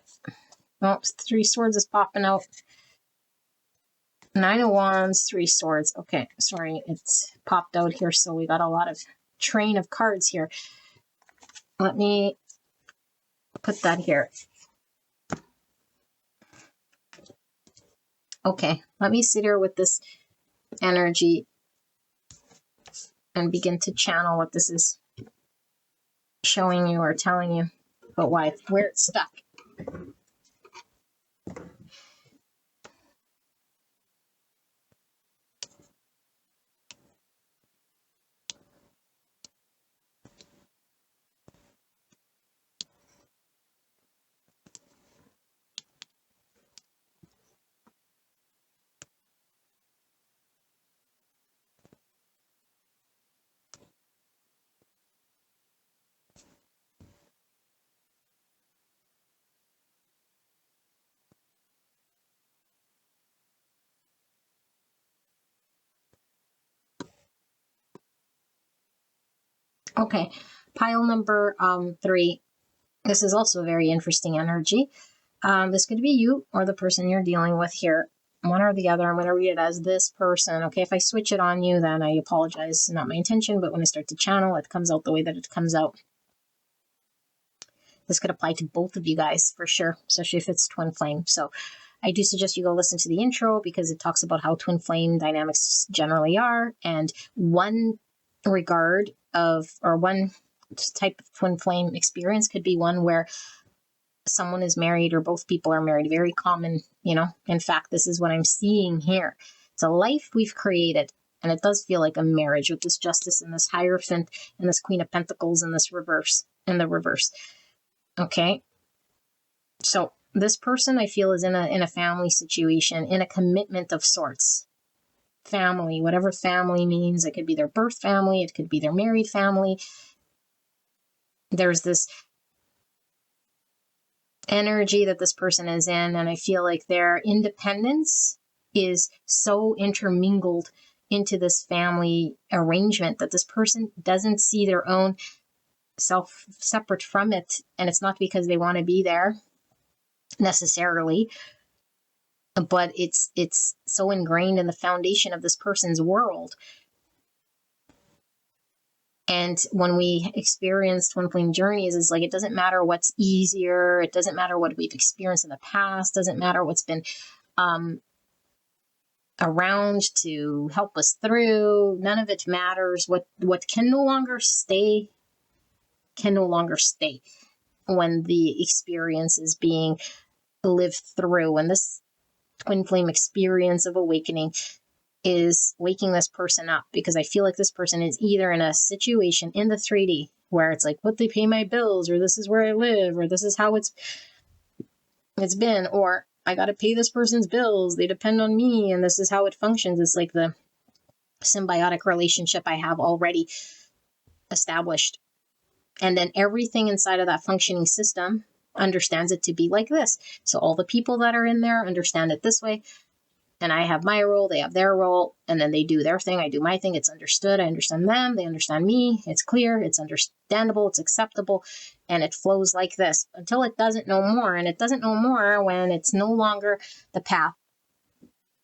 Well, 3 swords is popping out. Nine of Wands, Three Swords. Okay, sorry, it's popped out here, so we got a lot of train of cards here. Let me put that here. Okay, let me sit here with this energy and begin to channel what this is showing you or telling you about where it's stuck. Okay, pile number 3. This is also very interesting energy. This could be you or the person you're dealing with here. One or the other. I'm going to read it as this person. Okay, if I switch it on you, then I apologize. It's not my intention, but when I start to channel, it comes out the way that it comes out. This could apply to both of you guys for sure, especially if it's twin flame. So I do suggest you go listen to the intro because it talks about how twin flame dynamics generally are. And one regard of, or one type of twin flame experience could be one where someone is married or both people are married. Very common, you know. In fact, this is what I'm seeing here. It's a life we've created, and it does feel like a marriage with this Justice and this Hierophant and this Queen of Pentacles and this reverse, in the reverse. Okay. So this person I feel is in a family situation, in a commitment of sorts. Family, whatever family means. It could be their birth family. It could be their married family. There's this energy that this person is in, and I feel like their independence is so intermingled into this family arrangement that this person doesn't see their own self separate from it. And it's not because they want to be there necessarily, but it's so ingrained in the foundation of this person's world. And when we experience twin flame journeys, it's like it doesn't matter what's easier, it doesn't matter what we've experienced in the past, doesn't matter what's been around to help us through. None of it matters. What can no longer stay can no longer stay when the experience is being lived through. And this twin flame experience of awakening is waking this person up, because I feel like this person is either in a situation in the 3D where it's like, what, they pay my bills, or this is where I live, or this is how it's been, or I got to pay this person's bills, they depend on me, and this is how it functions. It's like the symbiotic relationship I have already established. And then everything inside of that functioning system understands it to be like this. So all the people that are in there understand it this way. And I have my role, they have their role, and then they do their thing, I do my thing. It's understood, I understand them, they understand me. It's clear, it's understandable, it's acceptable, and it flows like this until it doesn't know more. And it doesn't know more when it's no longer the path.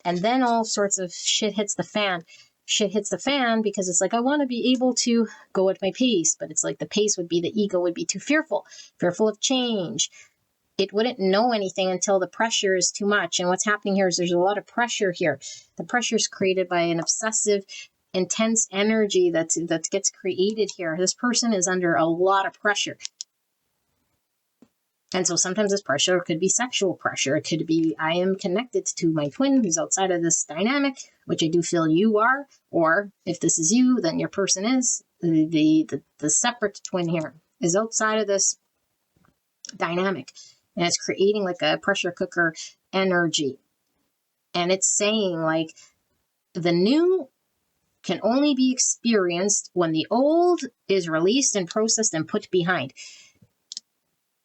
And then all sorts of shit hits the fan. Shit hits the fan because it's like, I want to be able to go at my pace, but it's like the pace would be, the ego would be too fearful of change. It wouldn't know anything until the pressure is too much. And what's happening here is there's a lot of pressure here. The pressure is created by an obsessive, intense energy that gets created here. This person is under a lot of pressure. And so sometimes this pressure could be sexual pressure. It could be, I am connected to my twin who's outside of this dynamic, which I do feel you are. Or if this is you, then your person is. The separate twin here is outside of this dynamic. And it's creating like a pressure cooker energy. And it's saying like, the new can only be experienced when the old is released and processed and put behind.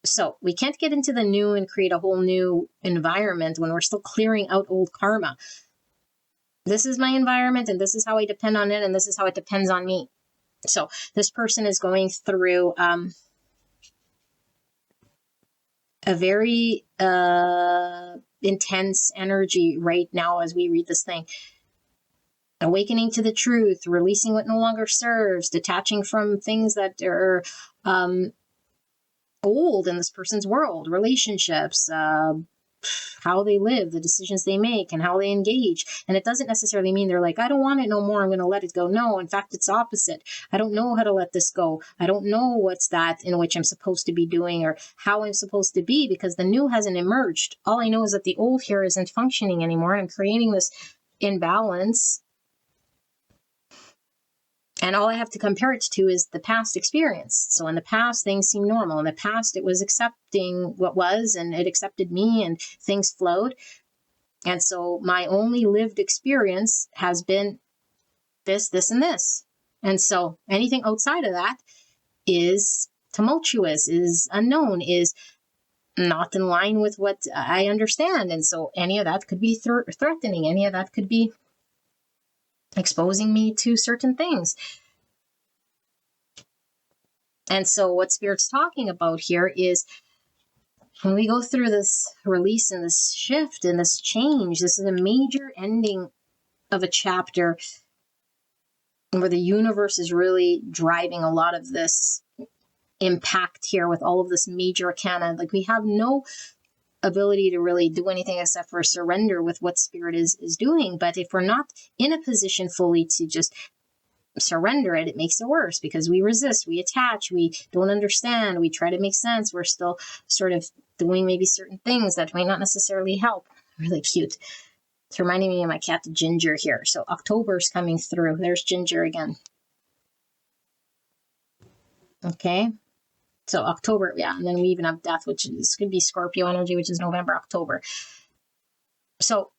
So we can't get into the new and create a whole new environment when we're still clearing out old karma. This is my environment, and this is how I depend on it, and this is how it depends on me. So this person is going through a very intense energy right now as we read this thing. Awakening to the truth, releasing what no longer serves, detaching from things that are old in this person's world, relationships, how they live, the decisions they make, and how they engage. And it doesn't necessarily mean they're like, I don't want it no more, I'm going to let it go. No, in fact, it's opposite. I don't know how to let this go. I don't know what's that in which I'm supposed to be doing or how I'm supposed to be, because the new hasn't emerged. All I know is that the old here isn't functioning anymore. I'm creating this imbalance. And all I have to compare it to is the past experience. So in the past, things seemed normal. In the past, it was accepting what was, and it accepted me, and things flowed. And so my only lived experience has been this, this, and this. And so anything outside of that is tumultuous, is unknown, is not in line with what I understand. And so any of that could be threatening. Any of that could be exposing me to certain things. And so what Spirit's talking about here is when we go through this release and this shift and this change, this is a major ending of a chapter where the universe is really driving a lot of this impact here with all of this major arcana. Like, we have no ability to really do anything except for surrender with what Spirit is doing. But if we're not in a position fully to just surrender it, it makes it worse, because we resist, we attach, we don't understand, we try to make sense, we're still sort of doing maybe certain things that might not necessarily help. Really cute. It's reminding me of my cat Ginger here. So October's coming through. There's Ginger again. Okay, so October, yeah, and then we even have Death, which is, could be Scorpio energy, which is November, October. So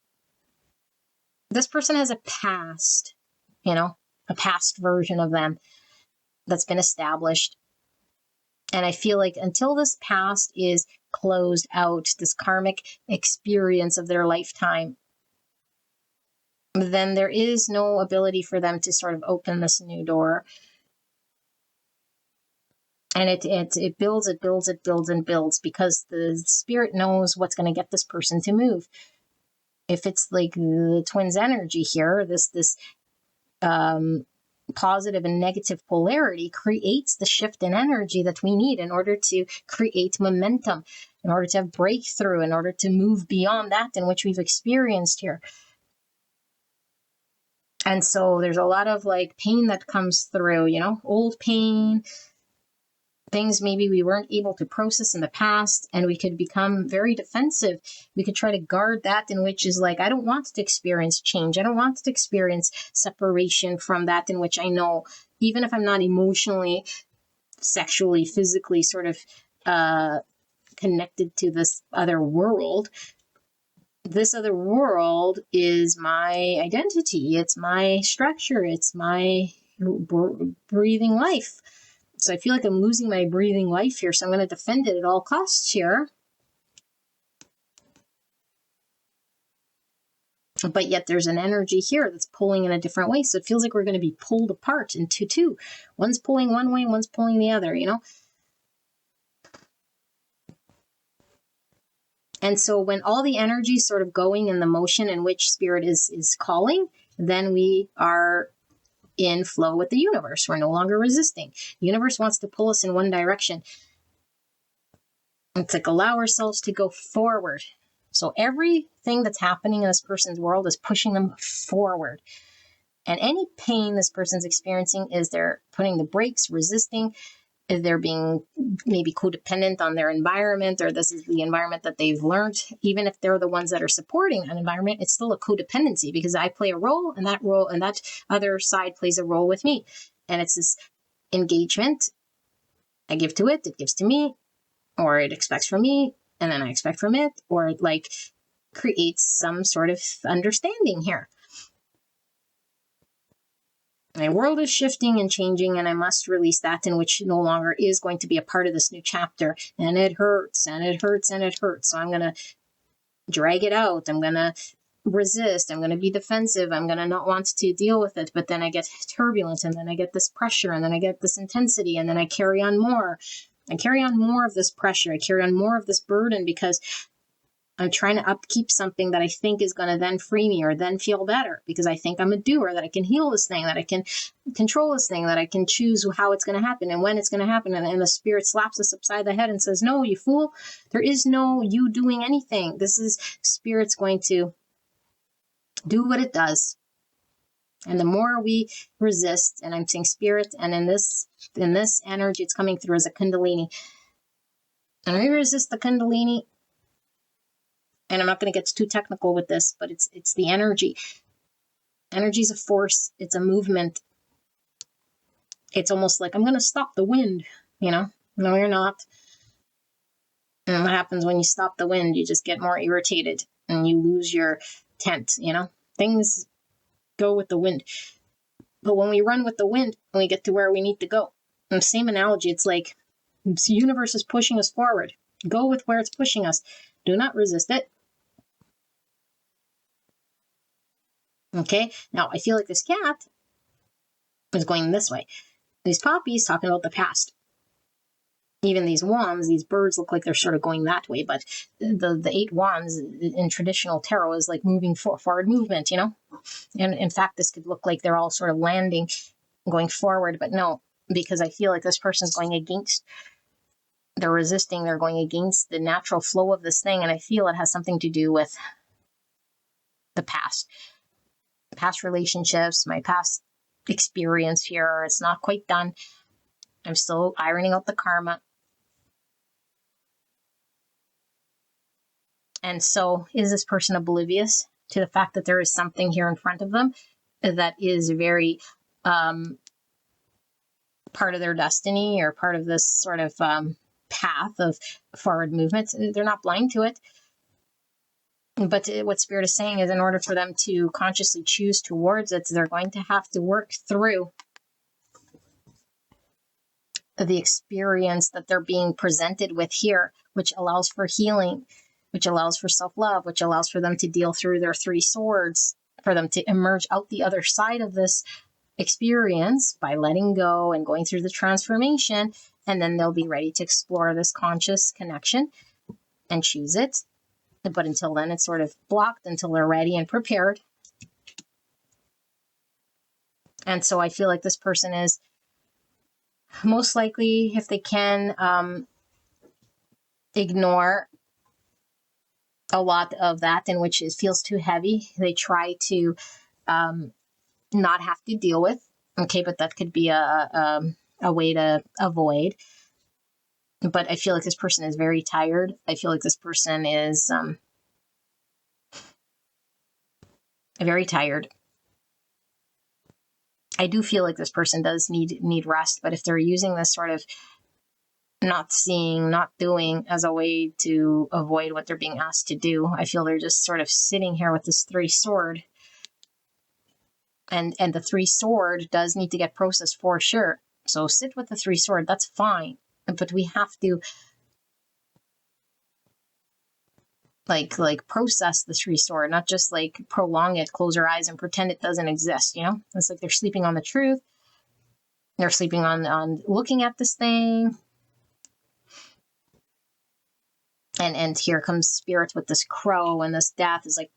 this person has a past, a past version of them that's been established. And I feel like until this past is closed out, this karmic experience of their lifetime, then there is no ability for them to sort of open this new door. And it builds and builds, because the Spirit knows what's going to get this person to move. If it's like the twins energy here, this positive and negative polarity creates the shift in energy that we need in order to create momentum, in order to have breakthrough, in order to move beyond that in which we've experienced here. And so there's a lot of like pain that comes through, old pain, things maybe we weren't able to process in the past, and we could become very defensive. We could try to guard that in which is like, I don't want to experience change. I don't want to experience separation from that in which I know, even if I'm not emotionally, sexually, physically sort of connected to this other world. This other world is my identity. It's my structure. It's my breathing life. So I feel like I'm losing my breathing life here, so I'm going to defend it at all costs here. But yet there's an energy here that's pulling in a different way. So it feels like we're going to be pulled apart into two. One's pulling one way, one's pulling the other, And so when all the energy is sort of going in the motion in which Spirit is calling, then we are in flow with the universe. We're no longer resisting. The universe wants to pull us in one direction. It's like allow ourselves to go forward. So everything that's happening in this person's world is pushing them forward. And any pain this person's experiencing is they're putting the brakes, resisting, they're being maybe codependent on their environment, or this is the environment that they've learned. Even if they're the ones that are supporting an environment, it's still a codependency, because I play a role, and that other side plays a role with me. And it's this engagement. I give to it, it gives to me, or it expects from me, and then I expect from it, or it like creates some sort of understanding here. My world is shifting and changing, and I must release that in which no longer is going to be a part of this new chapter. And it hurts, and it hurts, and it hurts. So I'm going to drag it out. I'm going to resist. I'm going to be defensive. I'm going to not want to deal with it. But then I get turbulent, and then I get this pressure, and then I get this intensity, and then I carry on more. I carry on more of this pressure. I carry on more of this burden, because I'm trying to upkeep something that I think is going to then free me or then feel better because I think I'm a doer, that I can heal this thing, that I can control this thing, that I can choose how it's going to happen and when it's going to happen. And the spirit slaps us upside the head and says, no, you fool, there is no you doing anything. This is spirit's going to do what it does. And the more we resist, and I'm saying spirit, and in this energy, it's coming through as a kundalini. And we resist the kundalini, and I'm not going to get too technical with this, but it's the energy. Energy is a force. It's a movement. It's almost like I'm going to stop the wind, No, you're not. And what happens when you stop the wind? You just get more irritated and you lose your tent, Things go with the wind. But when we run with the wind, we get to where we need to go. And the same analogy, it's like the universe is pushing us forward. Go with where it's pushing us. Do not resist it. Okay, now I feel like this cat is going this way. These poppies talking about the past. Even these wands, these birds look like they're sort of going that way, but the 8 wands in traditional tarot is like moving forward movement, And in fact, this could look like they're all sort of landing, going forward, but no, because I feel like this person's going against, they're resisting, they're going against the natural flow of this thing, and I feel it has something to do with the past relationships, my past experience here. It's not quite done. I'm still ironing out the karma. And so is this person oblivious to the fact that there is something here in front of them that is very part of their destiny or part of this sort of path of forward movement? They're not blind to it. But what Spirit is saying is in order for them to consciously choose towards it, they're going to have to work through the experience that they're being presented with here, which allows for healing, which allows for self-love, which allows for them to deal through their 3 swords, for them to emerge out the other side of this experience by letting go and going through the transformation. And then they'll be ready to explore this conscious connection and choose it. But until then, it's sort of blocked until they're ready and prepared. And so I feel like this person is most likely, if they can, ignore a lot of that in which it feels too heavy. They try to not have to deal with. Okay, but that could be a way to avoid. But I feel like this person is very tired. I feel like this person is very tired. I do feel like this person does need rest, but if they're using this sort of not seeing, not doing as a way to avoid what they're being asked to do, I feel they're just sort of sitting here with this 3 sword. And the 3 sword does need to get processed for sure. So sit with the 3 sword, that's fine. But we have to like process the 3 sword, not just like prolong it, close our eyes and pretend it doesn't exist, It's like they're sleeping on the truth. They're sleeping on looking at this thing. And here comes Spirit with this crow, and this death is like,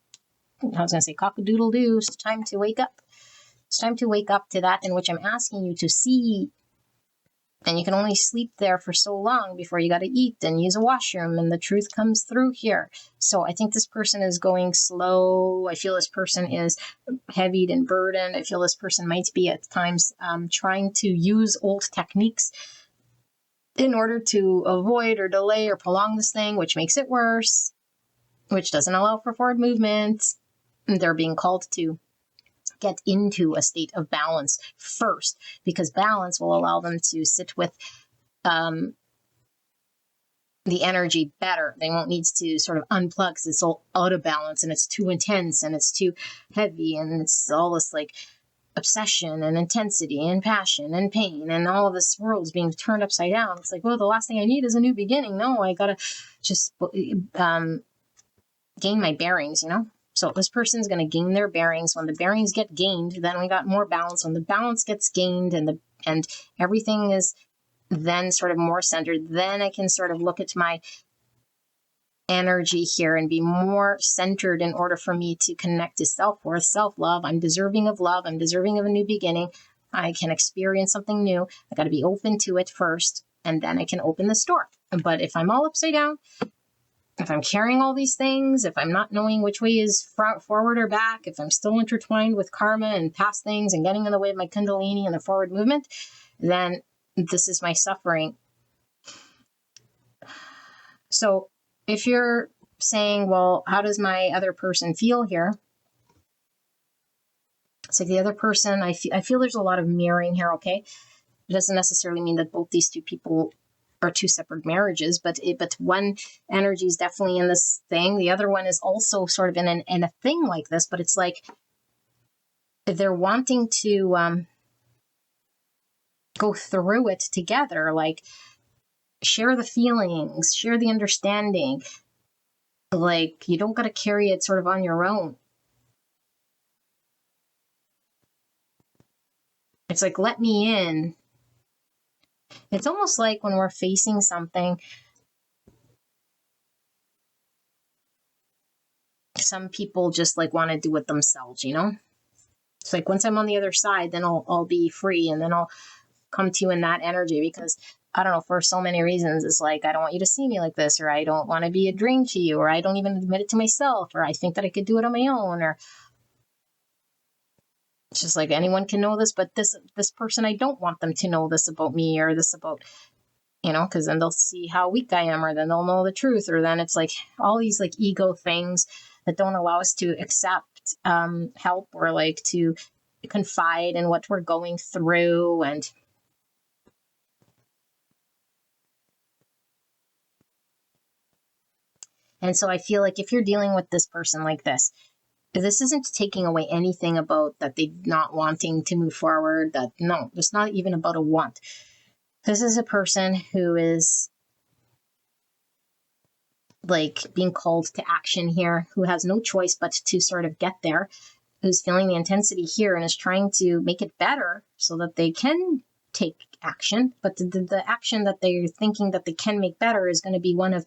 I was going to say cock-a-doodle-doo. It's time to wake up. It's time to wake up to that in which I'm asking you to see. And you can only sleep there for so long before you got to eat and use a washroom, and the truth comes through here. So I think this person is going slow. I feel this person is heavied and burdened. I feel this person might be at times trying to use old techniques in order to avoid or delay or prolong this thing, which makes it worse, which doesn't allow for forward movement. And they're being called to get into a state of balance first, because balance will allow them to sit with the energy better. They won't need to sort of unplug because it's all out of balance and it's too intense and it's too heavy and it's all this like obsession and intensity and passion and pain and all of this world's being turned upside down. It's like, well, the last thing I need is a new beginning. No, I gotta just gain my bearings, So this person's going to gain their bearings. When the bearings get gained, then we got more balance. When the balance gets gained and everything is then sort of more centered, then I can sort of look at my energy here and be more centered in order for me to connect to self-worth, self-love. I'm deserving of love. I'm deserving of a new beginning. I can experience something new. I got to be open to it first, and then I can open the door. But if I'm all upside down, if I'm carrying all these things, if I'm not knowing which way is forward or back, if I'm still intertwined with karma and past things and getting in the way of my kundalini and the forward movement, then this is my suffering. So if you're saying, well, how does my other person feel here? It's like the other person, I feel there's a lot of mirroring here, okay? It doesn't necessarily mean that both these two people are two separate marriages, but one energy is definitely in this thing. The other one is also sort of in a thing like this, but it's like they're wanting to go through it together, like share the feelings, share the understanding. Like you don't got to carry it sort of on your own. It's like, let me in. It's almost like when we're facing something, some people just like want to do it themselves, you know? It's like once I'm on the other side, then I'll be free, and then I'll come to you in that energy, because I don't know, for so many reasons, it's like, I don't want you to see me like this, or I don't want to be a drain to you, or I don't even admit it to myself, or I think that I could do it on my own, or it's just like anyone can know this, but this person, I don't want them to know this about me, or this about, you know, because then they'll see how weak I am, or then they'll know the truth, or then it's like all these like ego things that don't allow us to accept help, or like to confide in what we're going through. And so I feel like if you're dealing with this person like this isn't taking away anything about that they not wanting to move forward. That no, it's not even about a want. This is a person who is like being called to action here, who has no choice but to sort of get there, who's feeling the intensity here and is trying to make it better so that they can take action. But the action that they're thinking that they can make better is going to be one of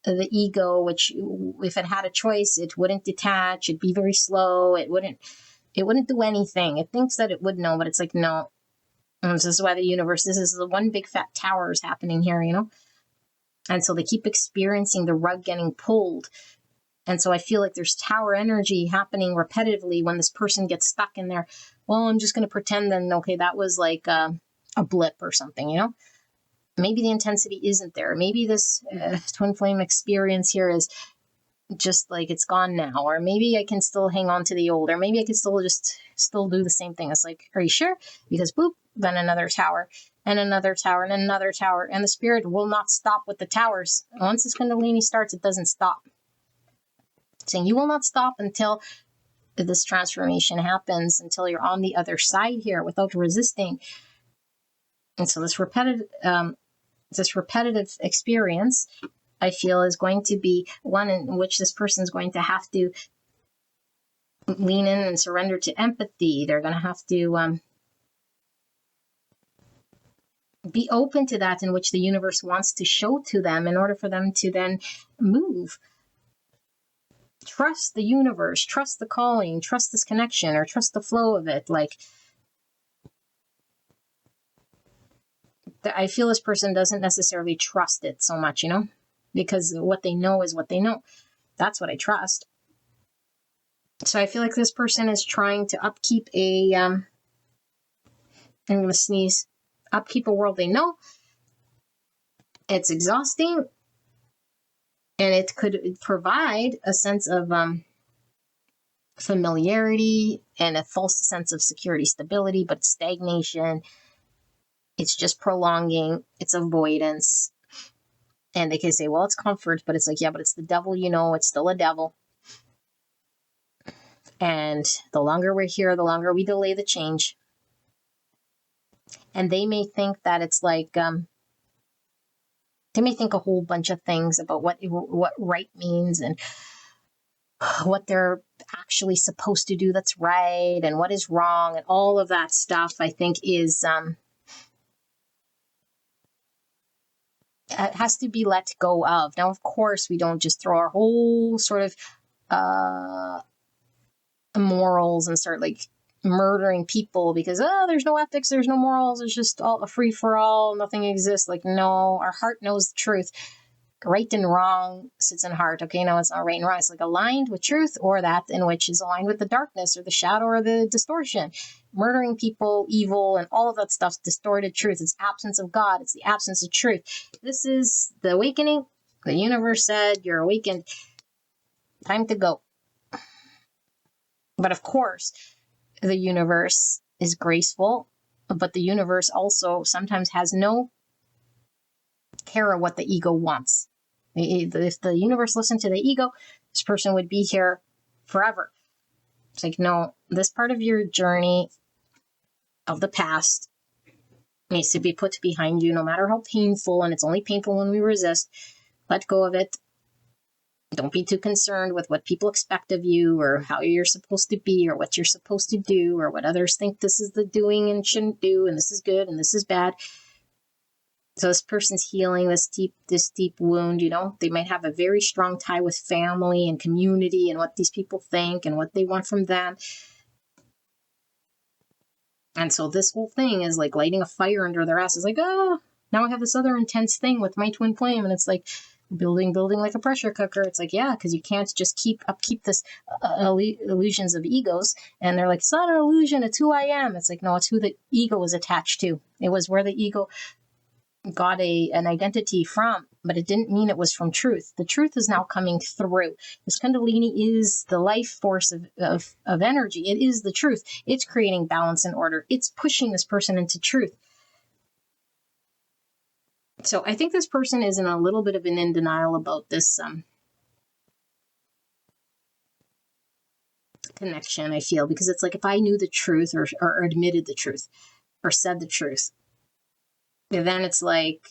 the ego, which if it had a choice, it wouldn't detach. It'd be very slow. It wouldn't do anything. It thinks that it would know, but it's like, no. And this is why the universe, this is the one big fat tower is happening here, you know? And so they keep experiencing the rug getting pulled. And so I feel like there's tower energy happening repetitively when this person gets stuck in there. Well, I'm just going to pretend then, okay, that was like a blip or something, you know? Maybe the intensity isn't there. Maybe this twin flame experience here is just like it's gone now. Or maybe I can still hang on to the old. Or maybe I can still do the same thing. It's like, are you sure? Because boop, then another tower, and another tower, and another tower. And the spirit will not stop with the towers. Once this kundalini starts, it doesn't stop. It's saying you will not stop until this transformation happens, until you're on the other side here without resisting. And so this repetitive experience, I feel, is going to be one in which this person is going to have to lean in and surrender to empathy. They're going to have to be open to that in which the universe wants to show to them in order for them to then move. Trust the universe, trust the calling, trust this connection, or trust the flow of it. Like, I feel this person doesn't necessarily trust it so much, you know, because what they know is what they know. That's what I trust. So I feel like this person is trying to upkeep I'm going to sneeze, upkeep a world they know. It's exhausting, and it could provide a sense of familiarity and a false sense of security, stability, but stagnation. It's just prolonging, it's avoidance. And they can say, well, it's comfort, but it's like, yeah, but it's the devil, you know, it's still a devil. And the longer we're here, the longer we delay the change. And they may think that it's like, they may think a whole bunch of things about what right means and what they're actually supposed to do that's right and what is wrong, and all of that stuff, I think, is It has to be let go of. Now, of course, we don't just throw our whole sort of morals and start like murdering people because there's no ethics, there's no morals, it's just all a free for all, nothing exists. Like, no, our heart knows the truth. Right and wrong sits in heart. Okay, no, it's not right and wrong. It's like aligned with truth, or that in which is aligned with the darkness or the shadow or the distortion. Murdering people, evil, and all of that stuff's distorted truth. It's absence of God. It's the absence of truth. This is the awakening. The universe said, you're awakened. Time to go. But of course, the universe is graceful, but the universe also sometimes has no care of what the ego wants. If the universe listened to the ego, this person would be here forever. It's like, no, this part of your journey of the past needs to be put behind you, no matter how painful, and it's only painful when we resist. Let go of it. Don't be too concerned with what people expect of you or how you're supposed to be or what you're supposed to do or what others think this is the doing and shouldn't do and this is good and this is bad. So this person's healing this deep wound, you know. They might have a very strong tie with family and community and what these people think and what they want from them. And so this whole thing is like lighting a fire under their ass. It's like, oh, now I have this other intense thing with my twin flame. And it's like building like a pressure cooker. It's like, yeah, because you can't just keep this illusions of egos. And they're like, it's not an illusion, it's who I am. It's like, no, it's who the ego is attached to. It was where the ego got an identity from, but it didn't mean it was from truth. The truth is now coming through. This kundalini is the life force of energy. It is the truth. It's creating balance and order. It's pushing this person into truth. So I think this person is in a little bit of an in denial about this connection, I feel, because it's like if I knew the truth or admitted the truth or said the truth, then it's like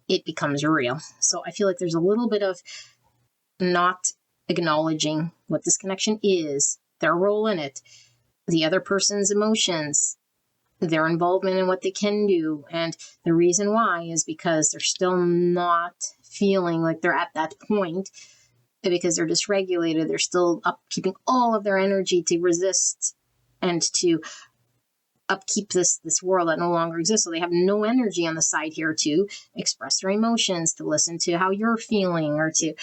it becomes real. So I feel like there's a little bit of not acknowledging what this connection is, their role in it, the other person's emotions, their involvement in what they can do. And the reason why is because they're still not feeling like they're at that point because they're dysregulated. They're still keeping all of their energy to resist and to upkeep this world that no longer exists. So they have no energy on the side here to express their emotions, to listen to how you're feeling, or to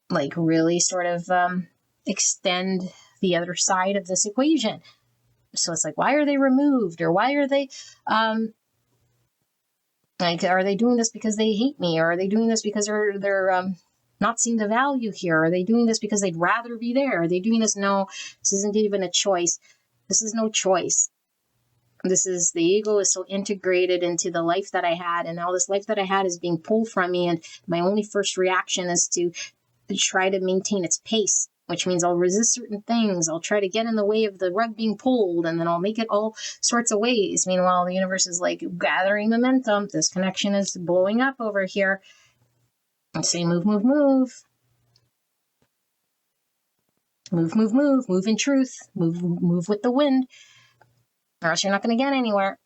like really sort of extend the other side of this equation. So it's like, why are they removed? Or why are they like, are they doing this because they hate me? Or are they doing this because they're not seeing the value here? Are they doing this because they'd rather be there? Are they doing this? No, this isn't even a choice. This is no choice. This is the ego is so integrated into the life that I had, and now this life that I had is being pulled from me, and my only first reaction is to try to maintain its pace, which means I'll resist certain things. I'll try to get in the way of the rug being pulled, and then I'll make it all sorts of ways. Meanwhile, the universe is like gathering momentum. This connection is blowing up over here. And say, move, move, move. Move, move, move. Move in truth. Move with the wind. Or else you're not going to get anywhere.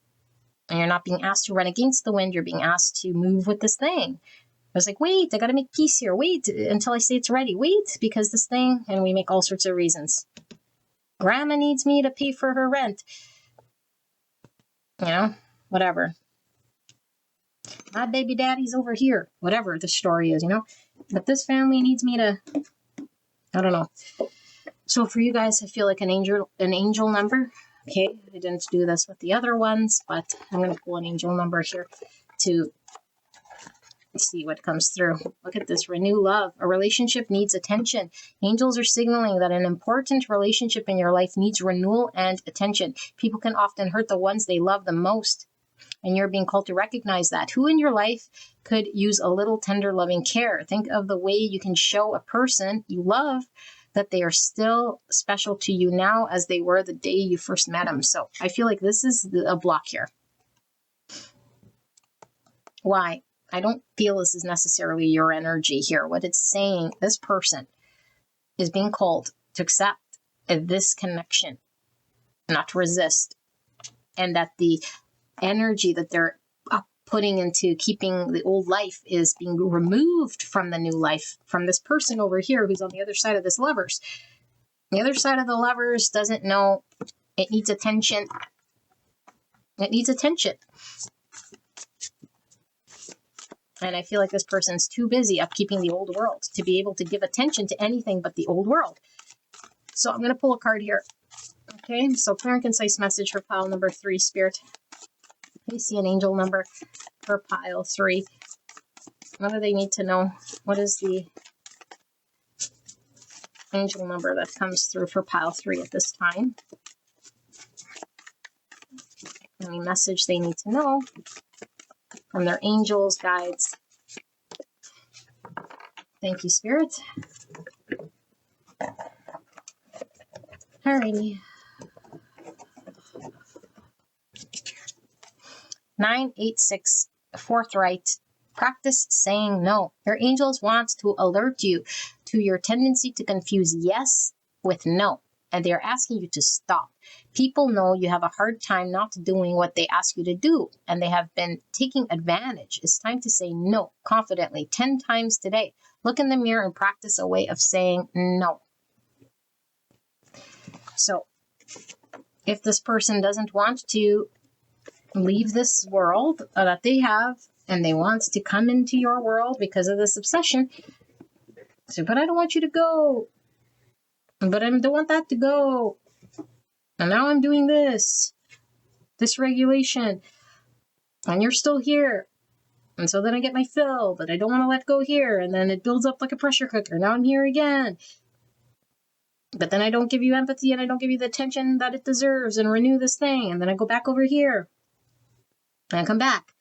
And you're not being asked to run against the wind. You're being asked to move with this thing. I was like, wait, I got to make peace here. Wait until I say it's ready. Wait, because this thing, and we make all sorts of reasons. Grandma needs me to pay for her rent. You know, whatever. My baby daddy's over here. Whatever the story is, you know. But this family needs me to, I don't know. So for you guys, I feel like an angel number. Okay, I didn't do this with the other ones, but I'm going to pull an angel number here to see what comes through. Look at this. Renew love. A relationship needs attention. Angels are signaling that an important relationship in your life needs renewal and attention. People can often hurt the ones they love the most, and you're being called to recognize that. Who in your life could use a little tender, loving care? Think of the way you can show a person you love that they are still special to you now as they were the day you first met them. So I feel like this is a block here. Why? I don't feel this is necessarily your energy here. What it's saying, this person is being called to accept this connection, not to resist, and that the energy that they're putting into keeping the old life is being removed from the new life, from this person over here who's on the other side of this Lovers. The other side of the Lovers doesn't know it needs attention. It needs attention. And I feel like this person's too busy upkeeping the old world to be able to give attention to anything but the old world. So I'm going to pull a card here. Okay, so clear and concise message for pile number 3, Spirit. I see an angel number for pile 3. What do they need to know? What is the angel number that comes through for pile 3 at this time? Any message they need to know from their angels, guides. Thank you, Spirit. Alrighty. 986, forthright. Practice saying no. Your angels want to alert you to your tendency to confuse yes with no, and they are asking you to stop. People know you have a hard time not doing what they ask you to do, and they have been taking advantage. It's time to say no confidently 10 times today. Look in the mirror and practice a way of saying no. So, if this person doesn't want to leave this world that they have, and they want to come into your world because of this obsession, so, but I don't want you to go. But I don't want that to go. And now I'm doing this regulation, and you're still here. And so then I get my fill, but I don't want to let go here. And then it builds up like a pressure cooker. Now I'm here again. But then I don't give you empathy, and I don't give you the attention that it deserves, and renew this thing. And then I go back over here. And I come back.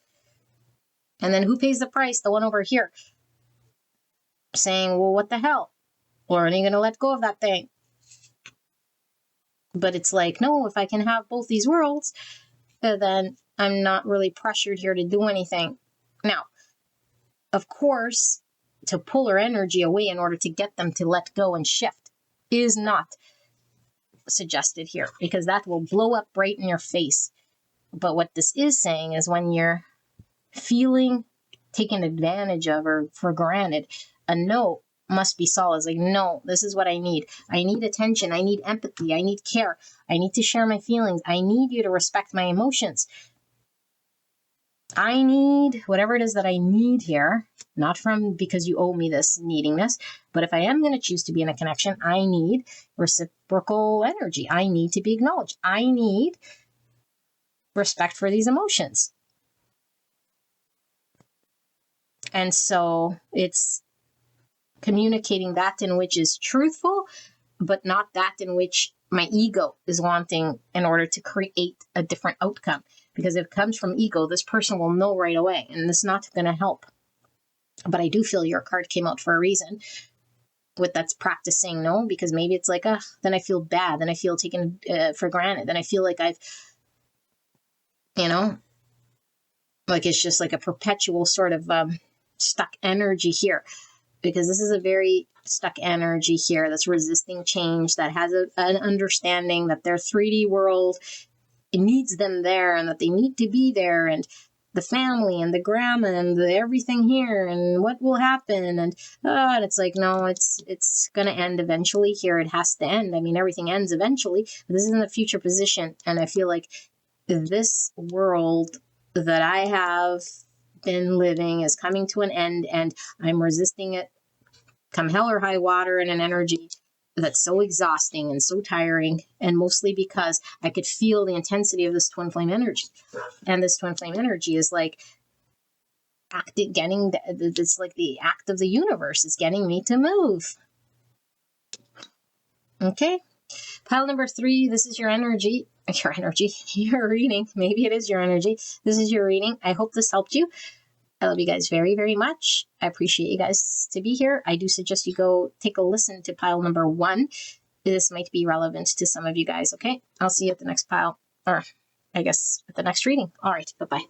And then who pays the price? The one over here. Saying, well, what the hell? Or are you going to let go of that thing? But it's like, no, if I can have both these worlds, then I'm not really pressured here to do anything. Now, of course, to pull her energy away in order to get them to let go and shift is not suggested here, because that will blow up right in your face. But what this is saying is when you're feeling taken advantage of or for granted, a no must be solid. It's like, no, this is what I need. I need attention. I need empathy. I need care. I need to share my feelings. I need you to respect my emotions. I need whatever it is that I need here, not from because you owe me this, needing this, but if I am going to choose to be in a connection, I need reciprocal energy. I need to be acknowledged. I need respect for these emotions. And so it's communicating that in which is truthful, but not that in which my ego is wanting in order to create a different outcome. Because if it comes from ego, this person will know right away, and it's not going to help. But I do feel your card came out for a reason with that's practicing no, because maybe it's like, then I feel bad, then I feel taken for granted, then I feel like I've, like it's just like a perpetual sort of stuck energy here. Because this is a very stuck energy here that's resisting change, that has an understanding that their 3D world, it needs them there, and that they need to be there, and the family and the grandma and everything here, and what will happen, and it's like, no, it's going to end eventually here. It has to end. I mean, everything ends eventually, but this is in the future position, and I feel like this world that I have been living is coming to an end, and I'm resisting it come hell or high water in an energy that's so exhausting and so tiring, and mostly because I could feel the intensity of this twin flame energy. And this twin flame energy is like it's like the act of the universe. It's getting me to move. Okay. Pile number 3, this is your energy. Your reading. Maybe it is your energy. This is your reading. I hope this helped you. I love you guys very, very much. I appreciate you guys to be here. I do suggest you go take a listen to pile number 1. This might be relevant to some of you guys, okay? I'll see you at the next pile, or I guess at the next reading. All right, bye-bye.